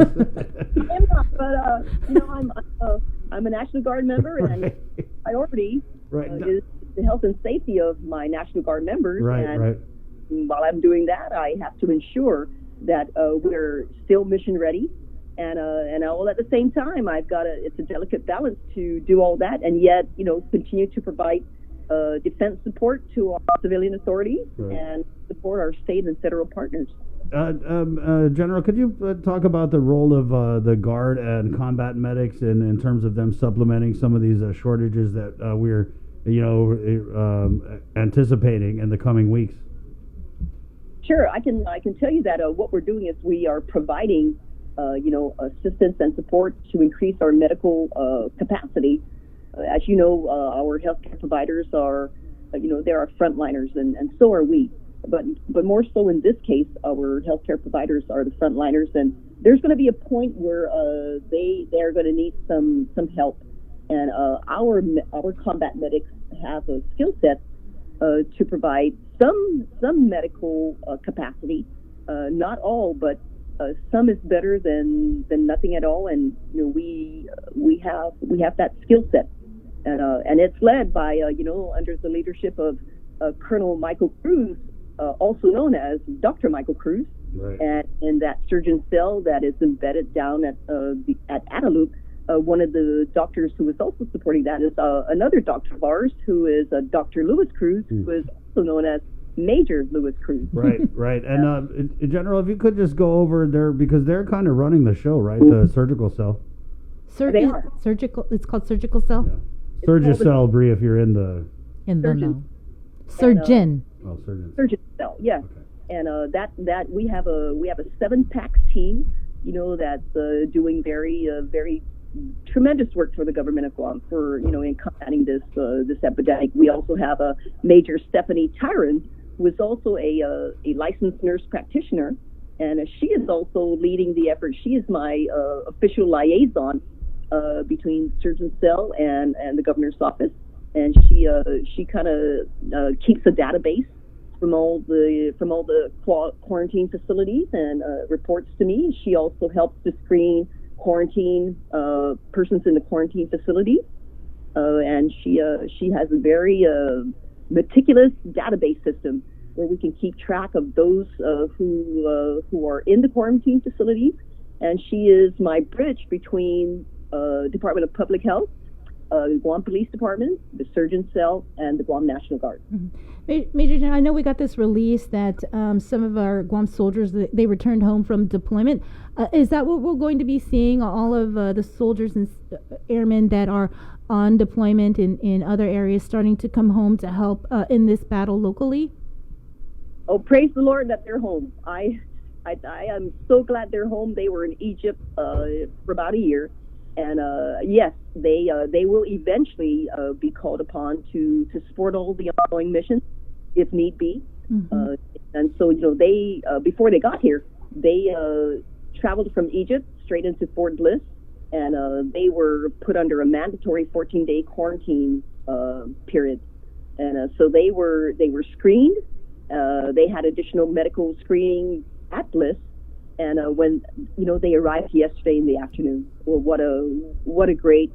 I'm not, but I'm a National Guard member, and priority is the health and safety of my National Guard members. Right. While I'm doing that, I have to ensure that we're still mission ready, and all at the same time, it's a delicate balance to do all that, and yet continue to provide defense support to our civilian authorities and support our state and federal partners. General, could you talk about the role of the Guard and combat medics in terms of them supplementing some of these shortages that we're anticipating in the coming weeks? Sure, I can tell you that what we're doing is we are providing assistance and support to increase our medical capacity. As you know, our healthcare providers are, they're our frontliners, and so are we. But more so in this case, our healthcare providers are the frontliners, and there's going to be a point where they're going to need some help, and our combat medics have a skill set to provide some medical capacity, not all, but some is better than nothing at all, and we have that skill set, and it's led by under the leadership of Colonel Michael Cruz, also known as Dr. Michael Cruz, and in that surgeon cell that is embedded down at Adelup. One of the doctors who is also supporting that is another doctor of ours, who is Dr. Lewis Cruz, who is also known as Major Lewis Cruz. Right. And in general, if you could just go over there, because they're kind of running the show, right? The surgical cell. They are. Surgical. It's called surgical cell. Yeah. Surgeon cell, Bree, if you're in the know. Surgeon. Surgeon cell. Yeah. Okay. And that we have a 7-PACS team, that's doing very tremendous work for the government of Guam for in combating this epidemic. We also have a Major Stephanie Tyron, who is also a licensed nurse practitioner, and she is also leading the effort. She is my official liaison between Surgeon Cell and the governor's office, and she kind of keeps a database from all the quarantine facilities and reports to me. She also helps to screen quarantine persons in the quarantine facilities, and she has a very meticulous database system where we can keep track of those who are in the quarantine facilities, and she is my bridge between Department of Public Health, Guam Police Department, the Surgeon Cell, and the Guam National Guard. Major General, I know we got this release that some of our Guam soldiers, they returned home from deployment. Is that what we're going to be seeing, all of the soldiers and airmen that are on deployment in other areas starting to come home to help in this battle locally? Oh, praise the Lord that they're home. I am so glad they're home. They were in Egypt for about a year. And yes, they will eventually be called upon to support all the ongoing missions if need be. Mm-hmm. And so they before they got here, they traveled from Egypt straight into Fort Bliss, and they were put under a mandatory 14-day quarantine period. And so they were screened. They had additional medical screening at Bliss. And when they arrived yesterday in the afternoon, well, what a great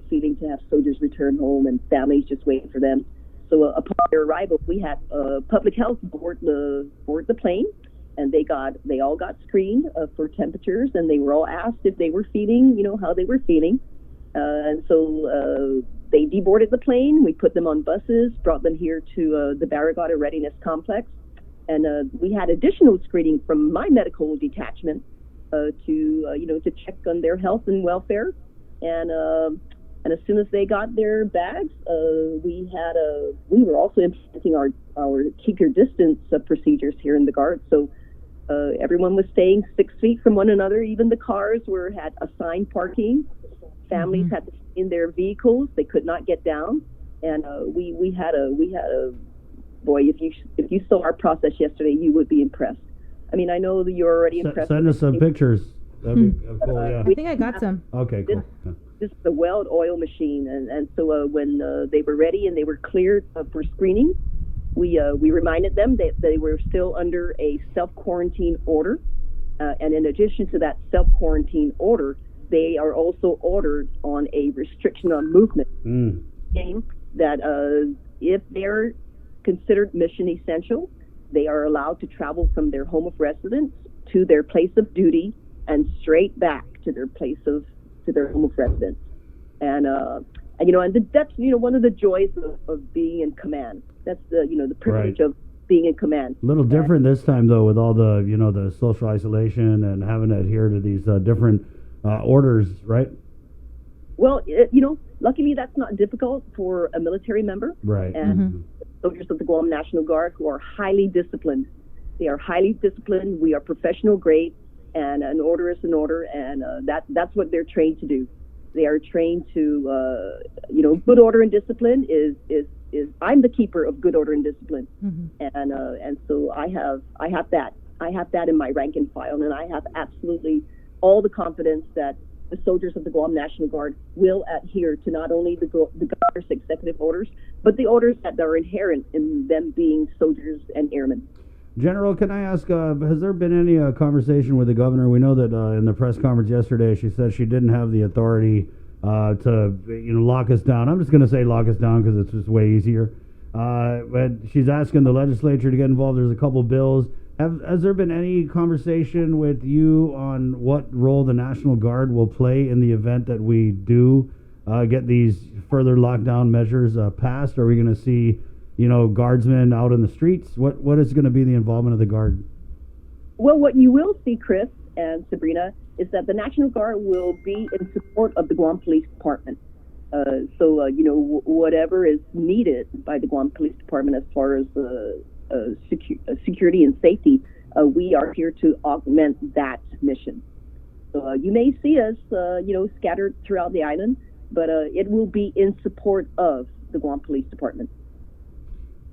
feeling to have soldiers return home and families just waiting for them. So upon their arrival, we had public health board the plane, and they all got screened for temperatures, and they were all asked if they were feeling, how they were feeling, and so they deboarded the plane. We put them on buses, brought them here to the Barrigada Readiness Complex. And we had additional screening from my medical detachment to check on their health and welfare. And as soon as they got their bags, we were also implementing our keep your distance procedures here in the Guard. So everyone was staying 6 feet from one another. Even the cars had assigned parking. Families had to stay in their vehicles; they could not get down. And we had a boy, if you saw our process yesterday, you would be impressed. I mean, I know that you're already impressed. Send us some pictures. That'd be cool, yeah. I think I got some. Okay, cool. This is a well-oiled machine, and so when they were ready and they were cleared for screening, we reminded them that they were still under a self-quarantine order, and in addition to that self-quarantine order, they are also ordered on a restriction on movement, saying that if they're considered mission essential, they are allowed to travel from their home of residence to their place of duty and straight back to their home of residence. And that's one of the joys of being in command. That's the privilege of being in command. A little different this time though, with all the the social isolation and having to adhere to these different orders, right? Well, luckily that's not difficult for a military member, right? And soldiers of the Guam National Guard who are highly disciplined. They are highly disciplined. We are professional grade, and an order is an order, and that's what they're trained to do. They are trained to, good order and discipline is I'm the keeper of good order and discipline, and so I have that in my rank and file, and I have absolutely all the confidence that the soldiers of the Guam National Guard will adhere to not only the Guard's executive orders, but the orders that are inherent in them being soldiers and airmen. General, can I ask, has there been any conversation with the governor? We know that in the press conference yesterday, she said she didn't have the authority to lock us down. I'm just going to say lock us down because it's just way easier. But she's asking the legislature to get involved. There's a couple bills. Has there been any conversation with you on what role the National Guard will play in the event that we do get these further lockdown measures passed? Are we going to see, guardsmen out in the streets? What is going to be the involvement of the Guard? Well, what you will see, Chris and Sabrina, is that the National Guard will be in support of the Guam Police Department. So whatever is needed by the Guam Police Department as far as security and safety, we are here to augment that mission. So you may see us, scattered throughout the island, but it will be in support of the Guam Police Department.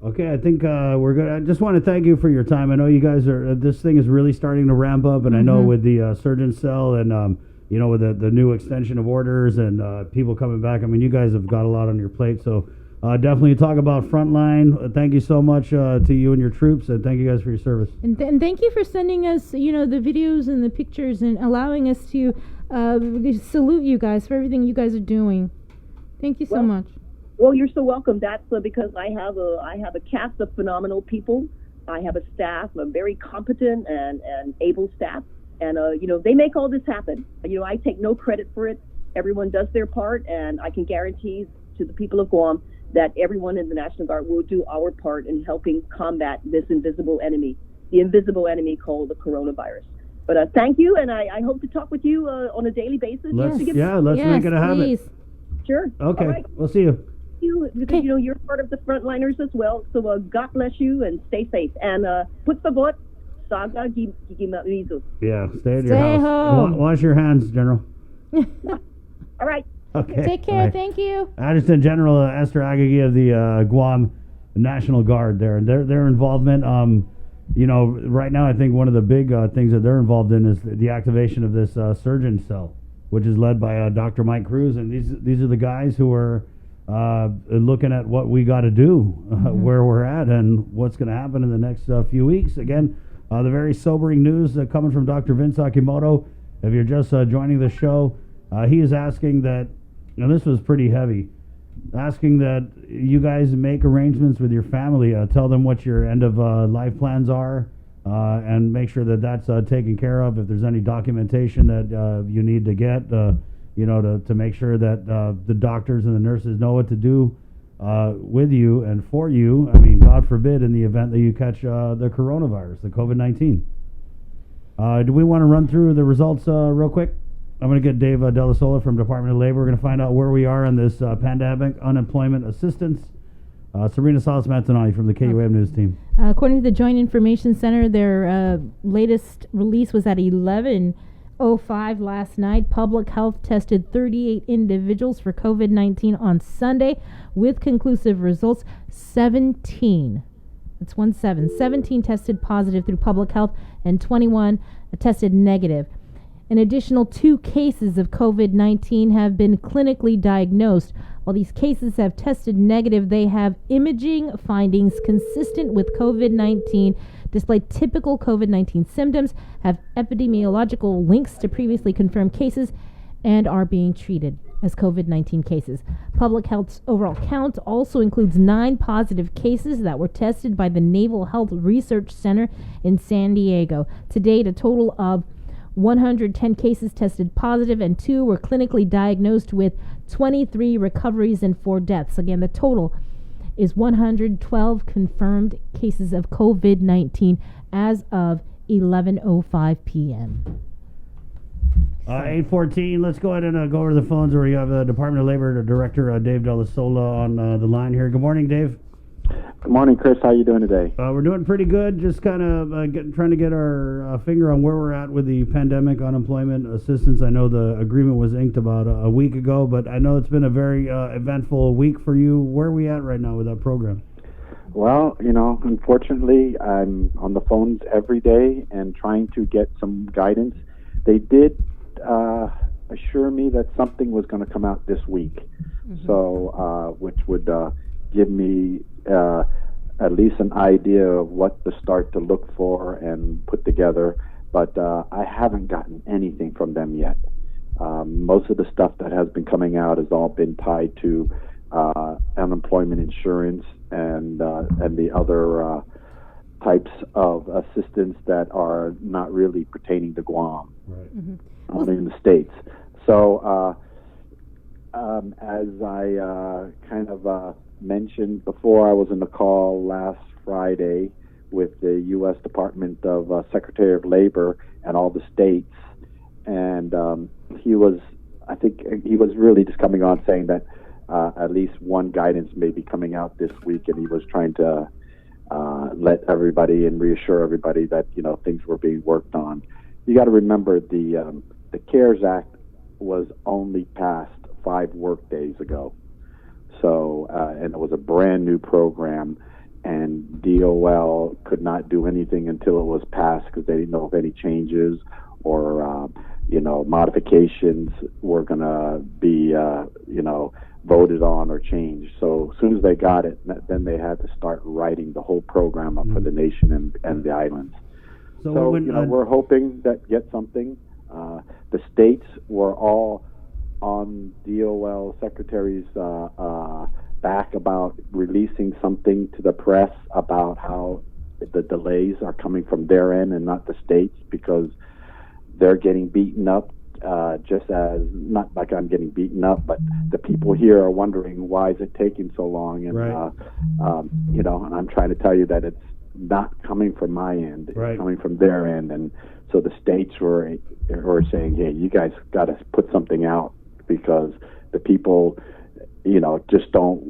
Okay, I think we're good. I just want to thank you for your time. I know you guys are. This thing is really starting to ramp up, and I know with the surgeon cell and with the new extension of orders and people coming back. I mean, you guys have got a lot on your plate, so. Definitely talk about frontline. Thank you so much to you and your troops, and thank you guys for your service. And thank you for sending us, the videos and the pictures and allowing us to salute you guys for everything you guys are doing. Thank you so much. Well, you're so welcome. That's because I have a cast of phenomenal people. I have a staff, a very competent and able staff, and they make all this happen. I take no credit for it. Everyone does their part, and I can guarantee to the people of Guam that everyone in the National Guard will do our part in helping combat this invisible enemy, the invisible enemy called the coronavirus. But thank you, and I hope to talk with you on a daily basis. Let's make it a habit. Sure. Okay, right. We'll see you. Because you're part of the frontliners as well. So God bless you and stay safe. And por favor, saga gigimamizu. Yeah, stay at your house. Home. Wash your hands, General. All right. Okay. Take care. Bye. Thank you. Adjutant General Esther Agagi of the Guam National Guard. Their involvement. Right now I think one of the big things that they're involved in is the activation of this surgeon cell, which is led by Dr. Mike Cruz, and these are the guys who are looking at what we got to do, where we're at, and what's going to happen in the next few weeks. Again, The very sobering news coming from Dr. Vince Akimoto. If you're just joining the show, he is asking that, and this was pretty heavy, asking that you guys make arrangements with your family, tell them what your end of life plans are, and make sure that that's taken care of. If there's any documentation that you need to get, to make sure that the doctors and the nurses know what to do with you and for you. I mean, God forbid, in the event that you catch the coronavirus, the COVID-19. Do we want to run through the results real quick? I'm going to get Dave Della Sola from Department of Labor. We're going to find out where we are on this pandemic unemployment assistance. Serena Salas-Mantonani from the KUAM News team. According to the Joint Information Center, their latest release was at 11:05 last night. Public Health tested 38 individuals for COVID-19 on Sunday with conclusive results. 17 tested positive through Public Health and 21 tested negative. An additional 2 cases of COVID-19 have been clinically diagnosed. While these cases have tested negative, they have imaging findings consistent with COVID-19, display typical COVID-19 symptoms, have epidemiological links to previously confirmed cases, and are being treated as COVID-19 cases. Public Health's overall count also includes 9 positive cases that were tested by the Naval Health Research Center in San Diego. To date, a total of 110 cases tested positive and 2 were clinically diagnosed, with 23 recoveries and 4 deaths. Again, the total is 112 confirmed cases of COVID-19 as of 11:05 p.m. 8:14. Let's go ahead and go over to the phones where we have Department of Labor Director Dave Della Sola on the line here. Good morning, Dave. Good morning, Chris. How you doing today? We're doing pretty good. Just kind of trying to get our finger on where we're at with the pandemic unemployment assistance. I know the agreement was inked about a week ago, but I know it's been a very eventful week for you. Where are we at right now with that program? Well, unfortunately, I'm on the phones every day and trying to get some guidance. They did assure me that something was going to come out this week, so which would give me at least an idea of what to start to look for and put together, but I haven't gotten anything from them yet. Most of the stuff that has been coming out has all been tied to unemployment insurance and the other types of assistance that are not really pertaining to Guam, only in the States. So as I kind of mentioned before, I was in the call last Friday with the U.S. Department of Secretary of Labor and all the states, and I think he was really just coming on saying that at least one guidance may be coming out this week, and he was trying to let everybody and reassure everybody that things were being worked on. You got to remember the CARES Act was only passed 5 work days ago. So, and it was a brand new program, and DOL could not do anything until it was passed because they didn't know if any changes or, modifications were going to be, voted on or changed. So as soon as they got it, then they had to start writing the whole program up for the nation and the islands. So we're hoping that get something. The states were all on DOL secretary's back about releasing something to the press about how the delays are coming from their end and not the states, because they're getting beaten up, just as, not like I'm getting beaten up, but the people here are wondering why is it taking so long, and and I'm trying to tell you that it's not coming from my end, it's coming from their end. And so the states were saying, hey, you guys got to put something out, because the people, just don't,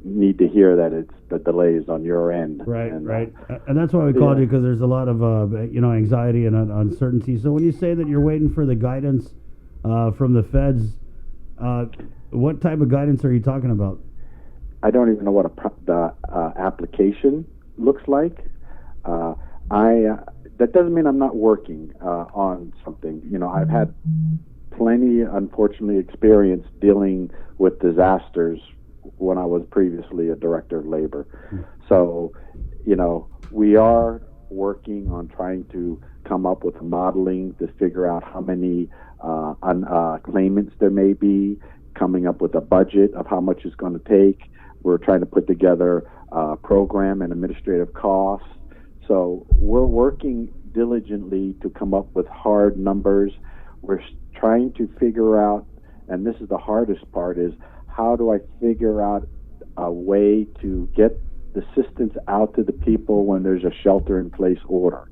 need to hear that it's the delays on your end. And that's why we called you, because there's a lot of, anxiety and uncertainty. So when you say that you're waiting for the guidance from the feds, what type of guidance are you talking about? I don't even know what the application looks like. That doesn't mean I'm not working on something. I've had plenty, unfortunately, experience dealing with disasters when I was previously a director of labor. So, we are working on trying to come up with modeling to figure out how many claimants there may be, coming up with a budget of how much it's going to take. We're trying to put together program and administrative costs. So we're working diligently to come up with hard numbers. We're trying to figure out, and this is the hardest part, is how do I figure out a way to get the assistance out to the people when there's a shelter-in-place order.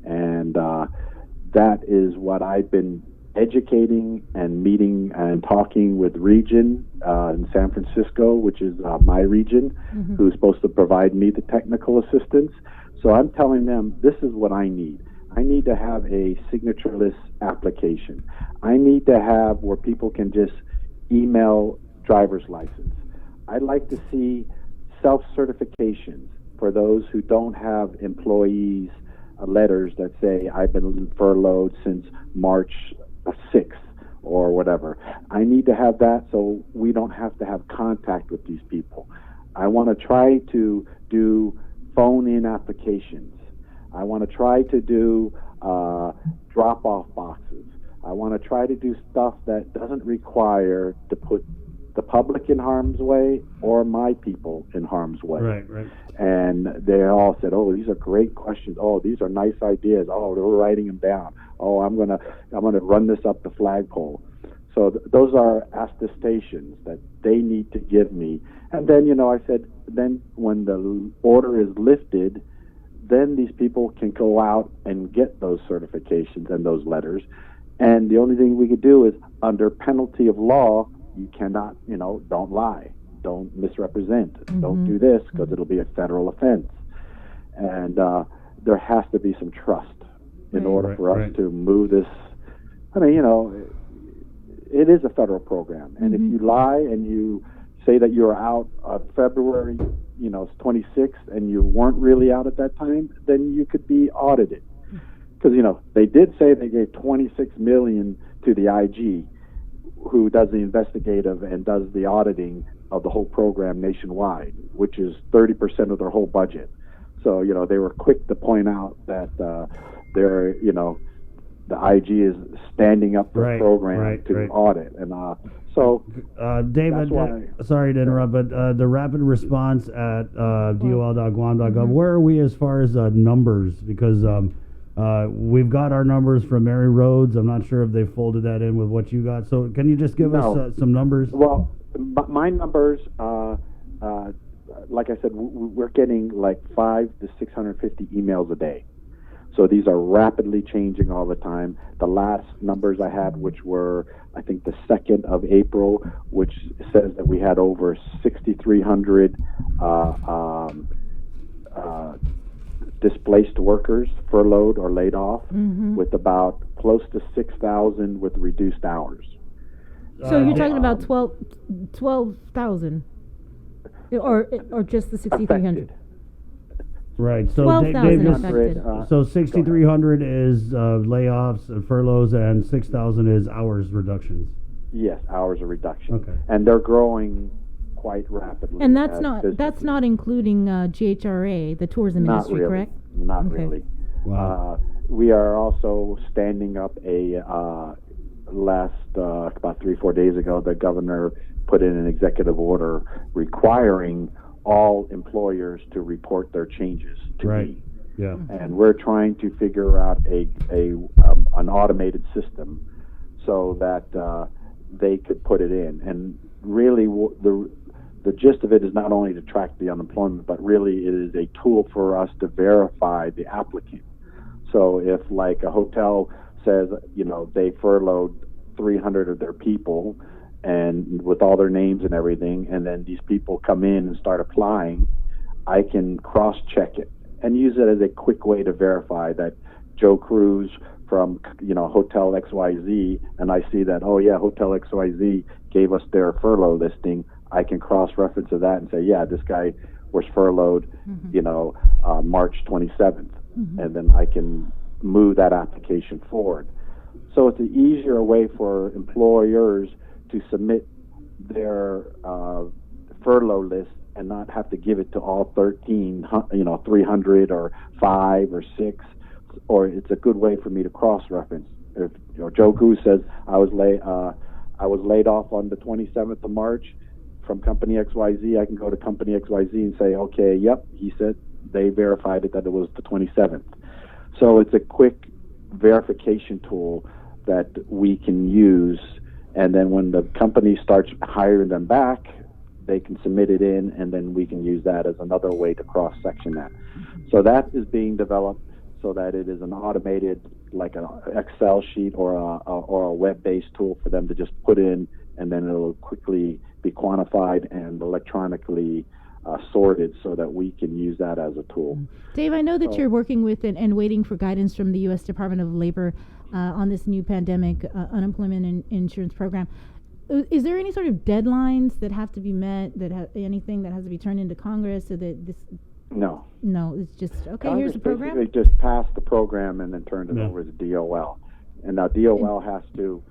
And that is what I've been educating and meeting and talking with region in San Francisco, which is my region, who's supposed to provide me the technical assistance. So I'm telling them, this is what I need. I need to have a signatureless application. I need to have where people can just email driver's license. I'd like to see self-certifications for those who don't have employees, letters that say, I've been furloughed since March 6th or whatever. I need to have that so we don't have to have contact with these people. I want to try to do phone-in applications. I want to try to do drop-off boxes. I want to try to do stuff that doesn't require to put the public in harm's way or my people in harm's way. Right. And they all said, "Oh, these are great questions. Oh, these are nice ideas. Oh, they were writing them down. Oh, I'm gonna run this up the flagpole." So those are attestations that they need to give me. And then, I said, then when the order is lifted, then these people can go out and get those certifications and those letters. And the only thing we could do is, under penalty of law, you cannot, don't lie, don't misrepresent, don't do this, because it'll be a federal offense. And there has to be some trust in order for us to move this. I mean, it is a federal program. And if you lie and you say that you're out on February 26th and you weren't really out at that time, then you could be audited. Because, they did say they gave $26 million to the IG, who does the investigative and does the auditing of the whole program nationwide, which is 30% of their whole budget. So, they were quick to point out that the IG is standing up the program to audit. And David, sorry to interrupt, but the rapid response at dol.guam.gov, where are we as far as numbers? Because we've got our numbers from Mary Rhodes. I'm not sure if they folded that in with what you got. So can you just give us some numbers? Well, my numbers, like I said, we're getting like 500 to 650 emails a day. So these are rapidly changing all the time. The last numbers I had, which were, I think, the 2nd of April, which says that we had over 6,300 displaced workers furloughed or laid off, with about close to 6,000 with reduced hours. So you're talking about 12,000, or just the 6,300? Right. So 12,000 affected. So 6,300 is layoffs and furloughs, and 6,000 is hours reductions. Yes, hours of reduction. Okay. And they're growing quite rapidly. And that's not including GHRA, the tourism industry, really. correct? Not Okay. really. Wow. We are also standing up a about 3-4 days ago, the governor put in an executive order requiring all employers to report their changes to me. Yeah. And we're trying to figure out an automated system so that they could put it in. And really, the gist of it is not only to track the unemployment, but really it is a tool for us to verify the applicant. So if, like, a hotel says, they furloughed 300 of their people, and with all their names and everything, and then these people come in and start applying, I can cross-check it and use it as a quick way to verify that Joe Cruz from, Hotel XYZ, and I see that, oh yeah, Hotel XYZ gave us their furlough listing. I can cross-reference to that and say, yeah, this guy was furloughed, March 27th, and then I can move that application forward. So it's an easier way for employers to submit their furlough list and not have to give it to all 300 or 5 or 6, or it's a good way for me to cross-reference. If Joe Goose says I was laid off on the 27th of March from company XYZ, I can go to company XYZ and say, okay, yep, he said they verified it that it was the 27th. So it's a quick verification tool that we can use, and then when the company starts hiring them back, they can submit it in, and then we can use that as another way to cross-section that. So that is being developed so that it is an automated, like an Excel sheet or a web-based tool for them to just put in, and then it'll quickly be quantified and electronically sorted so that we can use that as a tool. Dave, I know that you're working with and waiting for guidance from the U.S. Department of Labor on this new pandemic unemployment insurance program. Is there any sort of deadlines that have to be met, anything that has to be turned into Congress so that this... No, it's just, okay, Congress here's the program? basically just passed the program and then turned it over to DOL. And now DOL has to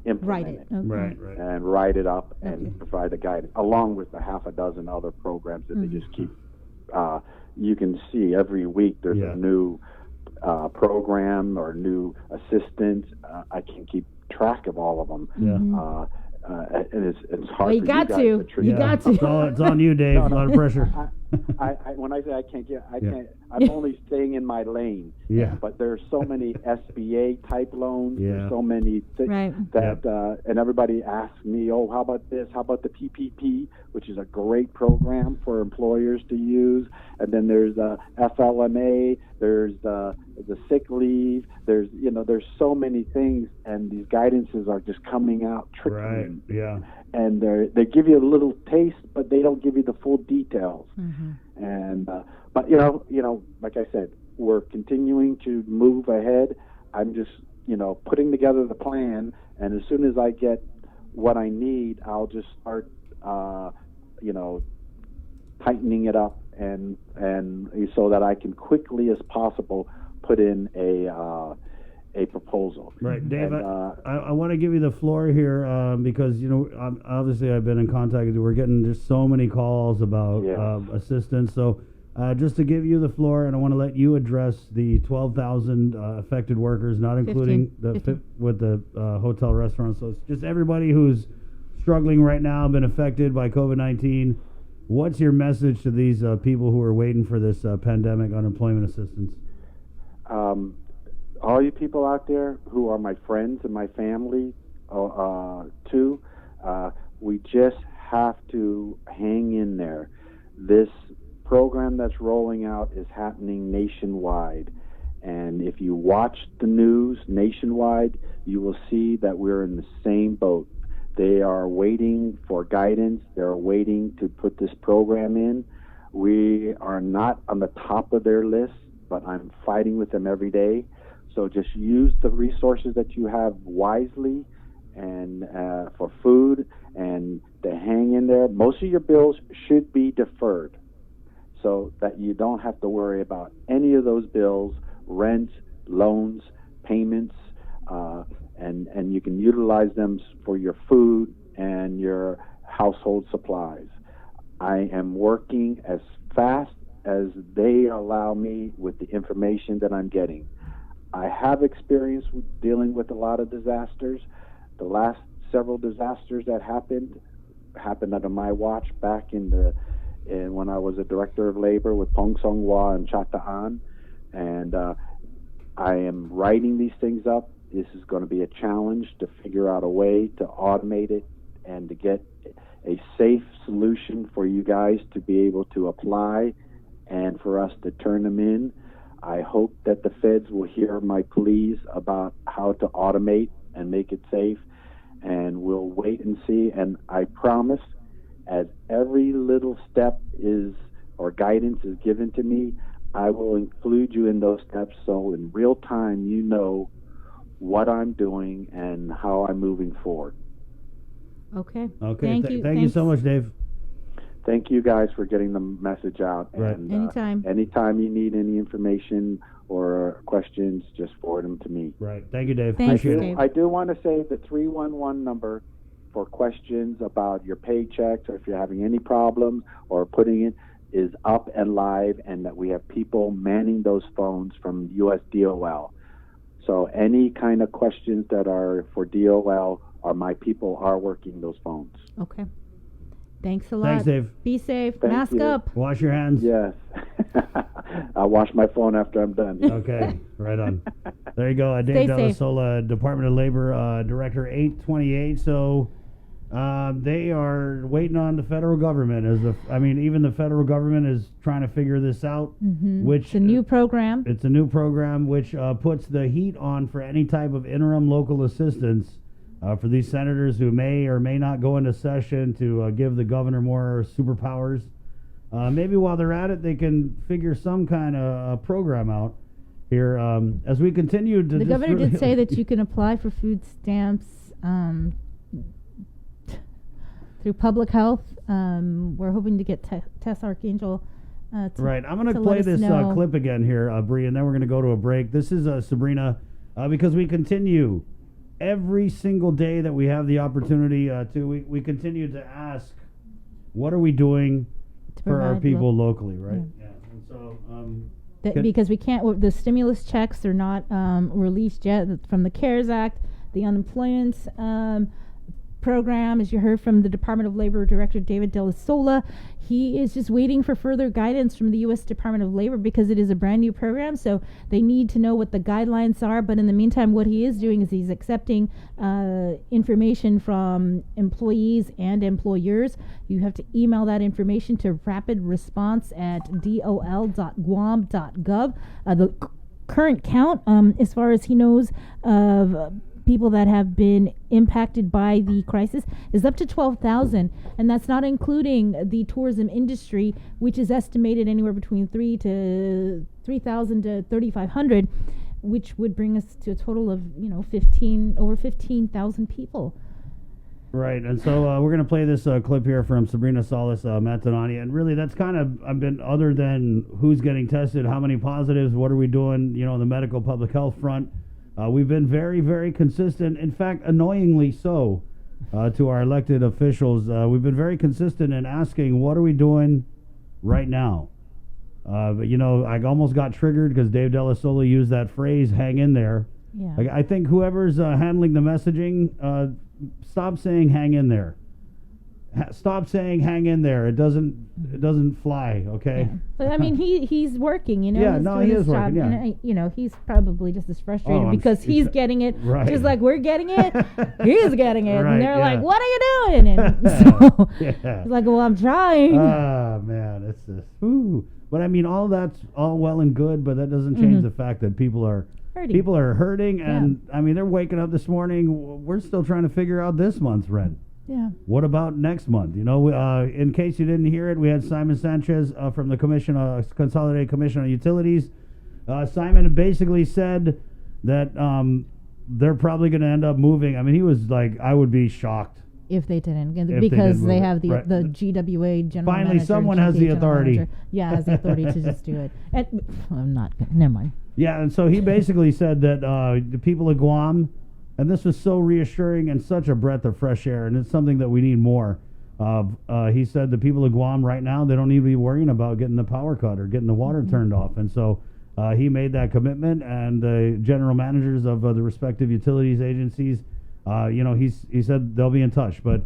implement it. Okay. And write it up and provide the guidance, along with the half a dozen other programs that they just keep. You can see every week there's a new program or new assistant. I can't keep track of all of them. And it's hard. Well, you got to. You got to. It's on you, Dave. A lot of pressure. I when I say I can't. I'm only staying in my lane. Yeah. But there's so many SBA type loans. Yeah. There's so many that and everybody asks me, oh, how about this? How about the PPP, which is a great program for employers to use? And then there's FLMA. There's the sick leave. There's so many things, and these guidances are just coming out trickling. Right. Yeah. And they give you a little taste, but they don't give you the full details. And but like I said, we're continuing to move ahead. I'm just putting together the plan, and as soon as I get what I need, I'll just start tightening it up and so that I can quickly as possible put in a proposal. Right, Dave. And, I want to give you the floor here because obviously I've been in contact with you. We're getting just so many calls about assistance. So just to give you the floor, and I want to let you address the 12,000 affected workers, not including with the hotel restaurants. So it's just everybody who's struggling right now, been affected by COVID-19. What's your message to these people who are waiting for this pandemic unemployment assistance? All you people out there who are my friends and my family, too, we just have to hang in there. This program that's rolling out is happening nationwide. And if you watch the news nationwide, you will see that we're in the same boat. They are waiting for guidance. They're waiting to put this program in. We are not on the top of their list, but I'm fighting with them every day. So just use the resources that you have wisely and for food and to hang in there. Most of your bills should be deferred so that you don't have to worry about any of those bills, rent, loans, payments, and you can utilize them for your food and your household supplies. I am working as fast as they allow me with the information that I'm getting. I have experience with dealing with a lot of disasters. The last several disasters that happened under my watch back in when I was a director of labor with Pong Song Hwa and Chataan. And I am writing these things up. This is going to be a challenge to figure out a way to automate it and to get a safe solution for you guys to be able to apply and for us to turn them in. I hope that the feds will hear my pleas about how to automate and make it safe, and we'll wait and see. And I promise, as every little step or guidance is given to me, I will include you in those steps so in real time you know what I'm doing and how I'm moving forward. Okay. Thank you so much, Dave. Thank you guys for getting the message out. Right. And Anytime you need any information or questions, just forward them to me. Right. Thank you, Dave. Thanks, Appreciate Dave. it. I do want to say the 311 number for questions about your paychecks or if you're having any problems or putting it is up and live, and that we have people manning those phones from USDOL. So any kind of questions that are for DOL, my people are working those phones. Okay. Thanks a lot. Thanks, Dave. Be safe. Thank Mask you. up. Wash your hands. Yes. I'll wash my phone after I'm done. Okay, right on. There you go. Stay Dave safe. Delasola, Department of Labor Director 828. So they are waiting on the federal government. Even the federal government is trying to figure this out. Which It's a new program. It's a new program which puts the heat on for any type of interim local assistance for these senators who may or may not go into session to give the governor more superpowers. Maybe while they're at it, they can figure some kind of program out here. As we continue to... The governor did say that you can apply for food stamps through public health. We're hoping to get Tess Archangel Right. I'm going to play this clip again here, Bree, and then we're going to go to a break. This is Sabrina, because we continue every single day that we have the opportunity we continue to ask, what are we doing for our people locally, right? Yeah. And so, because we can't, the stimulus checks are not released yet from the CARES Act, the unemployment program, as you heard from the Department of Labor Director David Delasola. He is just waiting for further guidance from the U.S. Department of Labor because it is a brand new program, so they need to know what the guidelines are. But in the meantime, what he is doing is he's accepting information from employees and employers. You have to email that information to rapidresponse@dol.guam.gov. The current count, as far as he knows, of people that have been impacted by the crisis is up to 12,000, and that's not including the tourism industry, which is estimated anywhere between 3,000 to 3,500, which would bring us to a total of over 15,000 people. Right, and so we're going to play this clip here from Sabrina Salas Matanani, and really that's kind of other than who's getting tested, how many positives, what are we doing, on the medical public health front. We've been very, very consistent. In fact, annoyingly so, to our elected officials. We've been very consistent in asking, what are we doing right now? But I almost got triggered because Dave Delasola used that phrase, hang in there. Yeah. I think whoever's handling the messaging, stop saying hang in there. Stop saying hang in there. It doesn't fly, okay? Yeah. But he's working, Yeah, he's no, doing he his is job, working, yeah. And he's probably just as frustrated because he's getting it. Right. Just like we're getting it, he's getting it, Right, and they're yeah. like, "What are you doing?" And so Yeah. he's like, "Well, I'm trying." Ah, man, it's this. Ooh. But all that's all well and good, but that doesn't change the fact that people are hurting. People are hurting, and they're waking up this morning. We're still trying to figure out this month's rent. Yeah. What about next month? In case you didn't hear it, we had Simon Sanchez from the Consolidated Commission on Utilities. Simon basically said that they're probably going to end up moving. He was like, I would be shocked if they didn't, If because they have the right. the GWA general Finally, manager, someone has GP the general authority. manager. Yeah, has the authority to just do it. And I'm not. Never mind. Yeah, and so he basically said that the people of Guam, and this was so reassuring and such a breath of fresh air, and it's something that we need more of. He said the people of Guam right now, they don't need to be worrying about getting the power cut or getting the water turned off. And so he made that commitment, and the general managers of the respective utilities agencies, he said they'll be in touch. But,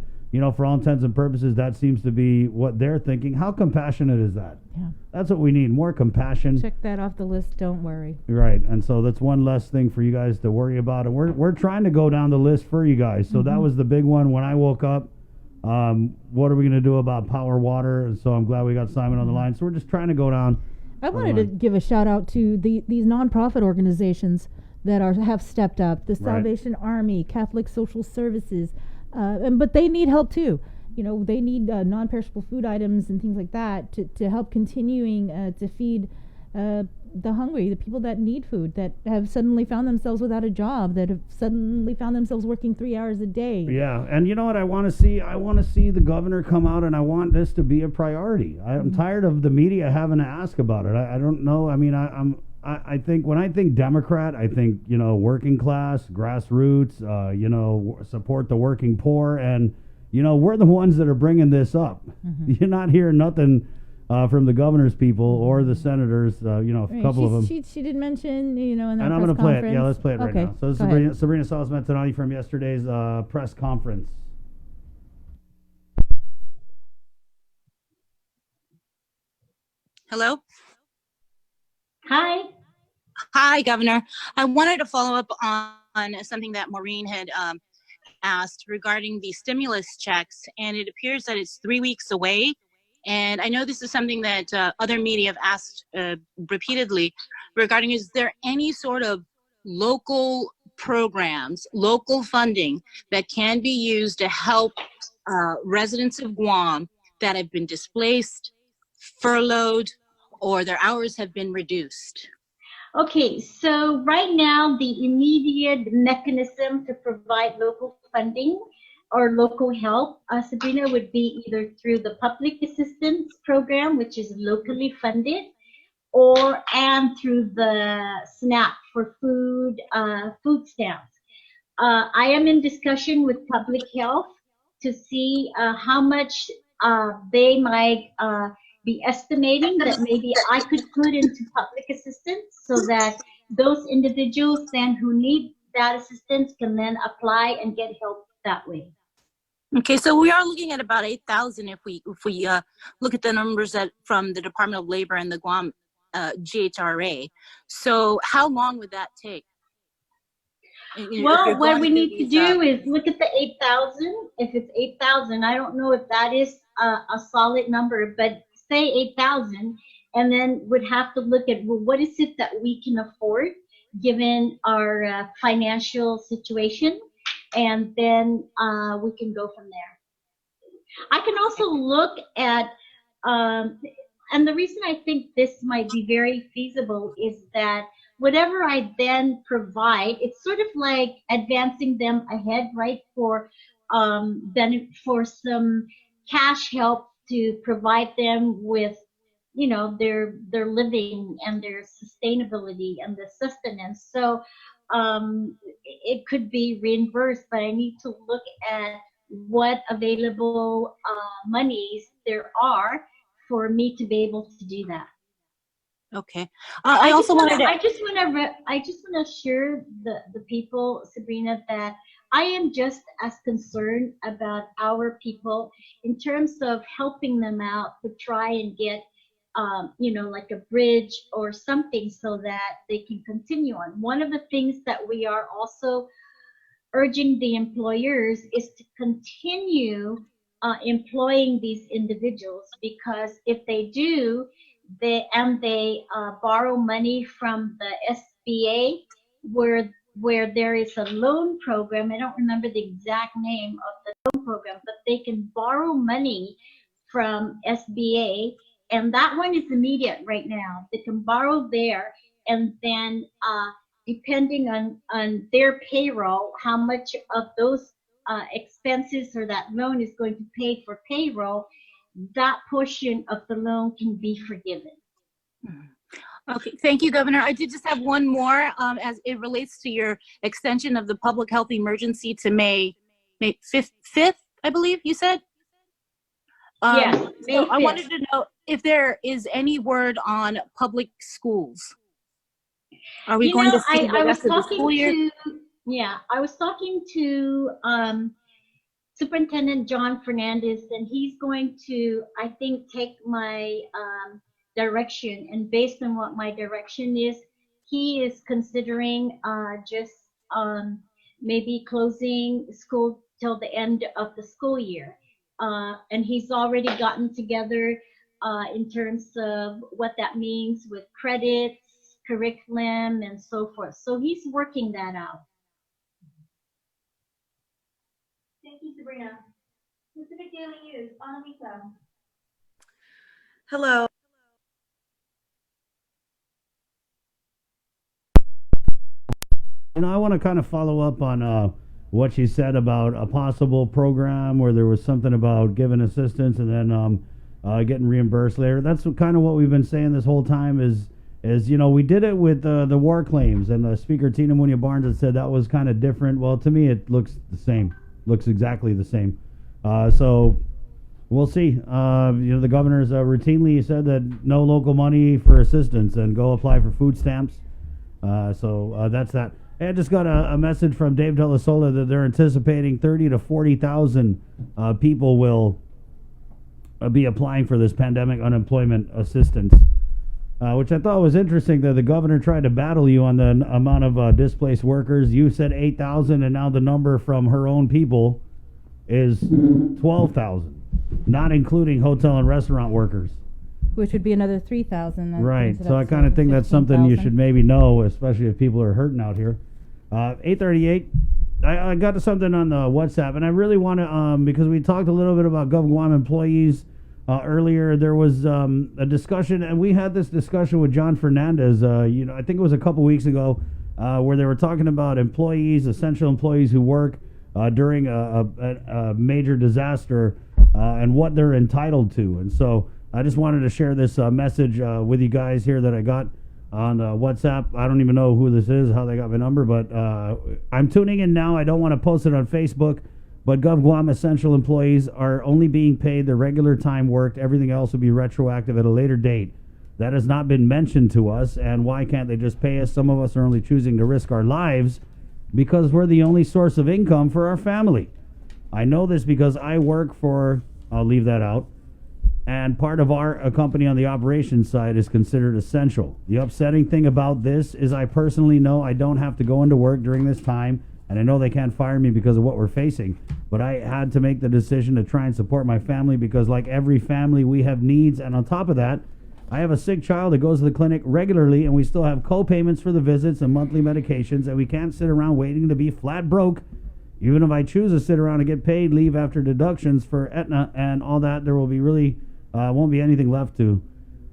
for all intents and purposes, that seems to be what they're thinking. How compassionate is that? Yeah. That's what we need, more compassion. Check that off the list. Don't worry. Right, and so that's one less thing for you guys to worry about, and we're trying to go down the list for you guys. So that was the big one when I woke up. What are we going to do about power, water? And so I'm glad we got Simon on the line. So we're just trying to go down. I wanted to give a shout out to these nonprofit organizations that have stepped up. The Salvation Army, Catholic Social Services, but they need help too. They need non-perishable food items and things like that to help continuing to feed the hungry, the people that need food, that have suddenly found themselves without a job, that have suddenly found themselves working 3 hours a day. Yeah, and you know what I want to see? I want to see the governor come out, and I want this to be a priority. I'm tired of the media having to ask about it. I don't know. I think when I think Democrat, I think, working class, grassroots, support the working poor. And, we're the ones that are bringing this up. Mm-hmm. You're not hearing nothing from the governor's people or the senators, a couple of them. She did mention, in that And I'm going to play it. Yeah, let's play it right okay. now. So this is Sabrina Salas-Mentanati from yesterday's press conference. Hello? Hi. Hi, Governor. I wanted to follow up on something that Maureen had asked regarding the stimulus checks, and it appears that it's 3 weeks away. And I know this is something that other media have asked repeatedly regarding, is there any sort of local programs, local funding that can be used to help residents of Guam that have been displaced, furloughed, or their hours have been reduced? Okay, so right now the immediate mechanism to provide local funding or local help, Sabrina, would be either through the public assistance program, which is locally funded, and through the SNAP for food stamps. I am in discussion with public health to see how much they might be estimating that maybe I could put into public assistance so that those individuals then who need that assistance can then apply and get help that way. Okay, so we are looking at about 8,000 if we look at the numbers from the Department of Labor and the Guam GHRA. So how long would that take? Well, what we need to do is look at the 8,000. If it's 8,000, I don't know if that is a solid number, but say 8,000, and then would have to look at, well, what is it that we can afford given our financial situation, and then we can go from there. I can also look at, and the reason I think this might be very feasible is that whatever I then provide, it's sort of like advancing them ahead, right? For some cash help to provide them with, their living and their sustainability and the sustenance. So it could be reimbursed, but I need to look at what available monies there are for me to be able to do that. Okay. I just want to assure the people, Sabrina, that I am just as concerned about our people in terms of helping them out to try and get, like a bridge or something so that they can continue on. One of the things that we are also urging the employers is to continue employing these individuals, because if they do, they borrow money from the SBA, where there is a loan program. I don't remember the exact name of the loan program, but they can borrow money from SBA, and that one is immediate right now. They can borrow there, and then depending on their payroll, how much of those expenses or that loan is going to pay for payroll, that portion of the loan can be forgiven. Okay, thank you, Governor. I did just have one more as it relates to your extension of the public health emergency to May 5th, I believe you said? Yes, May 5th. I wanted to know if there is any word on public schools. Are we going to see the rest of the school year? I was talking to Superintendent John Fernandez, and he's going to, I think, take my direction, and based on what my direction is, he is considering just maybe closing school till the end of the school year. And he's already gotten together in terms of what that means with credits, curriculum, and so forth. So he's working that out. Thank you, Sabrina. Pacific Daily News, Anamika. Hello. I want to kind of follow up on what she said about a possible program where there was something about giving assistance and then getting reimbursed later. That's kind of what we've been saying this whole time is is, we did it with the war claims, and Speaker Tina Munoz Barnes had said that was kind of different. Well, to me, it looks the same. Looks exactly the same. So we'll see. The governor's routinely said that no local money for assistance and go apply for food stamps. So that's that. Hey, I just got a message from Dave De La Sola that they're anticipating 30 to 40,000 people will be applying for this pandemic unemployment assistance, which I thought was interesting that the governor tried to battle you on the amount of displaced workers. You said 8,000, and now the number from her own people is 12,000, not including hotel and restaurant workers. Which would be another 3,000. Right. So I kind of think that's something you should maybe know, especially if people are hurting out here. 8:38. I got to something on the WhatsApp, and I really want to, because we talked a little bit about GovGuam employees earlier. There was a discussion, and we had this discussion with John Fernandez, I think it was a couple weeks ago, where they were talking about employees, essential employees who work during a major disaster and what they're entitled to. And so I just wanted to share this message with you guys here that I got on WhatsApp. I don't even know who this is, how they got my number, but I'm tuning in now. I don't want to post it on Facebook, but GovGuam essential employees are only being paid the regular time worked. Everything else will be retroactive at a later date. That has not been mentioned to us, and why can't they just pay us? Some of us are only choosing to risk our lives because we're the only source of income for our family. I know this because I work for, I'll leave that out, and part of our company on the operations side is considered essential. The upsetting thing about this is I personally know I don't have to go into work during this time, and I know they can't fire me because of what we're facing, but I had to make the decision to try and support my family because like every family, we have needs, and on top of that, I have a sick child that goes to the clinic regularly, and we still have co-payments for the visits and monthly medications, and we can't sit around waiting to be flat broke. Even if I choose to sit around and get paid leave after deductions for Aetna and all that, there will be really won't be anything left to,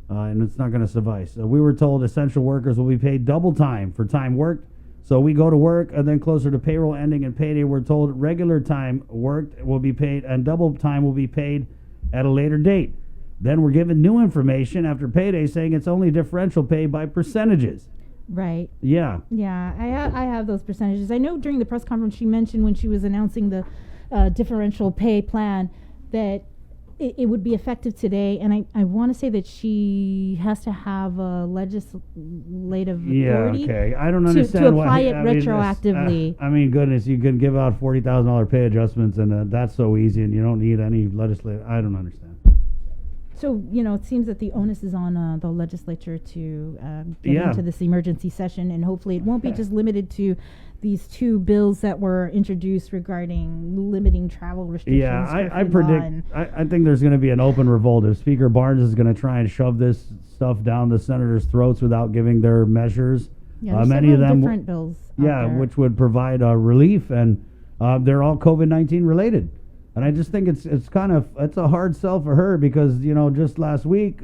and it's not going to suffice. We were told essential workers will be paid double time for time worked. So we go to work, and then closer to payroll ending and payday, we're told regular time worked will be paid and double time will be paid at a later date. Then we're given new information after payday saying it's only differential pay by percentages. Right. Yeah. Yeah, I have those percentages. I know during the press conference she mentioned when she was announcing the differential pay plan that it would be effective today, and I want to say that she has to have a legislative authority okay. I don't understand to apply it retroactively. I mean, goodness, you can give out $40,000 pay adjustments, and that's so easy, and you don't need any legislative. I don't understand. So, it seems that the onus is on the legislature to get into this emergency session, and hopefully it won't be just limited to these two bills that were introduced regarding limiting travel restrictions. Yeah, I predict, I think there's going to be an open revolt. If Speaker Barnes is going to try and shove this stuff down the senators' throats without giving their measures, many of them, different bills. Which would provide relief, and they're all COVID-19 related. And I just think it's a hard sell for her because, just last week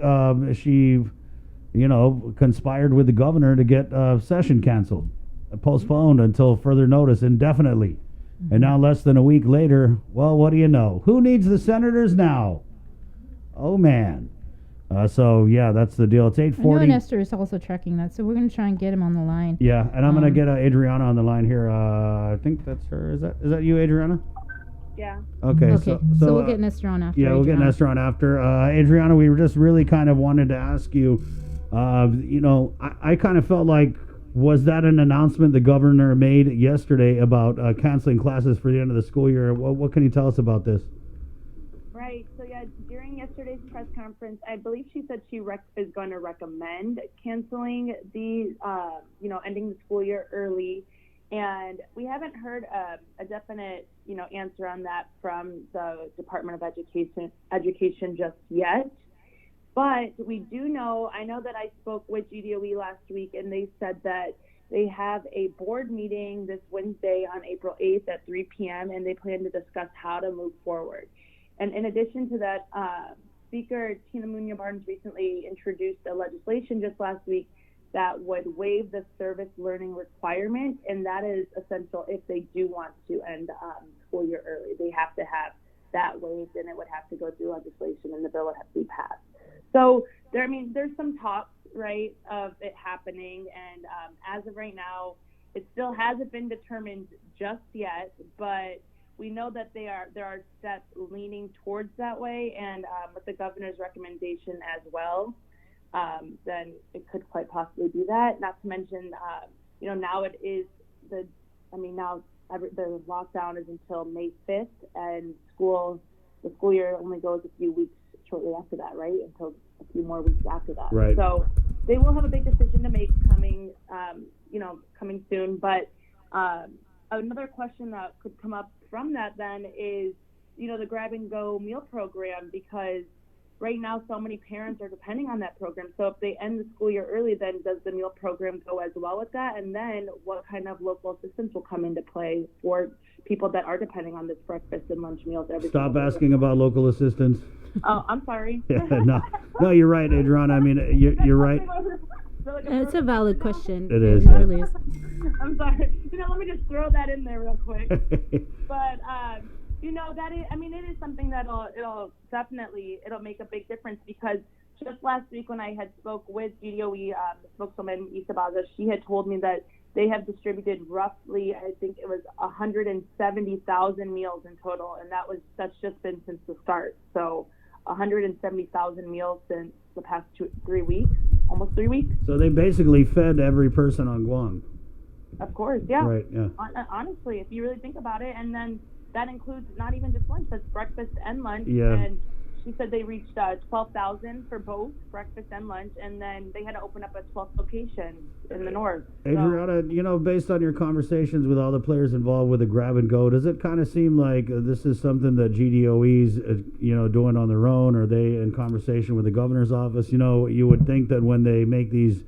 she, conspired with the governor to get session canceled, postponed until further notice indefinitely. Mm-hmm. And now less than a week later, well, what do you know? Who needs the senators now? Oh, man. So, yeah, that's the deal. It's 8:40. I know Nestor is also tracking that, so we're going to try and get him on the line. Yeah, and I'm going to get Adriana on the line here. I think that's her. Is that you, Adriana? Yeah. Okay. So we'll get Nestor on after. Yeah, we'll get Nestor on after. Adriana, we were just really kind of wanted to ask you, I kind of felt like, was that an announcement the governor made yesterday about canceling classes for the end of the school year? What can you tell us about this? Right. So, yeah, during yesterday's press conference, I believe she said she is going to recommend canceling the, ending the school year early. And we haven't heard a definite, answer on that from the Department of Education just yet. But we do know, I know that I spoke with GDOE last week, and they said that they have a board meeting this Wednesday on April 8th at 3 p.m., and they plan to discuss how to move forward. And in addition to that, Speaker Tina Munoz Barnes recently introduced a legislation just last week that would waive the service learning requirement, and that is essential if they do want to end school year early. They have to have that waived, and it would have to go through legislation, and the bill would have to be passed. So there's some talks right, of it happening. And as of right now, it still hasn't been determined just yet, but we know that there are steps leaning towards that way, and with the governor's recommendation as well, then it could quite possibly be that. Not to mention, now it is the lockdown is until May 5th, and the school year only goes a few weeks shortly after that, right? Until a few more weeks after that. Right. So they will have a big decision to make coming soon. But another question that could come up from that then is, the grab and go meal program, because right now so many parents are depending on that program. So if they end the school year early, then does the meal program go as well with that? And then what kind of local assistance will come into play for people that are depending on this breakfast and lunch meals every Stop single asking day? about local assistance. Oh, I'm sorry. Yeah, no, you're right, Adriana. I mean, you're right. It's a valid question. It is. It really is. I'm sorry. Let me just throw that in there real quick. But that is, it is something that it'll definitely make a big difference, because just last week when I had spoke with GDOE spokeswoman Isa Baza, she had told me that they have distributed roughly, I think it was 170,000 meals in total, and that's just been since the start. So 170,000 meals since the past 3 weeks, almost 3 weeks. So they basically fed every person on Guam. Of course, yeah. Right, yeah. Honestly, if you really think about it, and then that includes not even just lunch, that's breakfast and lunch. Yeah. And she said they reached 12,000 for both breakfast and lunch, and then they had to open up a 12th location in the north. Adriana, based on your conversations with all the players involved with the grab and go, does it kind of seem like this is something that GDOE's, doing on their own? Are they in conversation with the governor's office? You would think that when they make these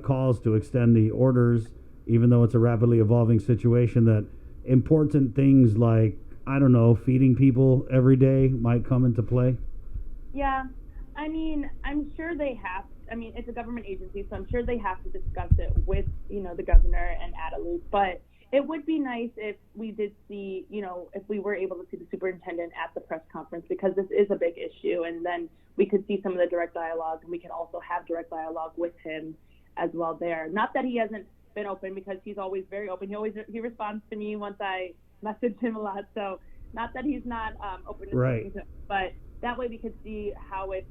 calls to extend the orders, even though it's a rapidly evolving situation, that important things like, feeding people every day might come into play? Yeah, I'm sure they have. It's a government agency, so I'm sure they have to discuss it with, the governor and Adeluke. But it would be nice if we did see, if we were able to see the superintendent at the press conference, because this is a big issue, and then we could see some of the direct dialogue, and we can also have direct dialogue with him as well there. Not that he hasn't been open, because he's always very open. He responds to me once I message him a lot, so not that he's not open to right. to, but that way we could see how it,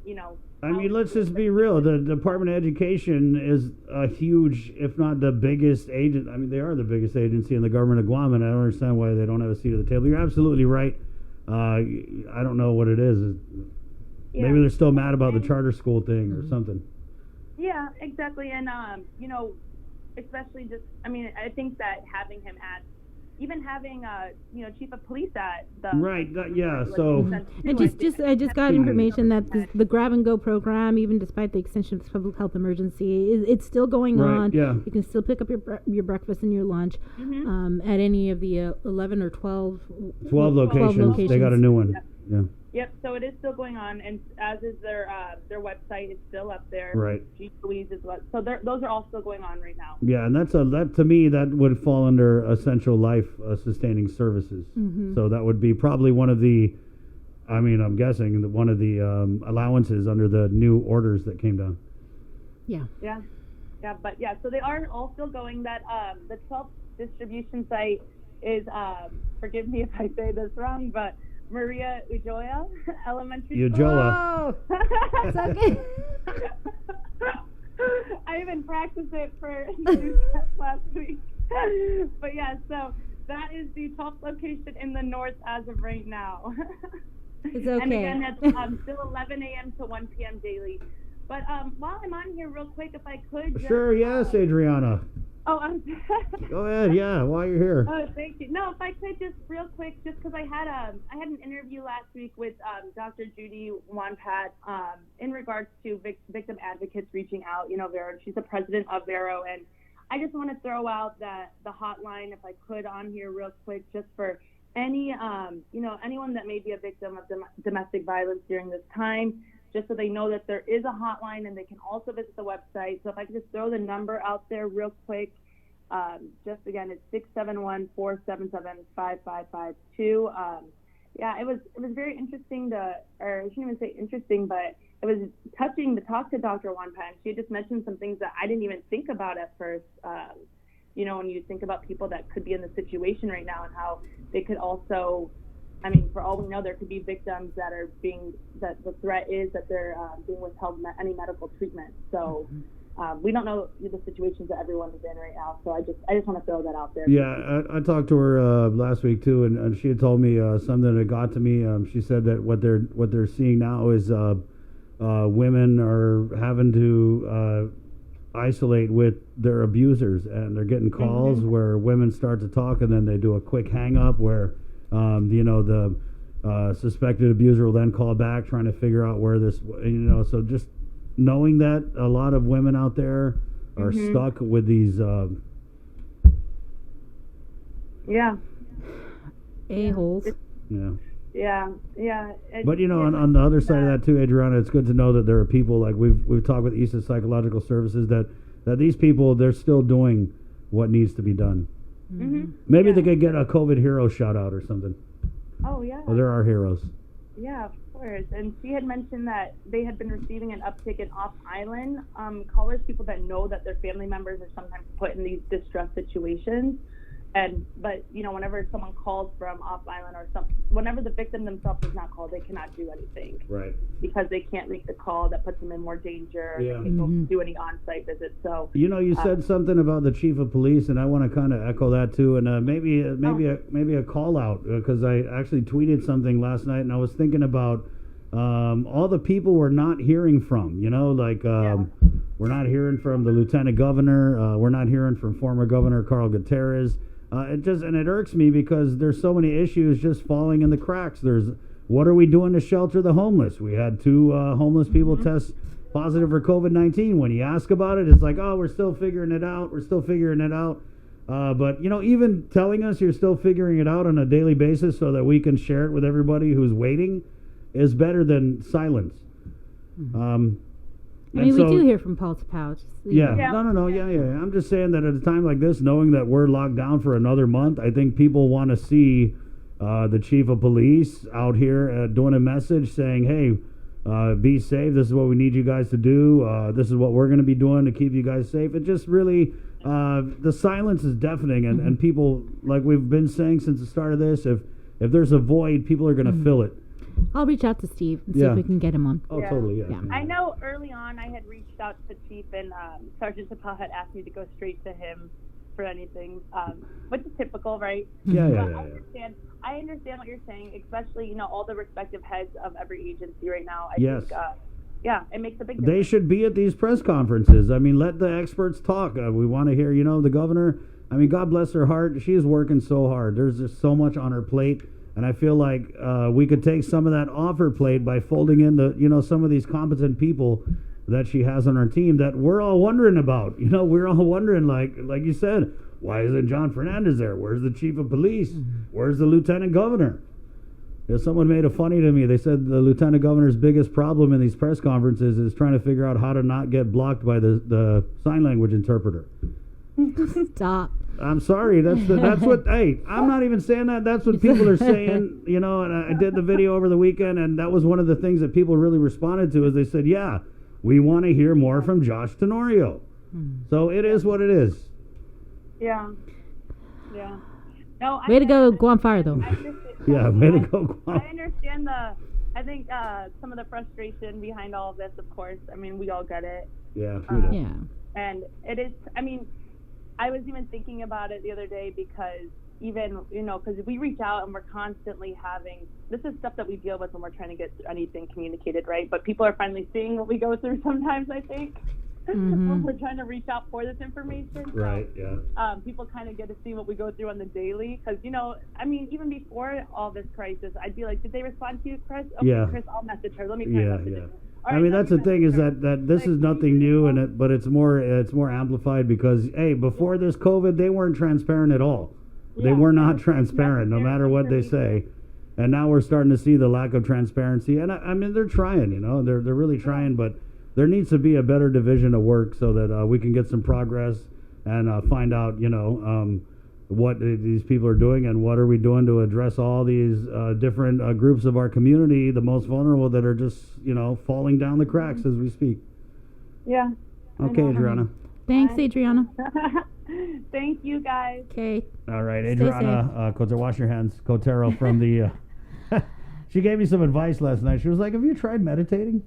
let's just be real. The Department of Education is a huge, if not the biggest they are the biggest agency in the government of Guam, and I don't understand why they don't have a seat at the table. You're absolutely right. I don't know what it is. Yeah. Maybe they're still mad about the charter school thing or something. Yeah, exactly. And, especially just, I think that having him at, even having chief of police at the right, yeah. So and I just got information that the grab and go program, even despite the extension of the public health emergency, it's still going on. Yeah. You can still pick up your breakfast and your lunch at any of the 11 or 12 locations. They got a new one. Yeah. Yep. So it is still going on, and as is their website, it's still up there. Right. Louise is what. So those are all still going on right now. Yeah, and that to me that would fall under essential life sustaining services. Mm-hmm. So that would be probably one of the, I'm guessing that one of the allowances under the new orders that came down. Yeah. Yeah. Yeah. But yeah, so they are all still going. That the 12th distribution site is forgive me if I say this wrong, but Maria Ujoya Elementary School. Ujola. Oh, it's okay. I even practiced it for newscast last week. But yeah, so that is the 12th location in the north as of right now. It's okay. And again, that's still 11 a.m. to 1 p.m. daily. But while I'm on here real quick, if I could. Sure, yes, Adriana. Oh, go ahead, yeah, while you're here. Oh, thank you. No, if I could just real quick, just because I had an interview last week with Dr. Judy Wanpat in regards to victim advocates reaching out. Vero, she's the president of Vero, and I just want to throw out that the hotline, if I could, on here real quick, just for any anyone that may be a victim of domestic violence during this time, just so they know that there is a hotline, and they can also visit the website. So if I could just throw the number out there real quick, just again, it's 671-477-5552. Yeah, it was very interesting or I shouldn't even say interesting, but it was touching to talk to Dr. Wanpan. She had just mentioned some things that I didn't even think about at first. When you think about people that could be in the situation right now and how they could also, for all we know, there could be victims that the threat is that they're being withheld any medical treatment. So we don't know the situations that everyone is in right now. So I just want to throw that out there. Yeah, I talked to her last week too, and she had told me something that got to me. She said that what they're seeing now is women are having to isolate with their abusers, and they're getting calls where women start to talk, and then they do a quick hang up where the suspected abuser will then call back trying to figure out where this, so just knowing that a lot of women out there are stuck with these a-holes. Yeah. But on the other side of that too, Adriana, it's good to know that there are people like we've talked with ESA Psychological Services that these people, they're still doing what needs to be done. Maybe they could get a COVID hero shout out or something. Oh yeah. Well, there are heroes. Yeah, of course. And she had mentioned that they had been receiving an uptick in off-island callers, people that know that their family members are sometimes put in these distress situations. But whenever someone calls from off island whenever the victim themselves is not called, they cannot do anything. Right. Because they can't make the call that puts them in more danger. Yeah. They can't do any on-site visits. So you said something about the chief of police, and I want to kind of echo that too, and maybe a call out because I actually tweeted something last night, and I was thinking about all the people we're not hearing from. We're not hearing from the lieutenant governor. We're not hearing from former Governor Carl Gutierrez. It irks me because there's so many issues just falling in the cracks. What are we doing to shelter the homeless? We had 2 homeless people test positive for COVID-19. When you ask about it, it's like, oh, we're still figuring it out. But even telling us you're still figuring it out on a daily basis so that we can share it with everybody who's waiting is better than silence. We do hear from Paul to Pouch. Yeah. No. Yeah. I'm just saying that at a time like this, knowing that we're locked down for another month, I think people want to see the chief of police out here doing a message saying, hey, be safe. This is what we need you guys to do. This is what we're going to be doing to keep you guys safe. It just really, the silence is deafening. And people, like we've been saying since the start of this, if there's a void, people are going to fill it. I'll reach out to Steve and see if we can get him on. Oh, totally, yeah. I know early on I had reached out to Chief, and Sergeant Tapal had asked me to go straight to him for anything, which is typical, right? I understand what you're saying, especially, all the respective heads of every agency right now. I think, it makes a big difference. They should be at these press conferences. Let the experts talk. We want to hear, the governor, God bless her heart. She is working so hard. There's just so much on her plate. And I feel like we could take some of that off her plate by folding in some of these competent people that she has on our team that we're all wondering about. We're all wondering, like you said, why isn't John Fernandez there? Where's the chief of police? Where's the lieutenant governor? Someone made it funny to me. They said the lieutenant governor's biggest problem in these press conferences is trying to figure out how to not get blocked by the sign language interpreter. Stop. I'm sorry. That's what. Hey, I'm not even saying that. That's what people are saying. And I did the video over the weekend, and that was one of the things that people really responded to. Is they said, "Yeah, we want to hear more from Josh Tenorio." So it is what it is. Yeah. No. Way to go, Guam Fire, though. Way to go, Guam. I understand I think some of the frustration behind all of this. Of course, we all get it. Yeah. And it is. I was even thinking about it the other day because because we reach out and we're constantly this is stuff that we deal with when we're trying to get anything communicated, right? But people are finally seeing what we go through sometimes, I think, when we're trying to reach out for this information. Right, yeah. People kind of get to see what we go through on the daily because, even before all this crisis, I'd be like, did they respond to you, Chris? Okay, Chris, I'll message her. Let me try messaging her. Right, that's the thing is that this is nothing new, but it's more amplified because before this COVID, they weren't transparent at all. They were not transparent, no matter what they say. And now we're starting to see the lack of transparency. And they're trying, they're really trying, but there needs to be a better division of work so that we can get some progress and find out, what these people are doing and what are we doing to address all these different groups of our community, the most vulnerable that are just, falling down the cracks as we speak. Yeah. Okay, Adriana. Thanks, Adriana. Thank you, guys. Okay. All right, Adriana, wash your hands. Cotero from the... she gave me some advice last night. She was like, have you tried meditating?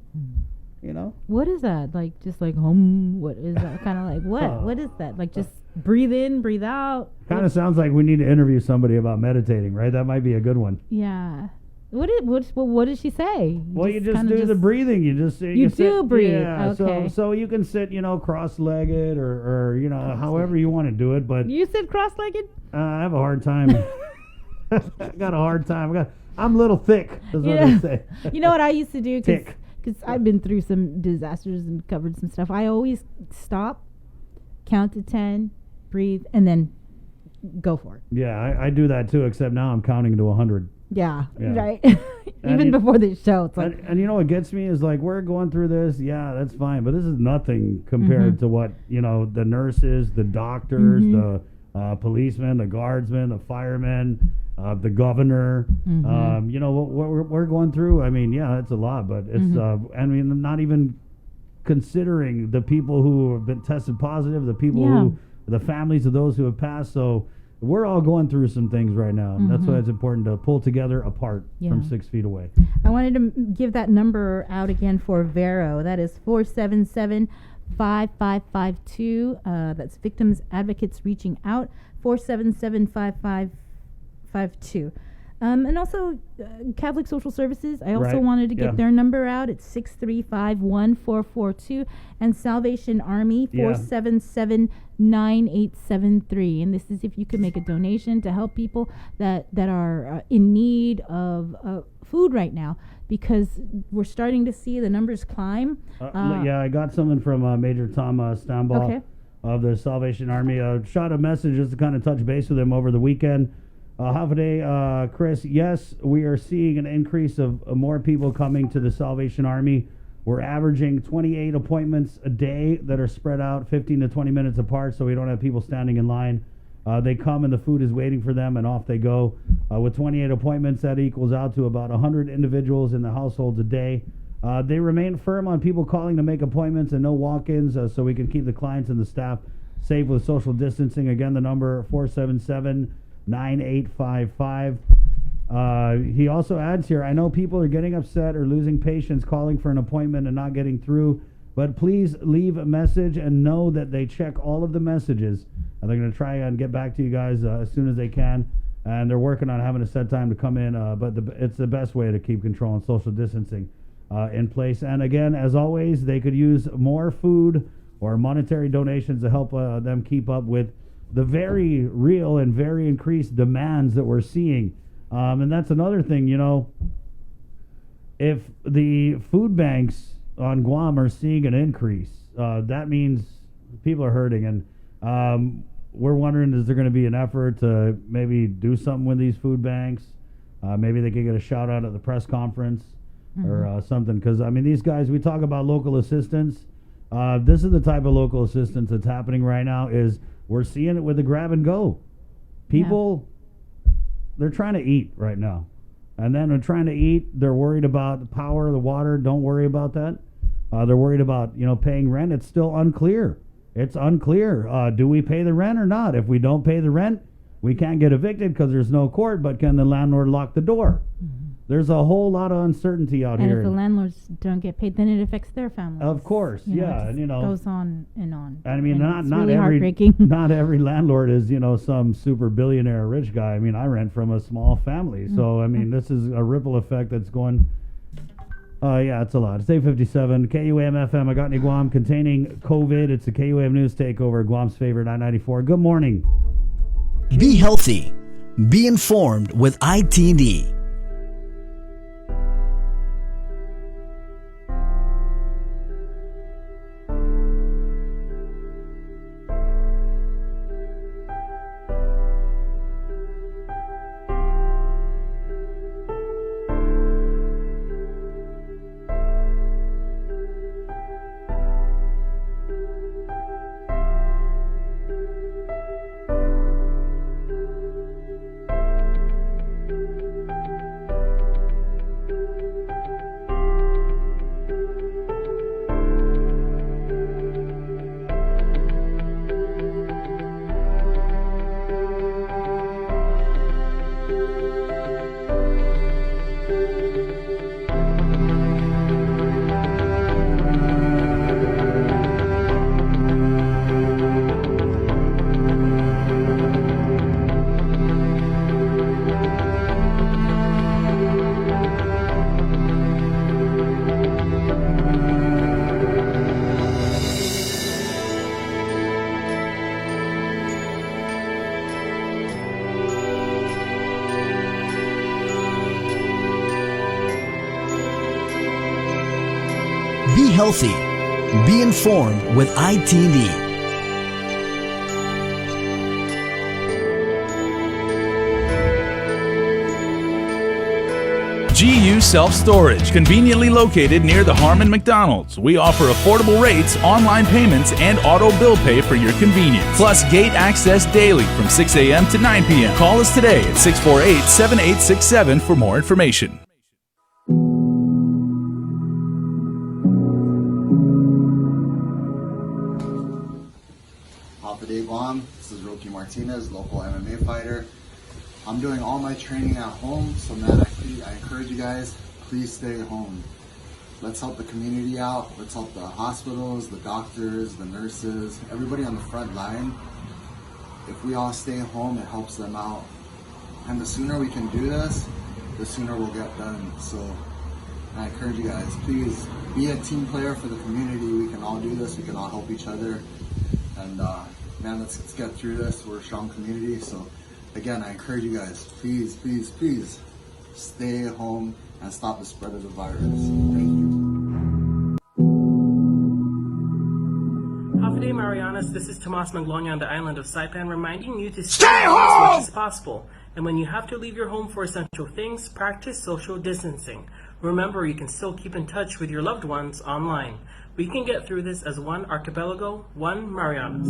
What is that? Like, just like, what is that? Kind of like, what? What is that? Like, just breathe in, breathe out? Kind of sounds like we need to interview somebody about meditating, right? That might be a good one. Yeah. What did she say? You just do the breathing. You just you do sit, breathe. Yeah. Okay. So you can sit, cross-legged or however you want to do it. But you sit cross-legged? I have a hard time. I got a hard time. I'm a little thick. Is what they say. You know what I used to do? Thick. Because I've been through some disasters and covered some stuff. I always stop, count to 10, breathe, and then go for it. Yeah, I do that too, except now I'm counting to 100. Yeah. Right. Even before the show. It's like, and you know what gets me is like, we're going through this. Yeah, that's fine. But this is nothing compared to what, the nurses, the doctors, the policemen, the guardsmen, the firemen, the governor, what we're going through. I mean, yeah, it's a lot, but it's, not even considering the people who have been tested positive, the people the families of those who have passed. So we're all going through some things right now. And that's why it's important to pull together apart from 6 feet away. I wanted to give that number out again for Vero. That is 477-5552. That's Victims Advocates Reaching Out. 477-5552. And also Catholic Social Services. I also wanted to get their number out. It's 635-1442. And Salvation Army, 477-9873. And this is if you could make a donation to help people that are in need of food right now, because we're starting to see the numbers climb. I got something from Major Tom Stambaugh of the Salvation Army. Shot a message just to kind of touch base with him over the weekend. Half a day, Chris, yes, we are seeing an increase of more people coming to the Salvation Army. We're averaging 28 appointments a day that are spread out 15 to 20 minutes apart, so we don't have people standing in line. They come and the food is waiting for them, and off they go. With 28 appointments, that equals out to about 100 individuals in the households a day. They remain firm on people calling to make appointments and no walk-ins, so we can keep the clients and the staff safe with social distancing. Again, the number 477-9855. He also adds here, I know people are getting upset or losing patience calling for an appointment and not getting through, but please leave a message and know that they check all of the messages, and they're going to try and get back to you guys as soon as they can, and they're working on having a set time to come in, but it's the best way to keep control and social distancing in place. And again, as always, they could use more food or monetary donations to help them keep up with the very real and very increased demands that we're seeing. And that's another thing, if the food banks on Guam are seeing an increase, that means people are hurting. And we're wondering, is there going to be an effort to maybe do something with these food banks? Maybe they could get a shout out at the press conference or something. Because, these guys, we talk about local assistance. This is the type of local assistance that's happening right now is we're seeing it with the grab and go. People, they're trying to eat right now. And then they're trying to eat, they're worried about the power, the water. Don't worry about that. They're worried about, paying rent. It's still unclear. It's unclear. Do we pay the rent or not? If we don't pay the rent, we can't get evicted because there's no court, but can the landlord lock the door? There's a whole lot of uncertainty out here. And if the landlords don't get paid, then it affects their families. Of course, It goes on and on. Not really every heartbreaking. Not every landlord is some super billionaire rich guy. I rent from a small family, so this is a ripple effect that's going. It's a lot. It's 8:57. KUAM FM. I got any Guam containing COVID. It's the KUAM News Takeover. Guam's favorite 994. Good morning. Be healthy. Be informed with ITD. healthy. Be informed with ITV. GU Self-Storage, conveniently located near the Harmon McDonald's. We offer affordable rates, online payments, and auto bill pay for your convenience. Plus gate access daily from 6 a.m. to 9 p.m. Call us today at 648-7867 for more information. Alpha Day Guam, this is Rocky Martinez, local MMA fighter. I'm doing all my training at home, so man, I encourage you guys, please stay home. Let's help the community out. Let's help the hospitals, the doctors, the nurses, everybody on the front line. If we all stay home, it helps them out. And the sooner we can do this, the sooner we'll get done. So I encourage you guys, please be a team player for the community. We can all do this. We can all help each other. And man, let's get through this. We're a strong community. So again, I encourage you guys, please, please, please stay at home and stop the spread of the virus. Thank you. Alpha Day Marianas, this is Tomas Maglonia on the island of Saipan, reminding you to stay home as much as possible. And when you have to leave your home for essential things, practice social distancing. Remember, you can still keep in touch with your loved ones online. We can get through this as one archipelago, one Marianas.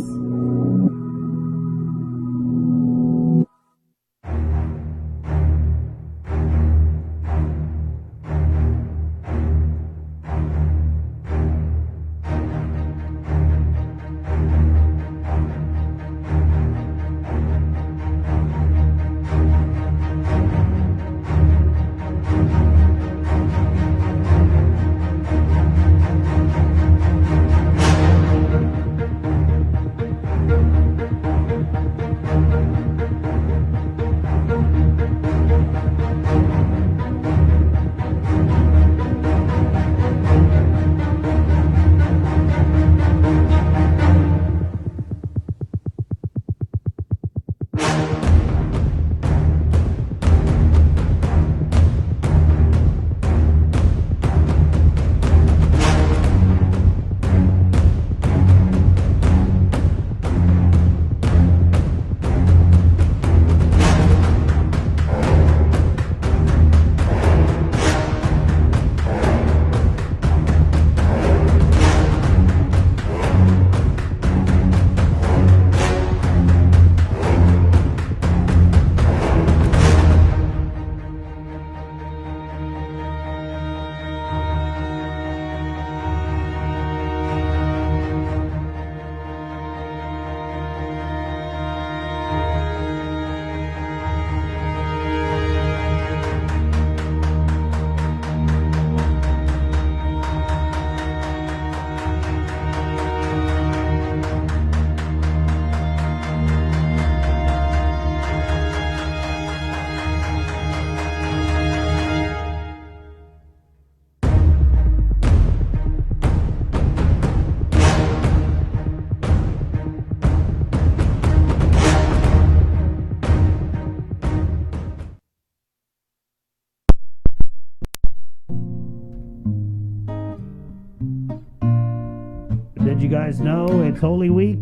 Did you guys know it's Holy Week?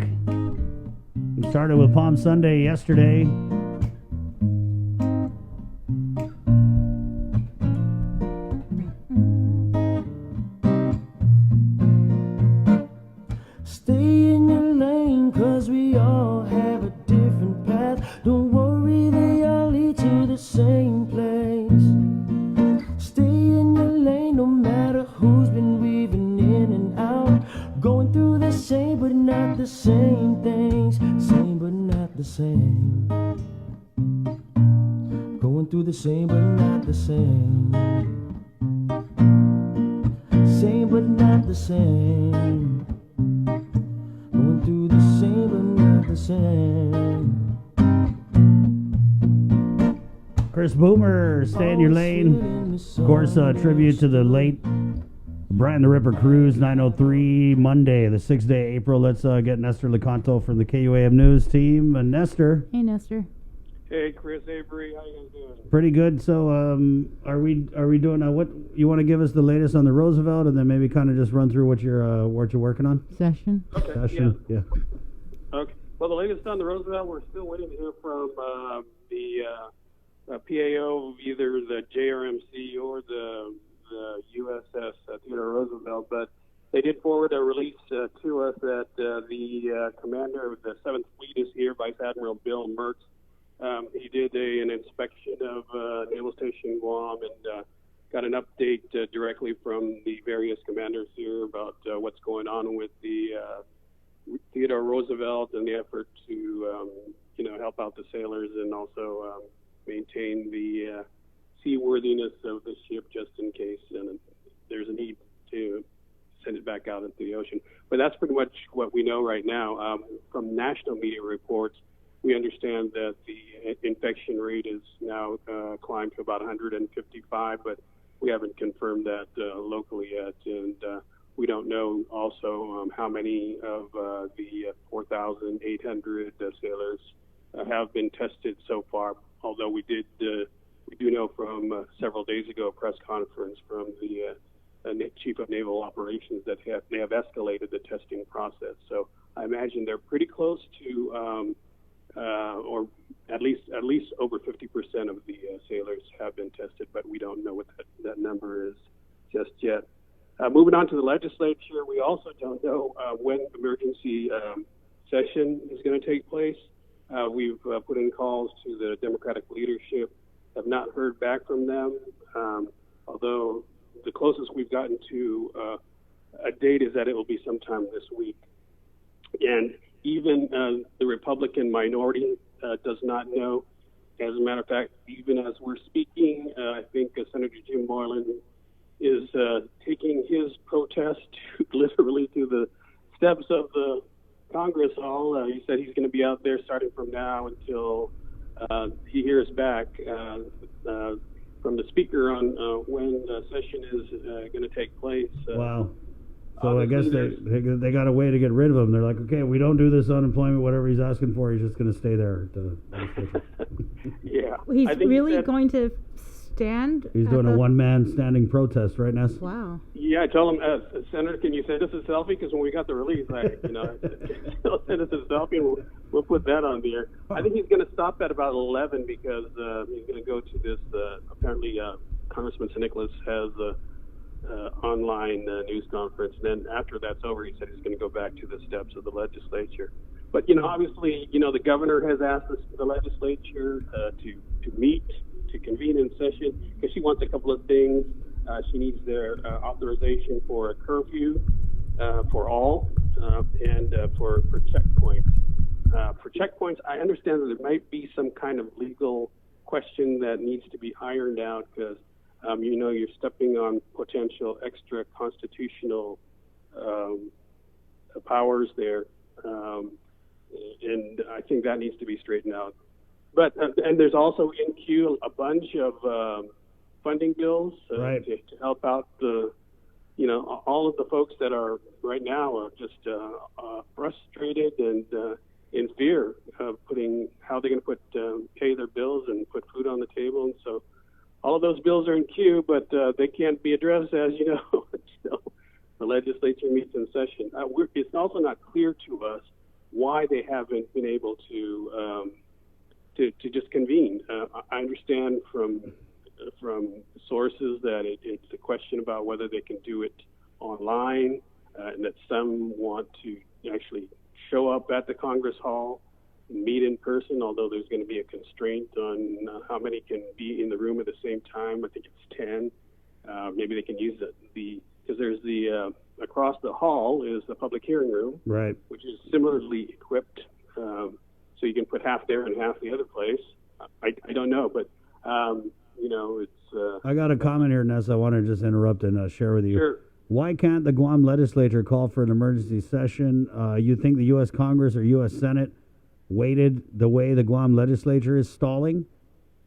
We started with Palm Sunday yesterday. Stay in your lane, cause we all have a different path. Don't worry, they all lead to the same place. Stay in your lane, no matter who's been weaving in and out. Going through the same but not the same things. Same but not the same. Going through the same but not the same. Same but not the same. Going through the same but not the same. Chris Boomer, stay in your lane. Of course, tribute to the late Brian the Ripper Cruz, 903, Monday, the 6th day of April. Let's get Nestor Lecanto from the KUAM News team. Nestor. Hey, Nestor. Hey, Chris Avery, how you guys doing? Pretty good. So, are we doing? What you want to give us the latest on the Roosevelt, and then maybe kind of just run through what you're working on? Session. Okay. Session. Yeah. Okay. Well, the latest on the Roosevelt, we're still waiting to hear from the PAO of either the JRMC or the USS Theodore Roosevelt, but they did forward a release to us that the commander of the 7th Fleet is here, Vice Admiral Bill Mertz. He did an inspection of Naval Station Guam and got an update directly from the various commanders here about what's going on with the Theodore Roosevelt and the effort to, help out the sailors and also maintain the seaworthiness of the ship just in case there's a need to send it back out into the ocean. But that's pretty much what we know right now. From national media reports, we understand that the infection rate is now climbed to about 155, but we haven't confirmed that locally yet. And we don't know also how many of the 4,800 sailors have been tested so far, although we do know from several days ago a press conference from the Chief of Naval Operations that they have escalated the testing process. So I imagine they're pretty close to or at least over 50% of the sailors have been tested, but we don't know what that number is just yet. Moving on to the legislature, we also don't know when emergency session is going to take place. We've put in calls to the Democratic leadership, have not heard back from them, although the closest we've gotten to a date is that it will be sometime this week. And even the Republican minority does not know. As a matter of fact, even as we're speaking, I think Senator Jim Moylan is taking his protest literally to the steps of the Congress Hall. He said he's going to be out there starting from now until he hears back from the Speaker on when the session is going to take place. Wow. So I guess they got a way to get rid of him. They're like, okay, we don't do this unemployment, whatever he's asking for, he's just going to stay there. Yeah. He's really going to stand? He's doing a one-man standing protest right now. Wow. Yeah, I told him, Senator, can you send us a selfie? Because when we got the release, send us a selfie and we'll put that on the air. I think he's going to stop at about 11 because he's going to go to this, apparently Congressman St. Nicholas has online news conference. And then after that's over, he said he's going to go back to the steps of the legislature. But, obviously, the governor has asked the legislature to meet, to convene in session, because she wants a couple of things. She needs their authorization for a curfew for all and for checkpoints. For checkpoints, I understand that there might be some kind of legal question that needs to be ironed out because, you're stepping on potential extra constitutional powers there. And I think that needs to be straightened out. But and there's also in queue a bunch of funding bills right. to help out the, all of the folks that are right now are just frustrated and in fear of how they're going to pay their bills and put food on the table. And so all of those bills are in queue, but they can't be addressed, as you know, until the legislature meets in session. It's also not clear to us why they haven't been able to just convene. I understand from sources that it's a question about whether they can do it online, and that some want to actually show up at the Congress Hall and meet in person, although there's going to be a constraint on how many can be in the room at the same time. I think it's 10. Maybe they can use because there's the across the hall is the public hearing room, right, which is similarly equipped, so you can put half there and half the other place. I don't know, but it's. I got a comment here, Ness. I want to just interrupt and share with you. Sure. Why can't the Guam legislature call for an emergency session? You think the U.S. Congress or U.S. Senate waited the way the Guam legislature is stalling?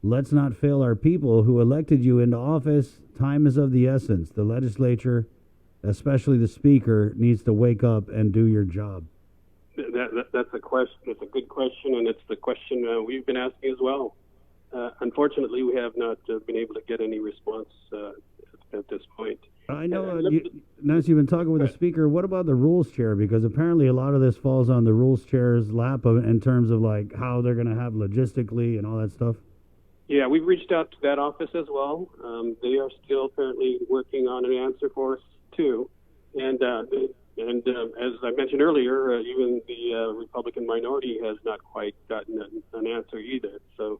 Let's not fail our people who elected you into office. Time is of the essence. The legislature, especially the speaker, needs to wake up and do your job. That's a question. It's a good question, and it's the question we've been asking as well. Unfortunately, we have not been able to get any response at this point. I know, Nancy, you've been talking with the speaker. What about the rules chair? Because apparently a lot of this falls on the rules chair's lap in terms of like how they're going to have logistically and all that stuff. Yeah, we've reached out to that office as well. They are still currently working on an answer for us too. And as I mentioned earlier, even the Republican minority has not quite gotten an answer either. So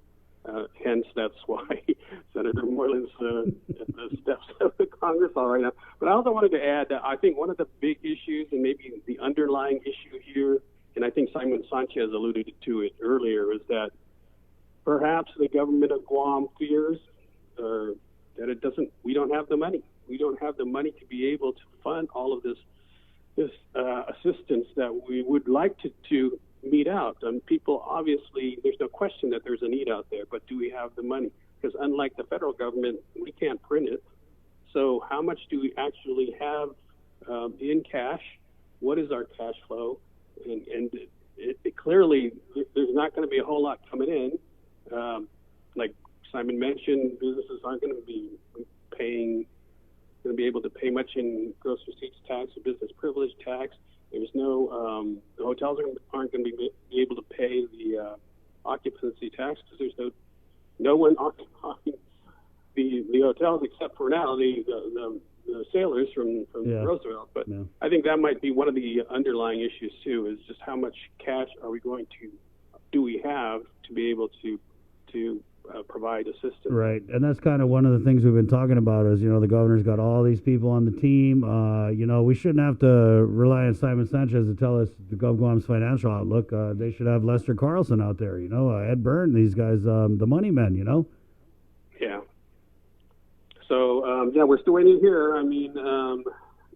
hence that's why Senator Moreland's at the steps of the Congress all right now. But I also wanted to add that I think one of the big issues and maybe the underlying issue here, and I think Simon Sanchez alluded to it earlier, is that perhaps the government of Guam fears that we don't have the money. We don't have the money to be able to fund all of this assistance that we would like to meet out. And people, obviously, there's no question that there's a need out there, but do we have the money? Because unlike the federal government, we can't print it. So how much do we actually have in cash? What is our cash flow? And it clearly, there's not going to be a whole lot coming in. Like Simon mentioned, businesses aren't going to be able to pay much in gross receipts tax or business privilege tax. There's no, the hotels aren't going to be able to pay the occupancy tax because there's no one occupying the hotels except for now the sailors from Roosevelt. But I think that might be one of the underlying issues too, is just how much cash do we have to be able to provide assistance. Right, and that's kind of one of the things we've been talking about is, the governor's got all these people on the team. We shouldn't have to rely on Simon Sanchez to tell us the GovGuam's financial outlook. They should have Lester Carlson out there, Ed Byrne, these guys, the money men, Yeah. So, we're still waiting here. I mean,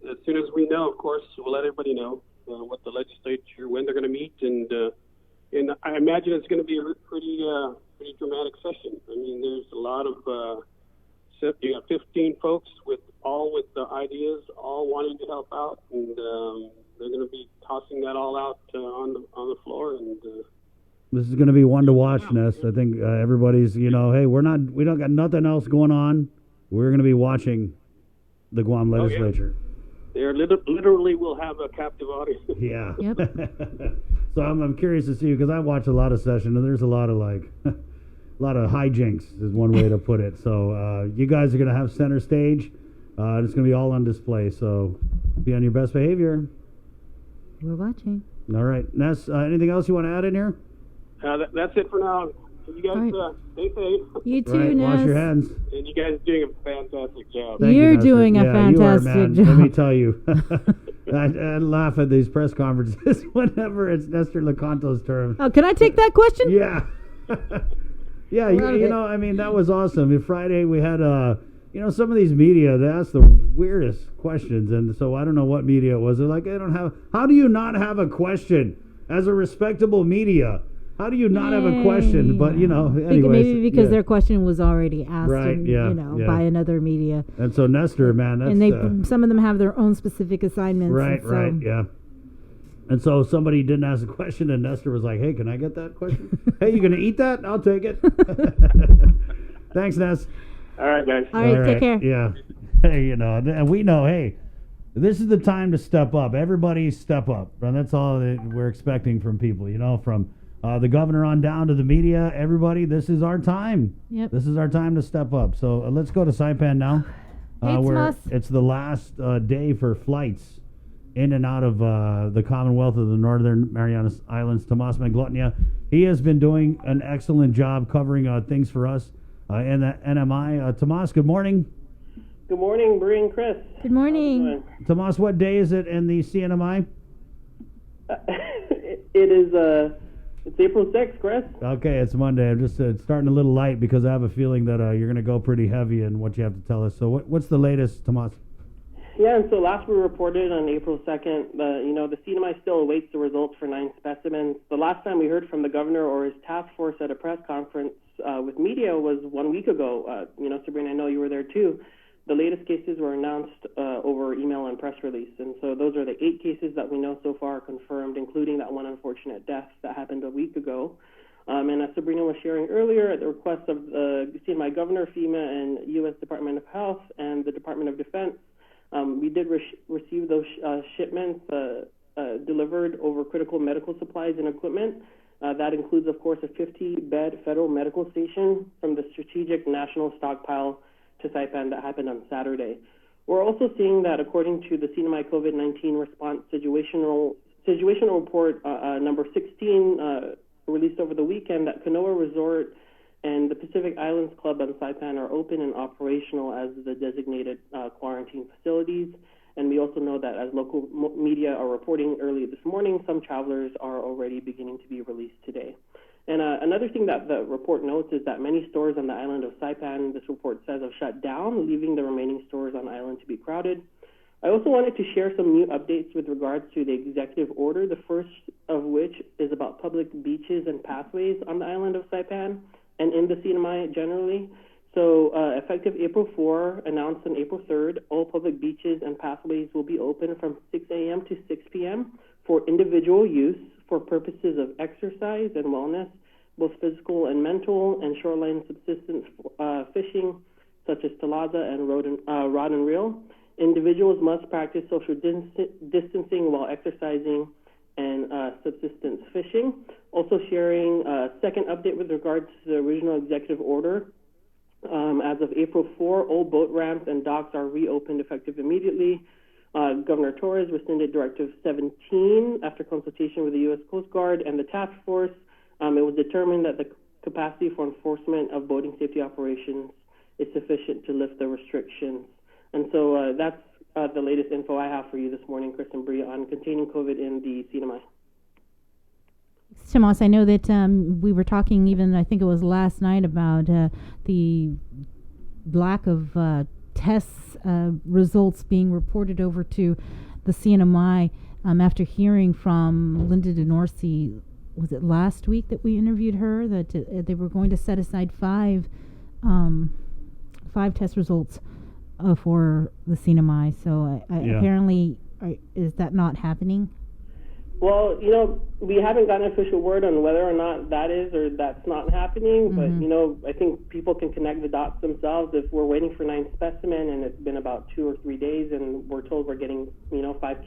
as soon as we know, of course, we'll let everybody know what the legislature, when they're going to meet, and I imagine it's going to be a pretty dramatic session. I mean, there's a lot of you got 15 folks with the ideas, all wanting to help out, and they're going to be tossing that all out on the floor. And this is going to be one to watch, Ness. I think everybody's, hey, we don't got nothing else going on. We're going to be watching the Guam legislature. Yeah. They literally will have a captive audience. Yeah. Yep. So I'm curious to see, because I watch a lot of session, and there's a lot of a lot of hijinks is one way to put it. So you guys are going to have center stage. It's going to be all on display. So be on your best behavior. We're watching. All right. Ness, anything else you want to add in here? That's it for now. You guys stay safe. You too, Ness. Wash your hands. And you guys are doing a fantastic job. You're doing a fantastic job. Let me tell you. I laugh at these press conferences whenever it's Nestor Lecanto's term. Oh, can I take that question? Yeah. Yeah, I mean, that was awesome. Friday we had, some of these media, they asked the weirdest questions. And so I don't know what media it was. They're like, how do you not have a question as a respectable media? How do you not have a question? But, anyways. Maybe because their question was already asked, right, by another media. And so Nestor, man, that's... some of them have their own specific assignments. Right, yeah. And so somebody didn't ask a question, and Nestor was like, hey, can I get that question? Hey, you going to eat that? I'll take it. Thanks, Ness. All right, guys. All right, take care. Yeah. Hey, and we know, hey, this is the time to step up. Everybody step up. And that's all that we're expecting from people, from... the governor on down to the media, everybody, this is our time. Yep. This is our time to step up. So let's go to Saipan now. Where it's the last day for flights in and out of the Commonwealth of the Northern Marianas Islands. Tomas Maglotnia, he has been doing an excellent job covering things for us in the NMI. Tomas, good morning. Good morning, Bree and Chris. Good morning. Tomas, what day is it in the CNMI? It is... It's April 6th, Chris. Okay, it's Monday. I'm just starting a little light because I have a feeling that you're going to go pretty heavy in what you have to tell us. So what's the latest, Tomas? Yeah, and so last we reported on April 2nd, the CNMI still awaits the results for 9 specimens. The last time we heard from the governor or his task force at a press conference with media was 1 week ago. Sabrina, I know you were there too. The latest cases were announced over email and press release, and so those are the 8 cases that we know so far confirmed, including that one unfortunate death that happened a week ago. And as Sabrina was sharing earlier, at the request of the CNMI Governor, FEMA, and U.S. Department of Health and the Department of Defense, we did receive those shipments delivered over critical medical supplies and equipment. That includes, of course, a 50-bed federal medical station from the Strategic National Stockpile to Saipan that happened on Saturday. We're also seeing that, according to the CNMI COVID-19 response situational report number 16, released over the weekend, that Kanoa Resort and the Pacific Islands Club on Saipan are open and operational as the designated quarantine facilities. And we also know that, as local media are reporting early this morning, some travelers are already beginning to be released today. And another thing that the report notes is that many stores on the island of Saipan, this report says, have shut down, leaving the remaining stores on the island to be crowded. I also wanted to share some new updates with regards to the executive order, the first of which is about public beaches and pathways on the island of Saipan and in the CNMI generally. So effective April 4, announced on April 3rd, all public beaches and pathways will be open from 6 a.m. to 6 p.m. for individual use for purposes of exercise and wellness, both physical and mental, and shoreline subsistence fishing, such as talaza and rod and reel. Individuals must practice social distancing while exercising and subsistence fishing. Also sharing a second update with regards to the original executive order. As of April 4, all boat ramps and docks are reopened effective immediately. Governor Torres rescinded Directive 17 after consultation with the U.S. Coast Guard and the task force. It was determined that the capacity for enforcement of boating safety operations is sufficient to lift the restrictions. And so that's the latest info I have for you this morning, Chris and Bria, on containing COVID in the CNMI. Tomas, I know that we were talking even, I think it was last night, about the lack of tests results being reported over to the CNMI after hearing from Linda DeNorsi. Was it last week that we interviewed her, that they were going to set aside five test results for the CNMI? So apparently, is that not happening? Well, we haven't gotten official word on whether or not that is or that's not happening, but, I think people can connect the dots themselves. If we're waiting for 9 specimen and it's been about 2 or 3 days and we're told we're getting, 5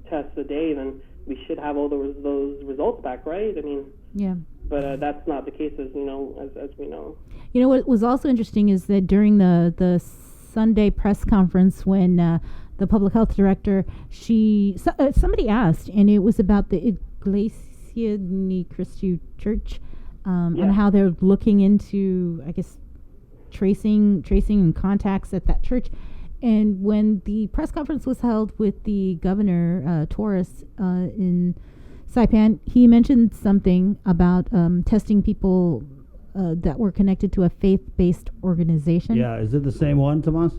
tests a day, then we should have all those results back, right? I mean, yeah. But that's not the case, as we know. What was also interesting is that during the Sunday press conference, when the public health director, somebody asked, and it was about the Iglesia Ni Cristo Church, and how they're looking into, I guess, tracing and contacts at that church. And when the press conference was held with the governor, Torres, in Saipan, he mentioned something about testing people that were connected to a faith-based organization. Yeah, is it the same one, Tomas?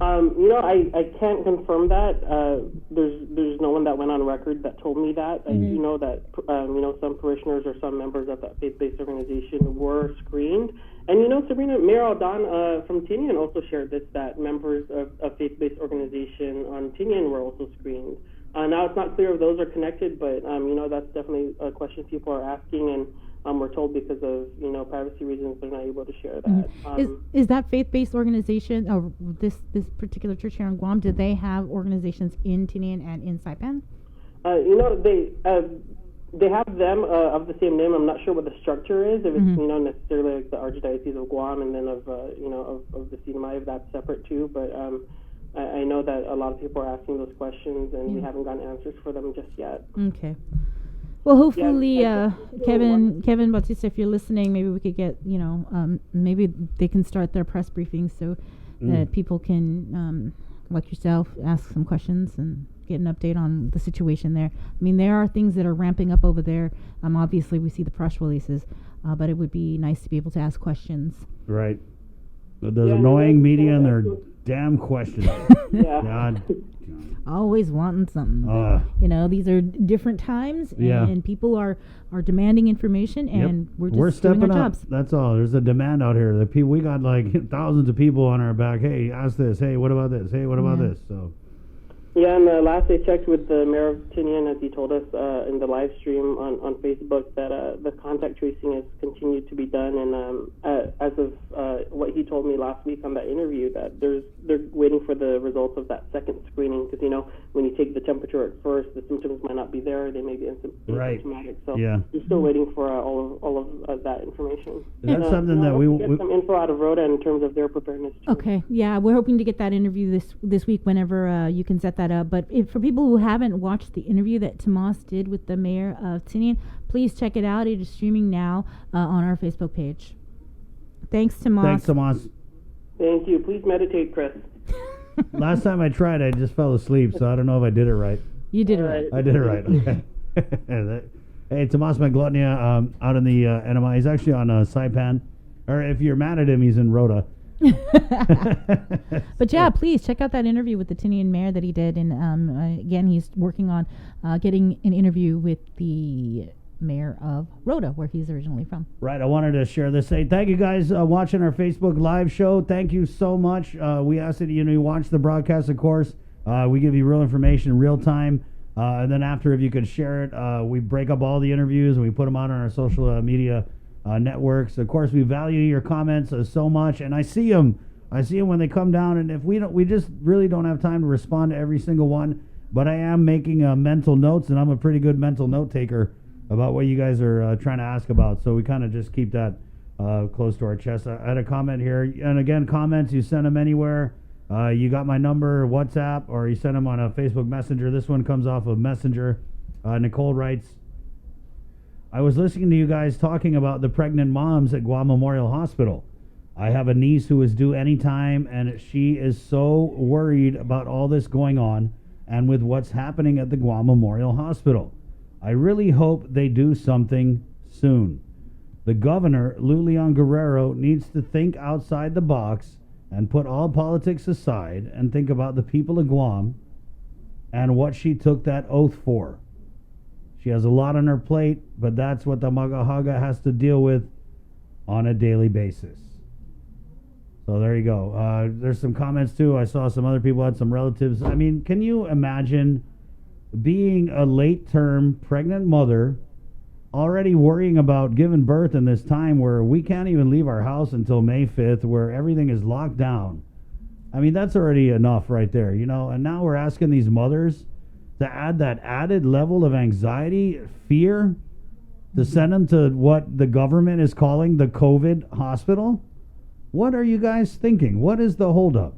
I can't confirm that. There's no one that went on record that told me that. I do know that some parishioners or some members of that faith-based organization were screened. And Sabrina, Mayor Aldan from Tinian also shared this, that members of a faith-based organization on Tinian were also screened. Now it's not clear if those are connected, but that's definitely a question people are asking, and we're told because of privacy reasons they're not able to share that. Is that faith-based organization, or this particular church here in Guam, do they have organizations in Tinian and in Saipan? They have them of the same name. I'm not sure what the structure is. If it's necessarily like the Archdiocese of Guam, and then of the CNMI, if that's separate too. But I know that a lot of people are asking those questions, and we haven't gotten answers for them just yet. Okay. Well, hopefully, Kevin Bautista, if you're listening, maybe we could get, maybe they can start their press briefings so that people can, like yourself, ask some questions and get an update on the situation there. I mean, there are things that are ramping up over there. Obviously, we see the press releases, but it would be nice to be able to ask questions. Right. Those annoying media and their damn questions. Yeah. God. Always wanting something. These are different times, and people are demanding information, and we're just doing stepping our up. jobs. That's all. There's a demand out here. The people, we got like thousands of people on our back. Hey, ask this. Hey, what about this? Hey, what about this? So. Yeah, and last I checked with the mayor of Tinian, as he told us in the live stream on Facebook, that the contact tracing has continued to be done, and as of what he told me last week on that interview, that they're waiting for the results of that second screening, because when you take the temperature at first, the symptoms might not be there; they may be asymptomatic. So we're still waiting for all of that information. That's something that we get some info out of Rhoda in terms of their preparedness. Too. Okay, yeah, we're hoping to get that interview this week whenever you can set that up. But for people who haven't watched the interview that Tomas did with the mayor of Tinian, please check it out. It is streaming now on our Facebook page. Thanks, Tomas. Thanks, Tomas. Thank you. Please meditate, Chris. Last time I tried, I just fell asleep, so I don't know if I did it right. You did it right. I did it right. Okay. Hey, Tomas Maglotnia out in the NMI. He's actually on Saipan. Or if you're mad at him, he's in Rhoda. But yeah, please check out that interview with the Tinian mayor that he did, and again, he's working on getting an interview with the mayor of Rhoda, where he's originally from. Right, I wanted to share this. Hey, thank you guys watching our Facebook live show. Thank you so much. We ask that you watch the broadcast, of course. We give you real information in real time, and then after, if you could share it, we break up all the interviews and we put them out on our social media networks. Of course, we value your comments so much, and I see them when they come down, and if we just really don't have time to respond to every single one, but I am making mental notes, and I'm a pretty good mental note taker about what you guys are trying to ask about, so we kind of just keep that close to our chest. I had a comment here, and again, comments, you send them anywhere. You got my number, WhatsApp, or you send them on a Facebook Messenger. This one comes off of Messenger. Nicole writes, I was listening to you guys talking about the pregnant moms at Guam Memorial Hospital. I have a niece who is due anytime, and she is so worried about all this going on and with what's happening at the Guam Memorial Hospital. I really hope they do something soon. The governor, Lulian Guerrero, needs to think outside the box and put all politics aside and think about the people of Guam and what she took that oath for. She has a lot on her plate, but that's what the Magahaga has to deal with on a daily basis. So there you go. There's some comments too. I saw some other people had some relatives. I mean, can you imagine being a late-term pregnant mother, already worrying about giving birth in this time where we can't even leave our house until May 5th, where everything is locked down? I mean, that's already enough right there, and now we're asking these mothers to add that added level of anxiety, fear, to send them to what the government is calling the COVID hospital? What are you guys thinking? What is the holdup?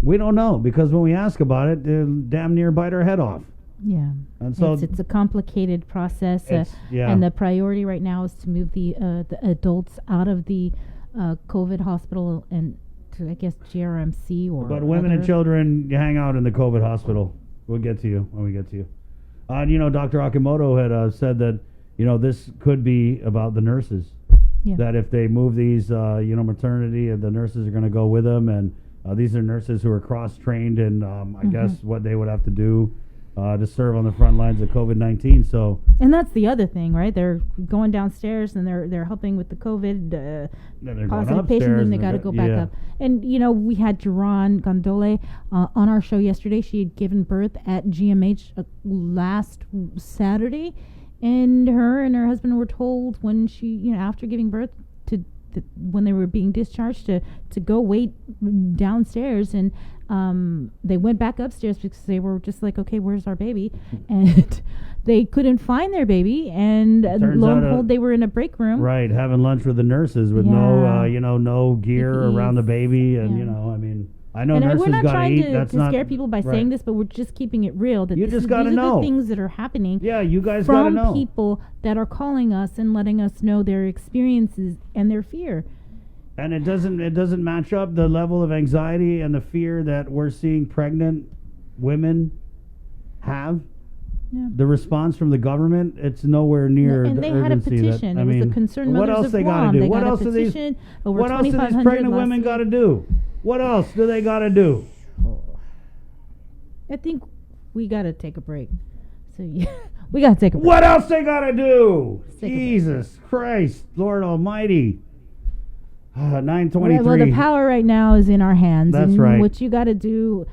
We don't know, because when we ask about it, they damn near bite our head off. Yeah, and so it's a complicated process, and the priority right now is to move the adults out of the COVID hospital and to, I guess, GRMC or. But women and children, you hang out in the COVID hospital. We'll get to you when we get to you. Dr. Akimoto had said that, this could be about the nurses. Yeah. That if they move these, maternity, the nurses are going to go with them. And these are nurses who are cross-trained in, I guess, what they would have to do to serve on the front lines of COVID-19. So. And that's the other thing, right? They're going downstairs and they're helping with the COVID positive patient, and they got to go back up. And we had Jerron Gondole on our show yesterday. She had given birth at GMH last Saturday, and her and her husband were told when she, after giving birth, when they were being discharged, to go wait downstairs, and they went back upstairs because they were just like, okay, where's our baby? And they couldn't find their baby, and lo and behold, they were in a break room, right, having lunch with the nurses with no gear around the baby, and I know nurses we're not gotta trying eat. to scare people by saying this, but we're just keeping it real. That you just gotta know the things that are happening. Yeah, you guys gotta know from people that are calling us and letting us know their experiences and their fear. And it doesn't match up the level of anxiety and the fear that we're seeing pregnant women have. Yeah. The response from the government, it's nowhere near and the they had a petition. It was the Concerned Mothers of Guam. What else do these pregnant women got to do? What else do they got to do? I think we got to take a break. So, yeah, we got to take a break. What else they got to do? Take a break. Jesus Christ, Lord Almighty. 9:23. Well, the power right now is in our hands. That's and right. What you got to do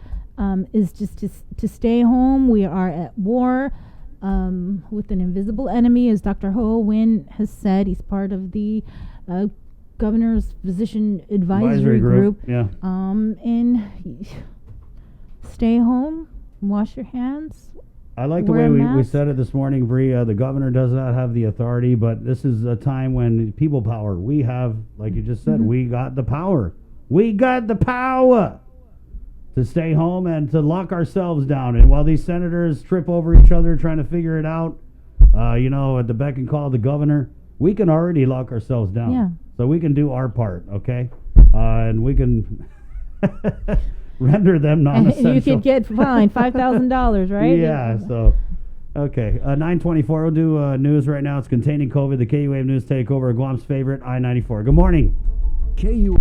is just to stay home. We are at war with an invisible enemy, as Dr. Ho Win has said. He's part of the governor's physician advisory group. Yeah. And stay home, wash your hands. I like the way we said it this morning, Bree. The governor does not have the authority, but this is a time when people power. We have, like you just said, we got the power. We got the power to stay home and to lock ourselves down. And while these senators trip over each other trying to figure it out, at the beck and call of the governor, we can already lock ourselves down. Yeah. So we can do our part, okay? And we can render them non-essential. And you could get fined $5,000, right? Yeah, so, okay. 9:24, we'll do news right now. It's containing COVID. The KUAM News Takeover, Guam's favorite, I-94. Good morning. KU.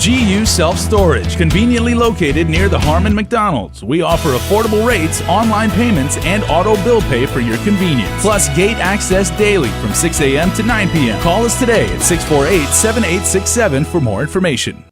GU Self-Storage, conveniently located near the Harmon McDonald's. We offer affordable rates, online payments, and auto bill pay for your convenience. Plus gate access daily from 6 a.m. to 9 p.m. Call us today at 648-7867 for more information.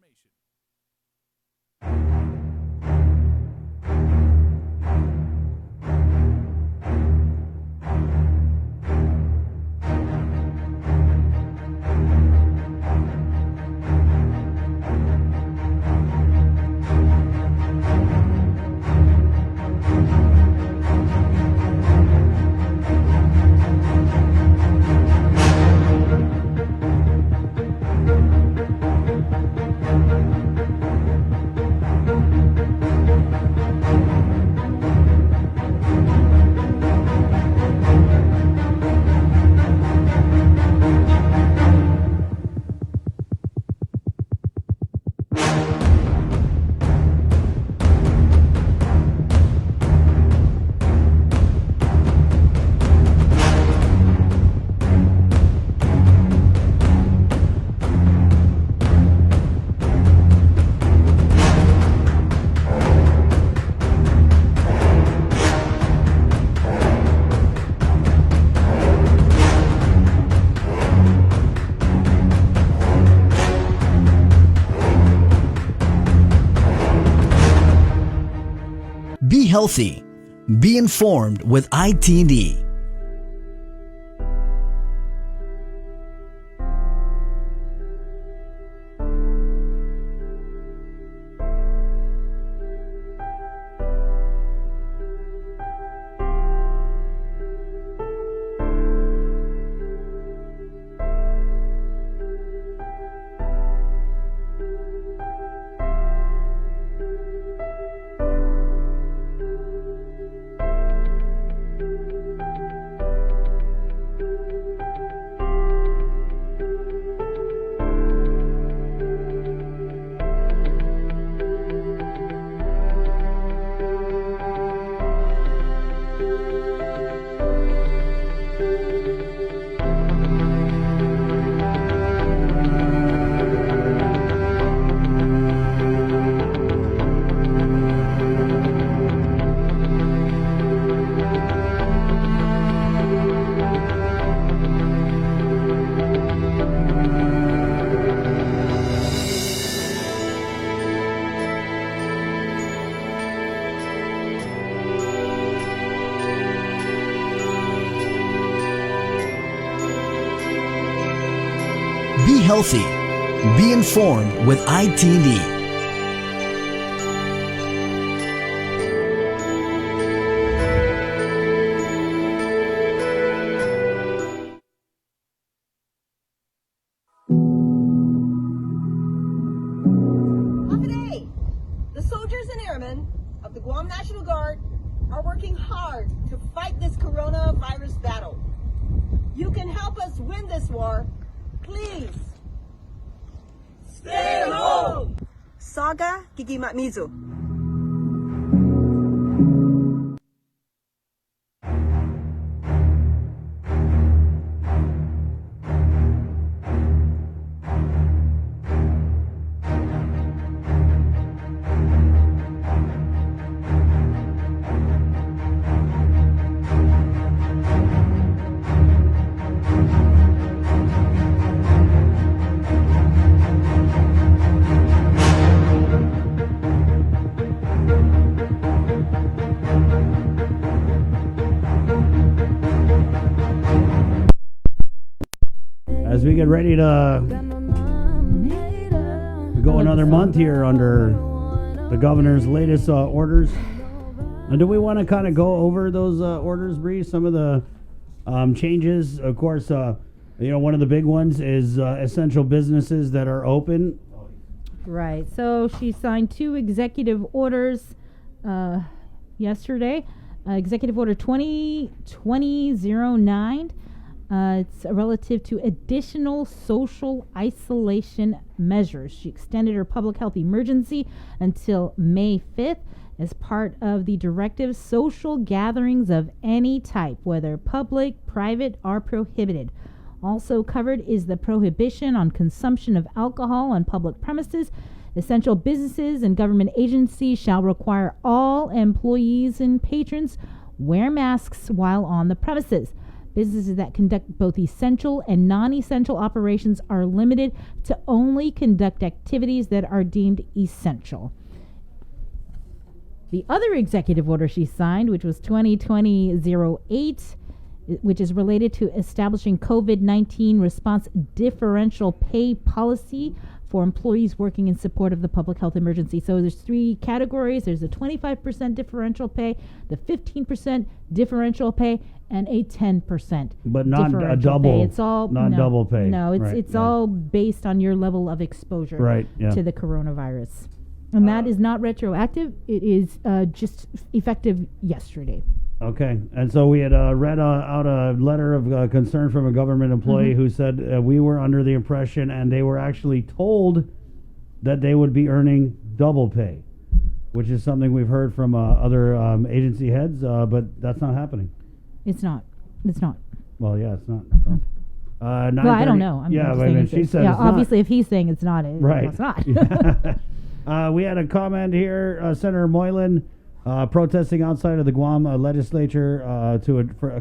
Be healthy. Be informed with ITD. Be healthy. Be informed with ITD. working hard to fight this coronavirus battle. You can help us win this war. Please. Stay home! Saga Gigimatmizu. As we get ready to go another month here under the governor's latest orders, and do we want to kind of go over those orders, Bree? Some of the changes, of course. One of the big ones is essential businesses that are open. Right. So she signed 2 executive orders yesterday. Executive Order 2020-09. It's relative to additional social isolation measures. She extended her public health emergency until May 5th as part of the directive. Social gatherings of any type, whether public, private, are prohibited. Also covered is the prohibition on consumption of alcohol on public premises. Essential businesses and government agencies shall require all employees and patrons wear masks while on the premises. Businesses that conduct both essential and non-essential operations are limited to only conduct activities that are deemed essential. The other executive order she signed, which was 2020-08, which is related to establishing COVID-19 response differential pay policy for employees working in support of the public health emergency. So there's 3 categories. There's a 25% differential pay, the 15% differential pay, and a 10%. But not a double. Pay. It's all not double pay. No, it's right, all based on your level of exposure to the coronavirus, and that is not retroactive. It is just effective yesterday. Okay, and so we had read out a letter of concern from a government employee who said we were under the impression, and they were actually told that they would be earning double pay, which is something we've heard from other agency heads, but that's not happening. It's not. It's not. Well, yeah, it's not. So. Well, I don't know. I'm just saying she said yeah, it's obviously, not. if he's saying it's not, it's not. We had a comment here, Senator Moylan, protesting outside of the Guam legislature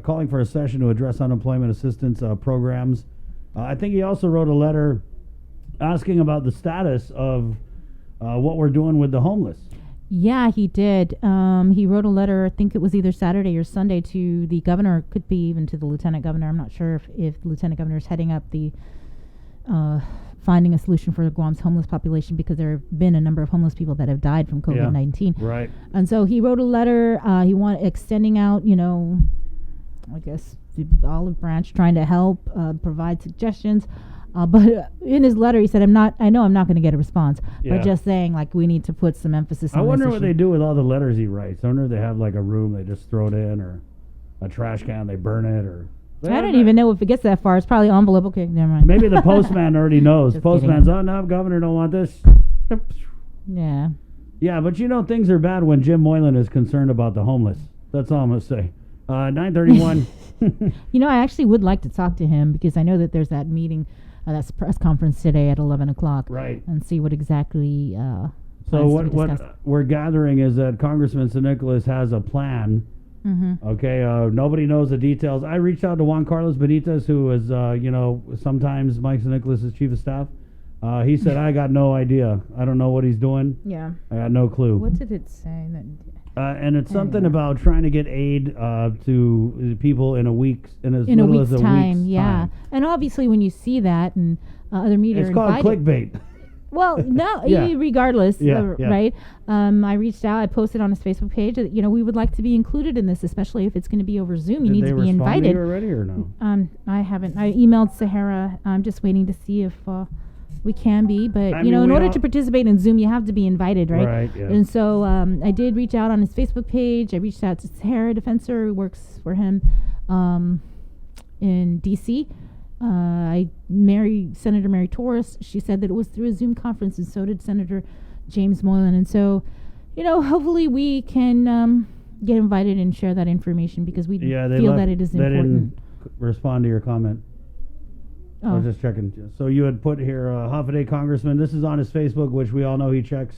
calling for a session to address unemployment assistance programs. I think he also wrote a letter asking about the status of what we're doing with the homeless. Yeah, he did. He wrote a letter, I think it was either Saturday or Sunday, to the governor, could be even to the lieutenant governor. I'm not sure if the lieutenant governor is heading up the finding a solution for Guam's homeless population, because there have been a number of homeless people that have died from COVID-19. Yeah, right. And so he wrote a letter, extending out, I guess, the olive branch, trying to help, provide suggestions. But in his letter, he said, I know I'm not going to get a response, but just saying, like, we need to put some emphasis on this. I wonder issue. what they do with all the letters he writes. I wonder if they have, like, a room they just throw it in, or a trash can, they burn it, or... I don't even know if it gets that far. It's probably envelope. Okay, never mind. Maybe the postman already knows. Just Postman's, kidding. no, governor don't want this. Yeah. Yeah, but things are bad when Jim Moylan is concerned about the homeless. That's all I'm going to say. 9:31. I actually would like to talk to him, because I know that there's that meeting, that's press conference today at 11 o'clock. Right. And see what exactly... so what we're gathering is that Congressman San Nicolas has a plan. Mm-hmm. Okay, nobody knows the details. I reached out to Juan Carlos Benitez, who is, sometimes Mike San Nicolas' chief of staff. He said, I got no idea. I don't know what he's doing. Yeah. I got no clue. What did it say? And it's something about trying to get aid to people in a week's time. Yeah. And obviously when you see that, and other media it's called clickbait. Well, no, regardless, right? I reached out. I posted on his Facebook page that, we would like to be included in this, especially if it's going to be over Zoom. You need to be invited. Did they respond to you already or no? I haven't. I emailed Sahara. I'm just waiting to see if We can be, but I you know, mean, in we order all- to participate in Zoom, you have to be invited, right? Right, yeah. And so I did reach out on his Facebook page. I reached out to Sarah Defensor, who works for him in D.C. Senator Mary Torres. She said that it was through a Zoom conference, and so did Senator James Moylan. And so, you know, hopefully we can get invited and share that information because we feel that it is they important. didn't respond to your comment. I was just checking. So you had put here, Hoffaday Congressman, this is on his Facebook, which we all know he checks.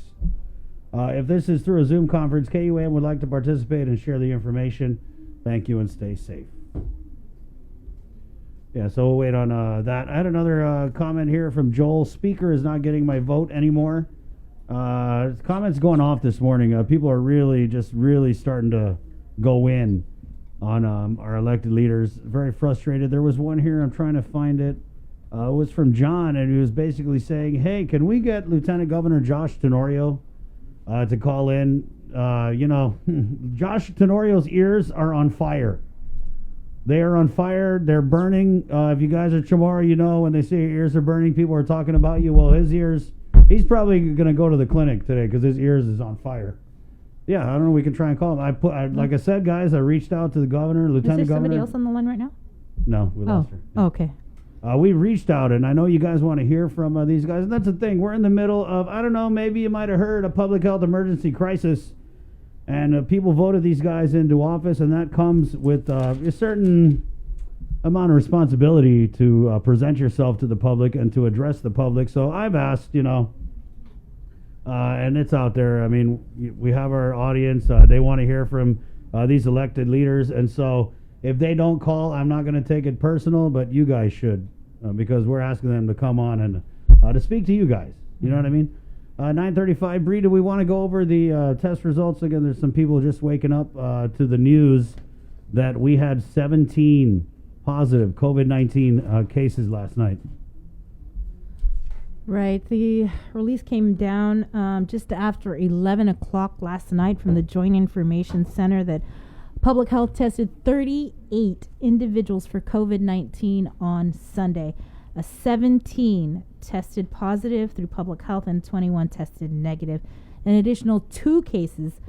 If this is through a Zoom conference, KUAM would like to participate and share the information. Thank you and stay safe. Yeah, so we'll wait on that. I had another comment here from Joel. Speaker is not getting my vote anymore. Comments going off this morning. People are really starting to go in on our elected leaders. Very frustrated. There was one here, I'm trying to find it. It was from John, and he was basically saying, hey, can we get Lieutenant Governor Josh Tenorio to call in? You know, Josh Tenorio's ears are on fire. They are on fire. They're burning. If you guys are Chamorro, you know when they say your ears are burning, people are talking about you. Well, his ears, he's probably going to go to the clinic today because his ears is on fire. Yeah, I don't know. We can try and call him. Like I said, guys, I reached out to the governor, Lieutenant Is there Governor. somebody else on the line right now? No, we lost her. Oh, okay. We reached out, and I know you guys want to hear from these guys. And that's the thing. We're in the middle of, I don't know, maybe you might have heard, a public health emergency crisis. And people voted these guys into office, and that comes with a certain amount of responsibility to present yourself to the public and to address the public. So I've asked, you know, and it's out there. I mean, we have our audience. They want to hear from these elected leaders. And so if they don't call, I'm not going to take it personal, but you guys should because we're asking them to come on and to speak to you guys. You know what I mean? 9:35. Bree, do we want to go over the test results? Again, there's some people just waking up to the news that we had 17 positive COVID-19 cases last night. Right. The release came down just after 11 o'clock last night from the Joint Information Center that Public Health tested 38 individuals for COVID-19 on Sunday. 17 tested positive through Public Health and 21 tested negative. An additional 2 cases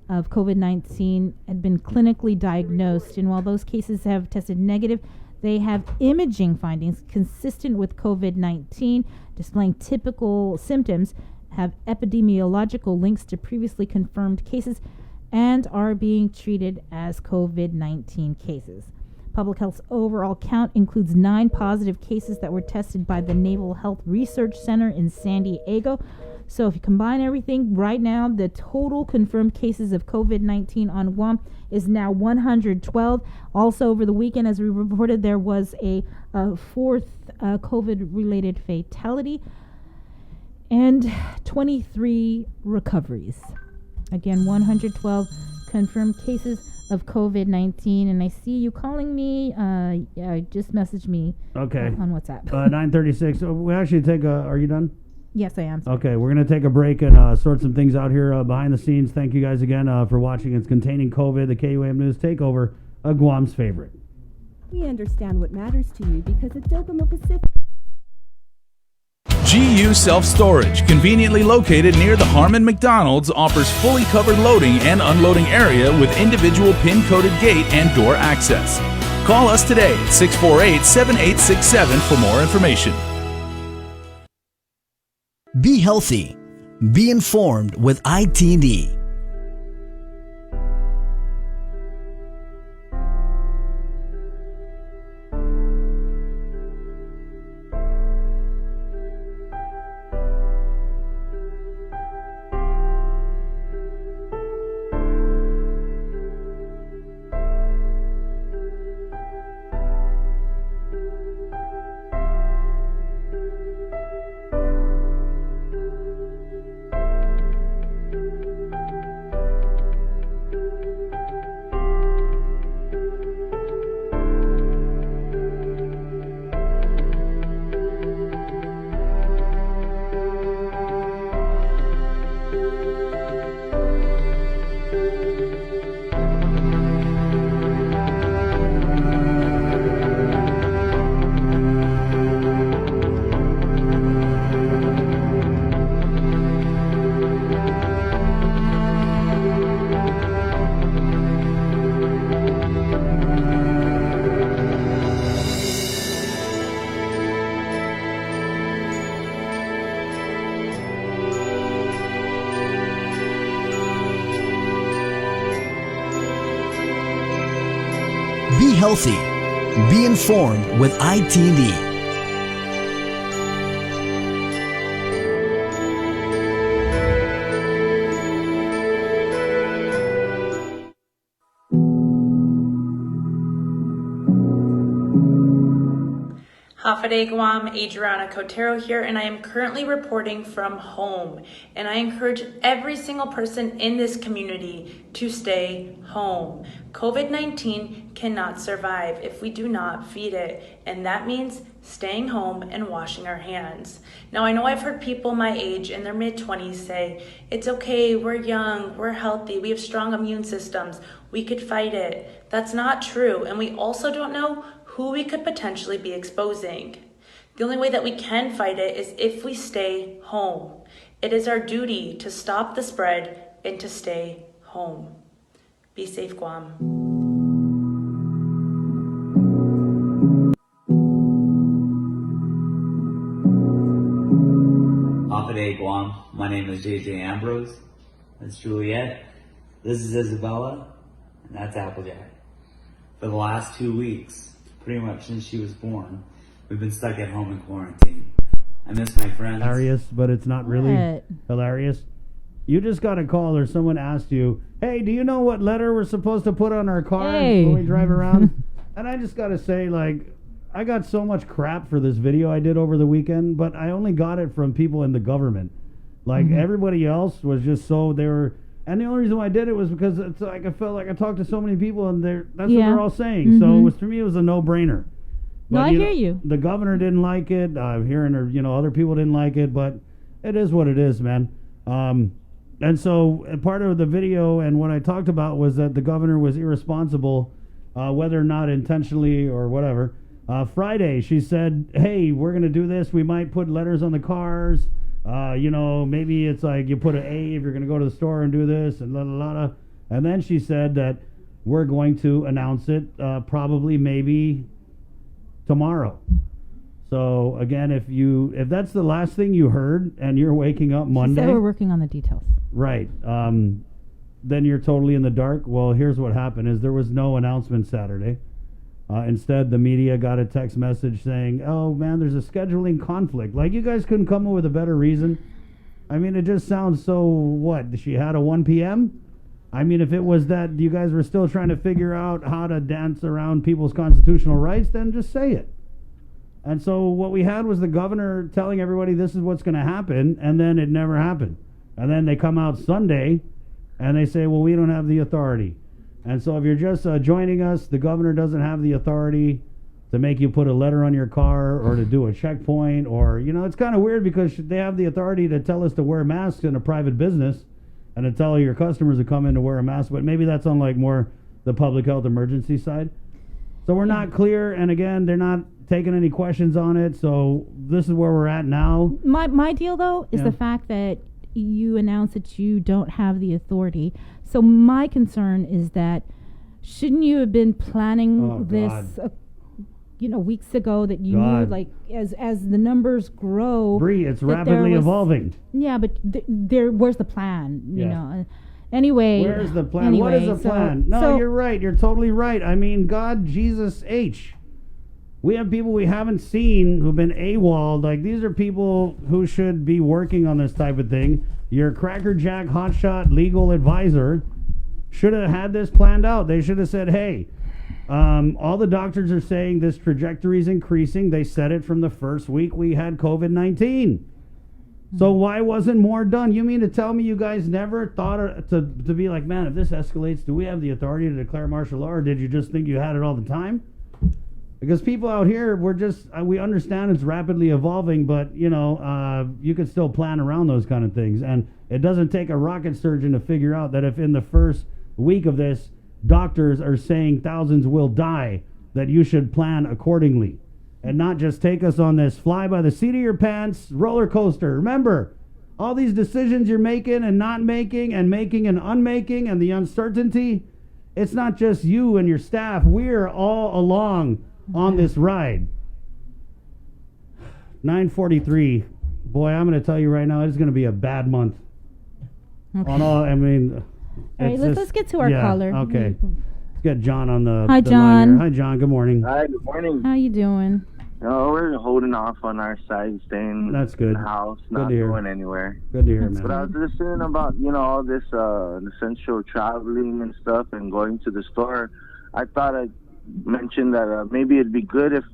of COVID-19 had been clinically diagnosed, and while those cases have tested negative, they have imaging findings consistent with COVID-19, displaying typical symptoms, have epidemiological links to previously confirmed cases, and are being treated as COVID-19 cases. Public Health's overall count includes 9 positive cases that were tested by the Naval Health Research Center in San Diego. So if you combine everything, right now the total confirmed cases of COVID-19 on Guam is now 112. Also over the weekend, as we reported, there was a 4th COVID-related fatality and 23 recoveries. Again, 112 confirmed cases of COVID-19, and I see you calling me. Just message me. Okay. On WhatsApp. 9:36. We actually take a. Are you done? Yes, I am. Okay, we're gonna take a break and sort some things out here behind the scenes. Thank you guys again for watching. It's Containing COVID, the KUAM News Takeover, Guam's favorite. We understand what matters to you because at Docomo Pacific. GU Self-Storage, conveniently located near the Harmon McDonald's, offers fully covered loading and unloading area with individual pin-coded gate and door access. Call us today at 648-7867 for more information. Be healthy. Be informed with ITD. Be healthy. Be informed with ITD. Hafade Guam, Adriana Cotero here, and I am currently reporting from home. And I encourage every single person in this community to stay home. COVID-19 cannot survive if we do not feed it, and that means staying home and washing our hands. Now, I know I've heard people my age in their mid-20s say, it's okay, we're young, we're healthy, we have strong immune systems, we could fight it. That's not true, and we also don't know who we could potentially be exposing. The only way that we can fight it is if we stay home. It is our duty to stop the spread and to stay home. Be safe, Guam. Hafade Guam. My name is JJ Ambrose. That's Juliet. This is Isabella, and that's Applejack. For the last 2 weeks, pretty much since she was born, we've been stuck at home in quarantine. I miss my friends. Hilarious, but it's not really What? hilarious. You just got a call or someone asked you, hey, do you know what letter we're supposed to put on our car Hey. when we drive around? And I just got to say, like, I got so much crap for this video I did over the weekend, but I only got it from people in the government. Like, everybody else was just so, they were... And the only reason why I did it was because it's like I felt like I talked to so many people and that's what they're all saying. So it was, for me, it was a no-brainer. No, I hear you. The governor didn't like it. Hearing her, other people didn't like it, but it is what it is, man. And so part of the video and what I talked about was that the governor was irresponsible, whether or not intentionally or whatever. Friday, she said, hey, we're going to do this. We might put letters on the cars. Maybe it's like you put an A if you're going to go to the store and do this and la la la. And then she said that we're going to announce it probably maybe tomorrow. So again, if that's the last thing you heard and you're waking up Monday, She said we're working on the details. right? Then you're totally in the dark. Well, here's what happened: is there was no announcement Saturday. Instead, the media got a text message saying, oh, man, there's a scheduling conflict. Like, you guys couldn't come up with a better reason? I mean, it just sounds so, what, she had a 1 p.m.? I mean, if it was that you guys were still trying to figure out how to dance around people's constitutional rights, then just say it. And so what we had was the governor telling everybody this is what's going to happen, and then it never happened. And then they come out Sunday, and they say, well, we don't have the authority. And so if you're just joining us, the governor doesn't have the authority to make you put a letter on your car or to do a checkpoint or, it's kind of weird because they have the authority to tell us to wear masks in a private business and to tell your customers to come in to wear a mask, but maybe that's on like more the public health emergency side. So we're not clear, and again, they're not taking any questions on it, so this is where we're at now. My deal, though, is the fact that you announce that you don't have the authority. So my concern is that shouldn't you have been planning this, weeks ago that you knew, like, as the numbers grow. Bree, it's rapidly evolving. Yeah, but where's the plan, you know? Anyway. Where's the plan? What is the plan? No, you're right. You're totally right. I mean, God, Jesus, H. We have people we haven't seen who've been AWOL. Like, these are people who should be working on this type of thing. Your crackerjack hotshot legal advisor should have had this planned out. They should have said, hey, all the doctors are saying this trajectory is increasing. They said it from the first week we had COVID-19. So why wasn't more done? You mean to tell me you guys never thought to be like, man, if this escalates, do we have the authority to declare martial law, or did you just think you had it all the time? Because people out here, we understand it's rapidly evolving, but, you could still plan around those kind of things. And it doesn't take a rocket surgeon to figure out that if in the first week of this, doctors are saying thousands will die, that you should plan accordingly. And not just take us on this fly by the seat of your pants roller coaster. Remember, all these decisions you're making and not making and unmaking and the uncertainty, it's not just you and your staff. We're all along on this ride. 9:43. Boy, I'm going to tell you right now, it's going to be a bad month. Okay. On all, I mean, all right, let's get to our caller. Okay. get John on the Hi, the John. line here. Hi, John. Good morning. Hi, good morning. How you doing? No, we're holding off on our side, staying That's good. in the house, Good not to hear. going anywhere. Good to hear, But I was listening about, all this essential traveling and stuff and going to the store. I thought I'd mention that maybe it'd be good if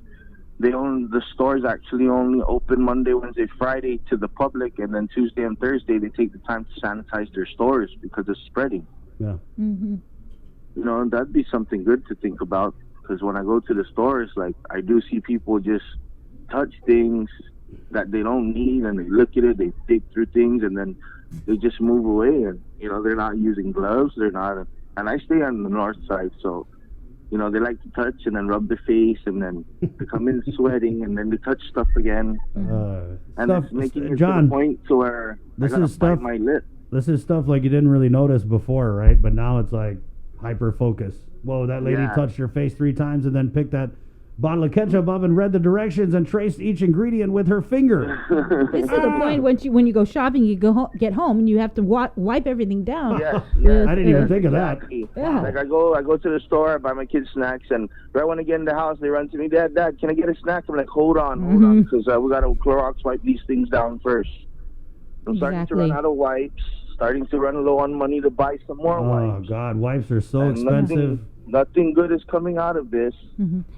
the stores actually only open Monday, Wednesday, Friday to the public, and then Tuesday and Thursday they take the time to sanitize their stores because it's spreading. Yeah. Mm-hmm. That'd be something good to think about. Because when I go to the stores, like, I do see people just touch things that they don't need, and they look at it, they dig through things, and then they just move away. And, they're not using gloves. They're not. And I stay on the north side, so, they like to touch and then rub their face, and then they come in sweating, and then they touch stuff again. And it's making it to the point to where I gotta bite my lip. This is stuff like you didn't really notice before, right? But now it's like hyper-focus. Whoa, that lady touched your face 3 times and then picked that bottle of ketchup up and read the directions and traced each ingredient with her finger. It's to the point when you go shopping, you get home and you have to wipe everything down. Yes, I didn't even think of that. Yeah. Like I go to the store, I buy my kids snacks, and right when I get in the house, they run to me, Dad, can I get a snack? I'm like, hold on, because we got to Clorox wipe these things down first. I'm starting to run out of wipes. Starting to run low on money to buy some more wipes. Oh, God, wipes are so expensive. Nothing good is coming out of this.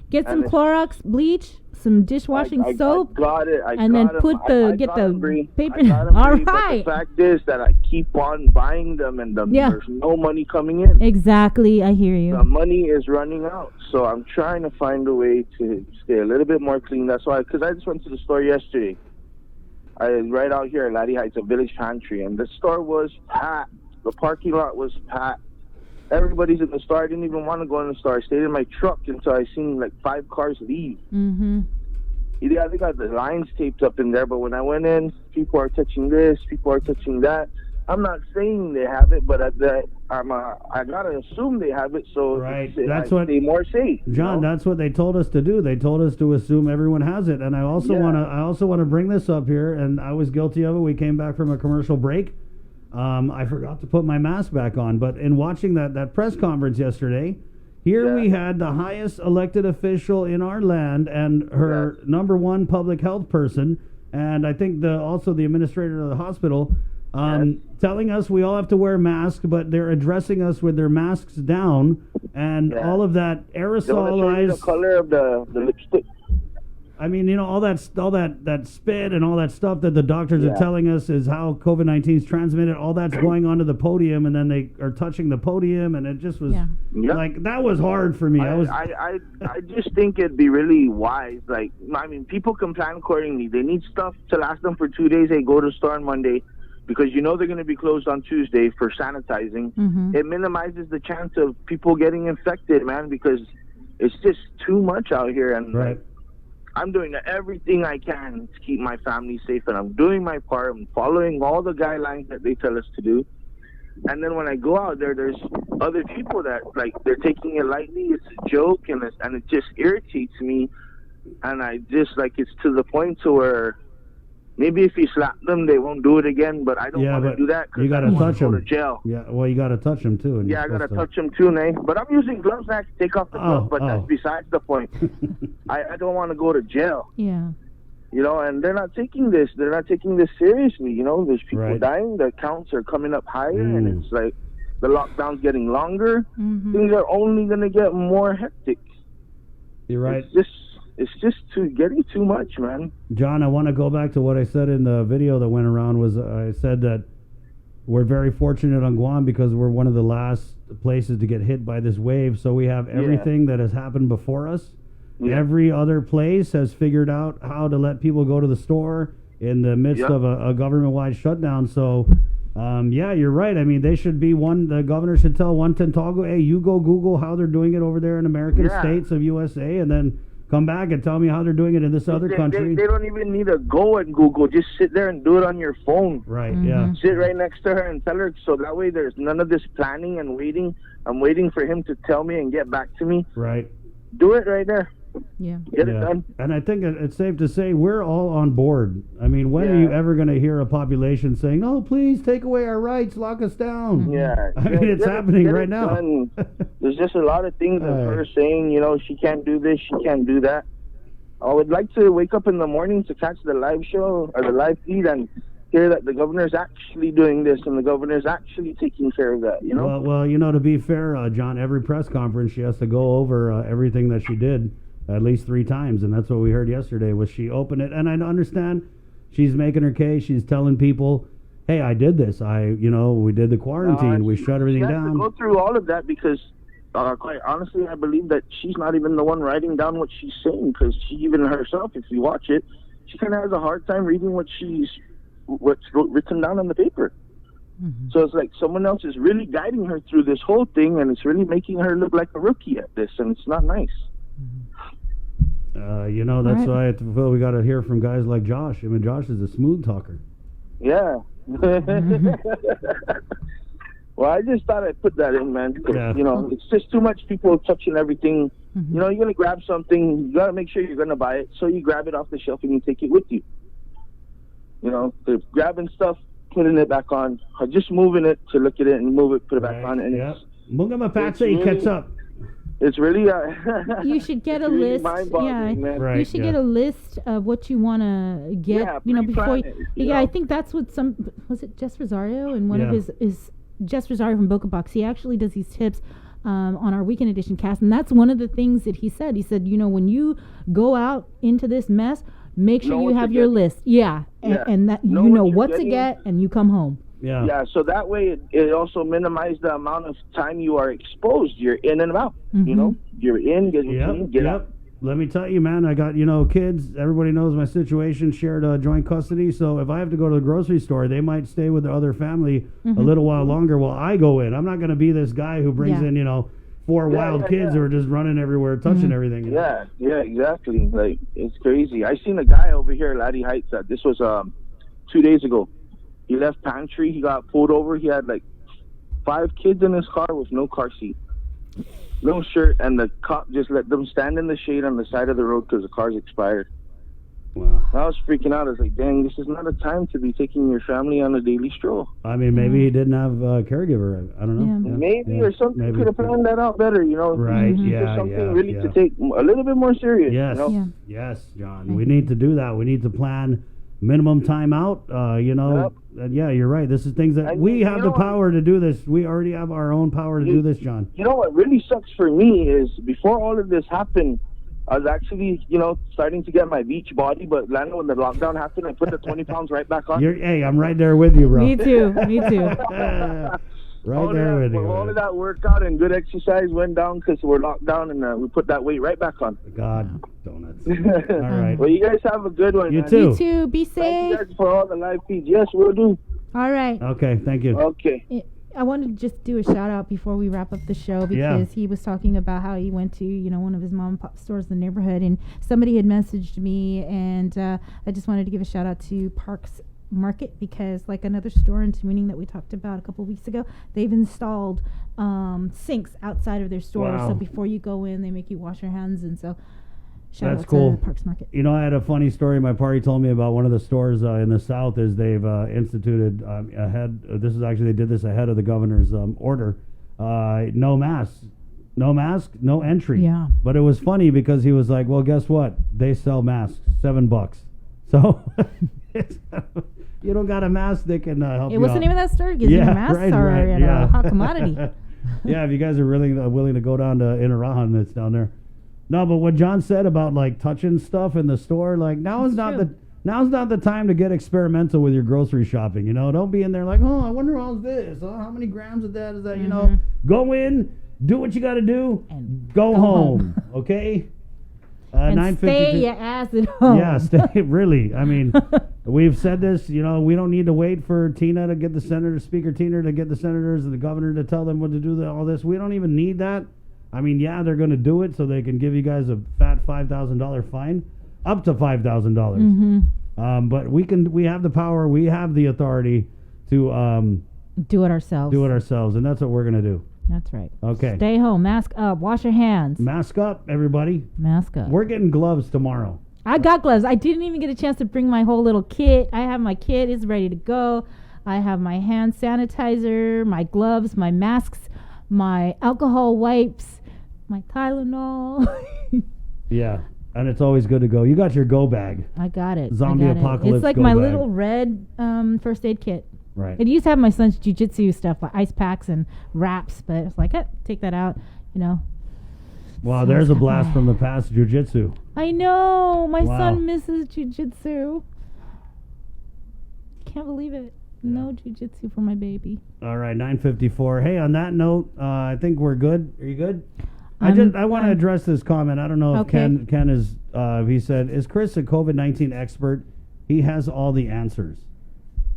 Get some Clorox bleach, some dishwashing soap. I got it. And then get the paper. All right. But the fact is that I keep on buying them, and there's no money coming in. Exactly, I hear you. The money is running out, so I'm trying to find a way to stay a little bit more clean. That's why, because I just went to the store yesterday. Right out here in Laddie Heights, a village pantry, and the store was packed. The parking lot was packed. Everybody's in the store. I didn't even want to go in the store. I stayed in my truck until I seen like 5 cars leave. Yeah, they got the lines taped up in there, but when I went in, people are touching this, people are touching that. I'm not saying they have it, but I gotta assume they have it, so that's what stay more safe. John, that's what they told us to do. They told us to assume everyone has it, and I also want to bring this up here, and I was guilty of it. We came back from a commercial break. I forgot to put my mask back on, but in watching that press conference yesterday, we had the highest elected official in our land and her number 1 public health person, and I think also the administrator of the hospital. Telling us we all have to wear masks, but they're addressing us with their masks down, and all of that aerosolized. The color of the lipstick. I mean, all that spit and all that stuff that the doctors are telling us is how COVID-19 is transmitted. All that's going onto the podium, and then they are touching the podium, and it just was like that was hard for me. I just think it'd be really wise. Like, I mean, people can plan accordingly. They need stuff to last them for 2 days. They go to the store on Monday, because they're going to be closed on Tuesday for sanitizing. It minimizes the chance of people getting infected, man, because it's just too much out here. And I'm doing everything I can to keep my family safe, and I'm doing my part. I'm following all the guidelines that they tell us to do. And then when I go out there, there's other people that, like, they're taking it lightly. It's a joke, and it just irritates me. And I just, like, it's to the point to where maybe if you slap them, they won't do it again, but I don't want to do that because I don't want to go to jail. Yeah, well, you got to touch them, too. I got to touch them, too, But I'm using gloves now to take off the glove, but that's besides the point. I don't want to go to jail. Yeah. And they're not taking this. They're not taking this seriously. There's people dying. The counts are coming up higher, and it's like the lockdown's getting longer. Things are only going to get more hectic. You're right. It's just getting too much, man. John, I want to go back to what I said in the video that went around. I said that we're very fortunate on Guam because we're one of the last places to get hit by this wave. So we have everything that has happened before us. Every other place has figured out how to let people go to the store in the midst of a government-wide shutdown. So, you're right. I mean, they should be the governor should tell one Tentago, hey, you go Google how they're doing it over there in American states of USA, and then come back and tell me how they're doing it in this other country. They don't even need to go and Google. Just sit there and do it on your phone. Right, yeah. Sit right next to her and tell her, so that way there's none of this planning and waiting. I'm waiting for him to tell me and get back to me. Right. Do it right there. Yeah. Get it done. And I think it's safe to say we're all on board. I mean, when are you ever going to hear a population saying, "No, please take away our rights, lock us down"? Yeah. I mean, it's happening right now. There's just a lot of things of her saying, she can't do this, she can't do that. I would like to wake up in the morning to catch the live show or the live feed and hear that the governor's actually doing this and the governor's actually taking care of that, Well, to be fair, John, every press conference she has to go over everything that she did at least 3 times, and that's what we heard yesterday was she opened it. And I understand she's making her case. She's telling people, hey, I did this. We did the quarantine. We shut everything down. She has to go through all of that because, quite honestly, I believe that she's not even the one writing down what she's saying, because she even herself, if you watch it, she kind of has a hard time reading what's written down on the paper. So it's like someone else is really guiding her through this whole thing, and it's really making her look like a rookie at this, and it's not nice. That's why I feel we got to hear from guys like Josh. I mean, Josh is a smooth talker. Yeah. Well, I just thought I'd put that in, man, because, it's just too much people touching everything. You're going to grab something, you got to make sure you're going to buy it, so you grab it off the shelf and you take it with you. They're grabbing stuff, putting it back on, or just moving it to look at it and move it, put it back on. And catch up. It's really you should get a list. You should get a list of what you want to get. Before. I think that's what was it Jess Rosario and one of his Jess Rosario from Boca Box. He actually does these tips on our Weekend Edition cast, and that's one of the things that he said. He said, when you go out into this mess, make sure you have your list. And that you know what to get, and you come home. Yeah, so that way it also minimizes the amount of time you are exposed. You're in and out. You're in, get out. Let me tell you, man, I got, kids. Everybody knows my situation, shared joint custody. So if I have to go to the grocery store, they might stay with their other family a little while longer while I go in. I'm not going to be this guy who brings in, 4 wild kids who are just running everywhere, touching everything. Yeah, exactly. Like, it's crazy. I seen a guy over here at Laddie Heights. This was 2 days ago. He left pantry. He got pulled over. He had 5 kids in his car with no car seat, no shirt, and the cop just let them stand in the shade on the side of the road because the car's expired. Wow. I was freaking out. I was like, dang, this is not a time to be taking your family on a daily stroll. I mean, maybe he didn't have a careggiver. I don't know. Maybe or something. Maybe. Could have planned that out better, Right, something really to take a little bit more serious. Yes, yes, John. We need to do that. We need to plan minimum time out, you're right. This is things that we have the power to do this. We already have our own power to do this, John. You know what really sucks for me is before all of this happened, I was actually, starting to get my beach body, but Lana, when the lockdown happened, I put the 20 pounds right back on. Hey, I'm right there with you, bro. Me too. Right there with you. All of that workout and good exercise went down because we're locked down, and we put that weight right back on. God, donuts. All right. Well, you guys have a good one. You too. You too. Be safe. Thank you guys for all the live feeds. Yes, we'll do. All right. Okay, thank you. Okay. I wanted to just do a shout out before we wrap up the show because he was talking about how he went to one of his mom and pop stores in the neighborhood, and somebody had messaged me, and I just wanted to give a shout out to Parks Market because, like another store in Sweeney that we talked about a couple of weeks ago, they've installed sinks outside of their store. Wow. So before you go in, they make you wash your hands, and so shout That's out cool. to Parks Market. I had a funny story my party told me about one of the stores in the South is they've instituted ahead. They did this ahead of the governor's order. No mask, no entry. Yeah. But it was funny because he was like, well, guess what? They sell masks, $7. So you don't got a mask, they can help you What's out. the name of that store? Because masks are a hot commodity. Yeah, if you guys are really willing to go down to Inarahan, that's down there. No, but what John said about touching stuff in the store, now's not the time to get experimental with your grocery shopping. Don't be in there I wonder how's this? How many grams of that is that? Go in, do what you got to do, and go home. Okay. And stay your ass at home. Yeah, stay. Really. I mean, we've said this. We don't need to wait for Tina to get the Speaker Tina to get the senators and the governor to tell them what to do. All this. We don't even need that. I mean, they're going to do it so they can give you guys a fat $5,000 fine, up to $5,000. But we have the power, we have the authority to do it ourselves. and that's what we're going to do. That's right. Okay. Stay home. Mask up. Wash your hands. Mask up, everybody. Mask up. We're getting gloves tomorrow. I got gloves. I didn't even get a chance to bring my whole little kit. I have my kit. It's ready to go. I have my hand sanitizer, my gloves, my masks, my alcohol wipes, my Tylenol. Yeah. And it's always good to go. You got your go bag. I got it. Zombie apocalypse. It's like go my bag. little red first aid kit. Right. It used to have my son's jiu-jitsu stuff, like ice packs and wraps, but it's like, take that out, Wow, there's a blast from the past, jiu-jitsu. I know. My Wow. son misses jiu-jitsu. Can't believe it. No jiu-jitsu for my baby. All right, 9:54. Hey, on that note, I think we're good. Are you good? I want to address this comment. I don't know if Okay. Ken is. He said, "Is Chris a COVID-19 expert? He has all the answers."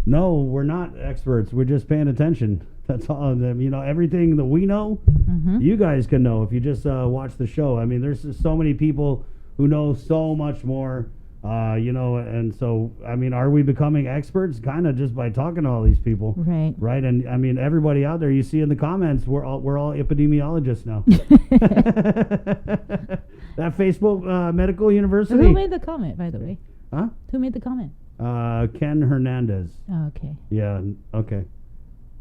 No, we're not experts. We're just paying attention. That's all of them. Everything that we know, you guys can know if you just watch the show. I mean, there's just so many people who know so much more. And so, I mean, are we becoming experts? Kind of just by talking to all these people. Right. Right. And I mean, everybody out there, you see in the comments, we're all epidemiologists now. That Facebook Medical University. Who made the comment, by the way? Huh? Who made the comment? Ken Hernandez. Oh, okay. Yeah. Okay.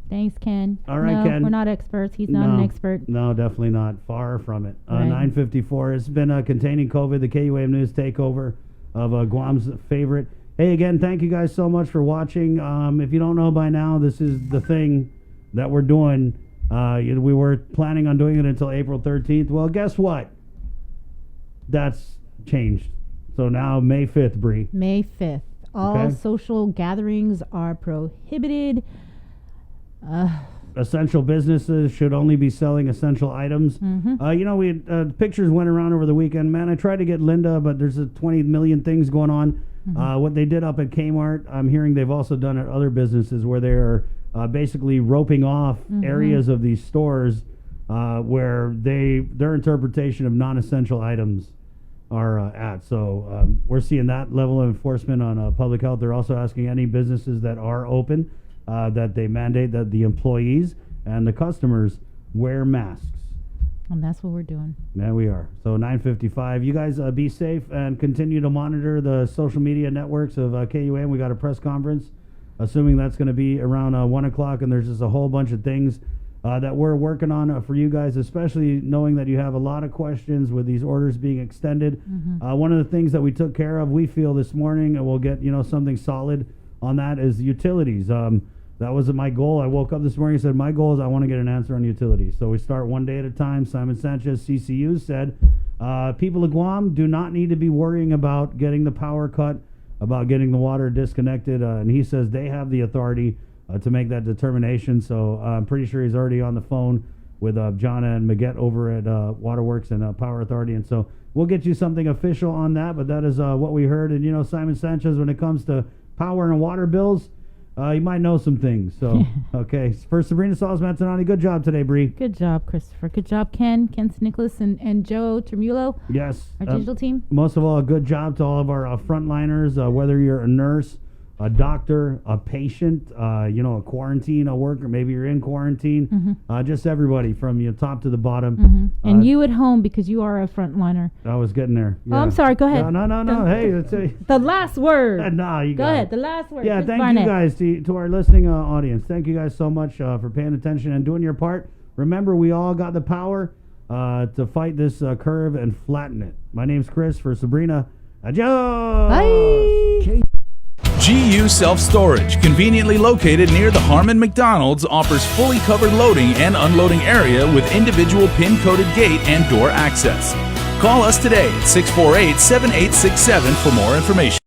Thanks, Ken. All right, no, Ken. we're not experts. He's not an expert. No, definitely not. Far from it. Right. 9:54. It's been containing COVID, the KUAM News takeover of Guam's favorite. Hey, again, thank you guys so much for watching. If you don't know by now, this is the thing that we're doing. We were planning on doing it until April 13th. Well, guess what? That's changed. So now May 5th, Bree. May 5th. All Okay. social gatherings are prohibited. Essential businesses should only be selling essential items. We had, pictures went around over the weekend. Man, I tried to get Linda, but there's 20 million things going on. What they did up at Kmart, I'm hearing they've also done at other businesses where they're basically roping off areas of these stores where their interpretation of non-essential items are at. So we're seeing that level of enforcement on public health. They're also asking any businesses that are open that they mandate that the employees and the customers wear masks. And that's what we're doing. There we are. So 9:55. You guys be safe and continue to monitor the social media networks of KUAM. We got a press conference, assuming that's going to be around 1 o'clock, and there's just a whole bunch of things that we're working on for you guys, especially knowing that you have a lot of questions with these orders being extended. One of the things that we took care of, we feel this morning, and we'll get something solid on that, is utilities. That was my goal. I woke up this morning and said, my goal is I want to get an answer on utilities. So we start one day at a time. Simon Sanchez, CCU, said, people of Guam do not need to be worrying about getting the power cut, about getting the water disconnected. And he says they have the authority to make that determination. So I'm pretty sure he's already on the phone with Jonna and Maguette over at Waterworks and Power Authority. And so we'll get you something official on that. But that is what we heard. And, Simon Sanchez, when it comes to power and water bills, you might know some things. So, okay. For Sabrina Salas-Manzanani, good job today, Bree. Good job, Christopher. Good job, Ken Nicholas, and Joe Termulo. Yes. Our digital team. Most of all, a good job to all of our frontliners, whether you're a nurse, a doctor, a patient, a quarantine, a worker, maybe you're in quarantine, just everybody from top to the bottom. And you at home, because you are a frontliner. I was getting there. Yeah. Oh, I'm sorry. Go ahead. No. Hey, the last word. No, you go ahead. The last word. Yeah, Chris thank Barnett. you guys to our listening audience. Thank you guys so much for paying attention and doing your part. Remember, we all got the power to fight this curve and flatten it. My name's Chris. For Sabrina, adios. Bye. GU Self-Storage, conveniently located near the Harmon McDonald's, offers fully covered loading and unloading area with individual pin-coded gate and door access. Call us today at 648-7867 for more information.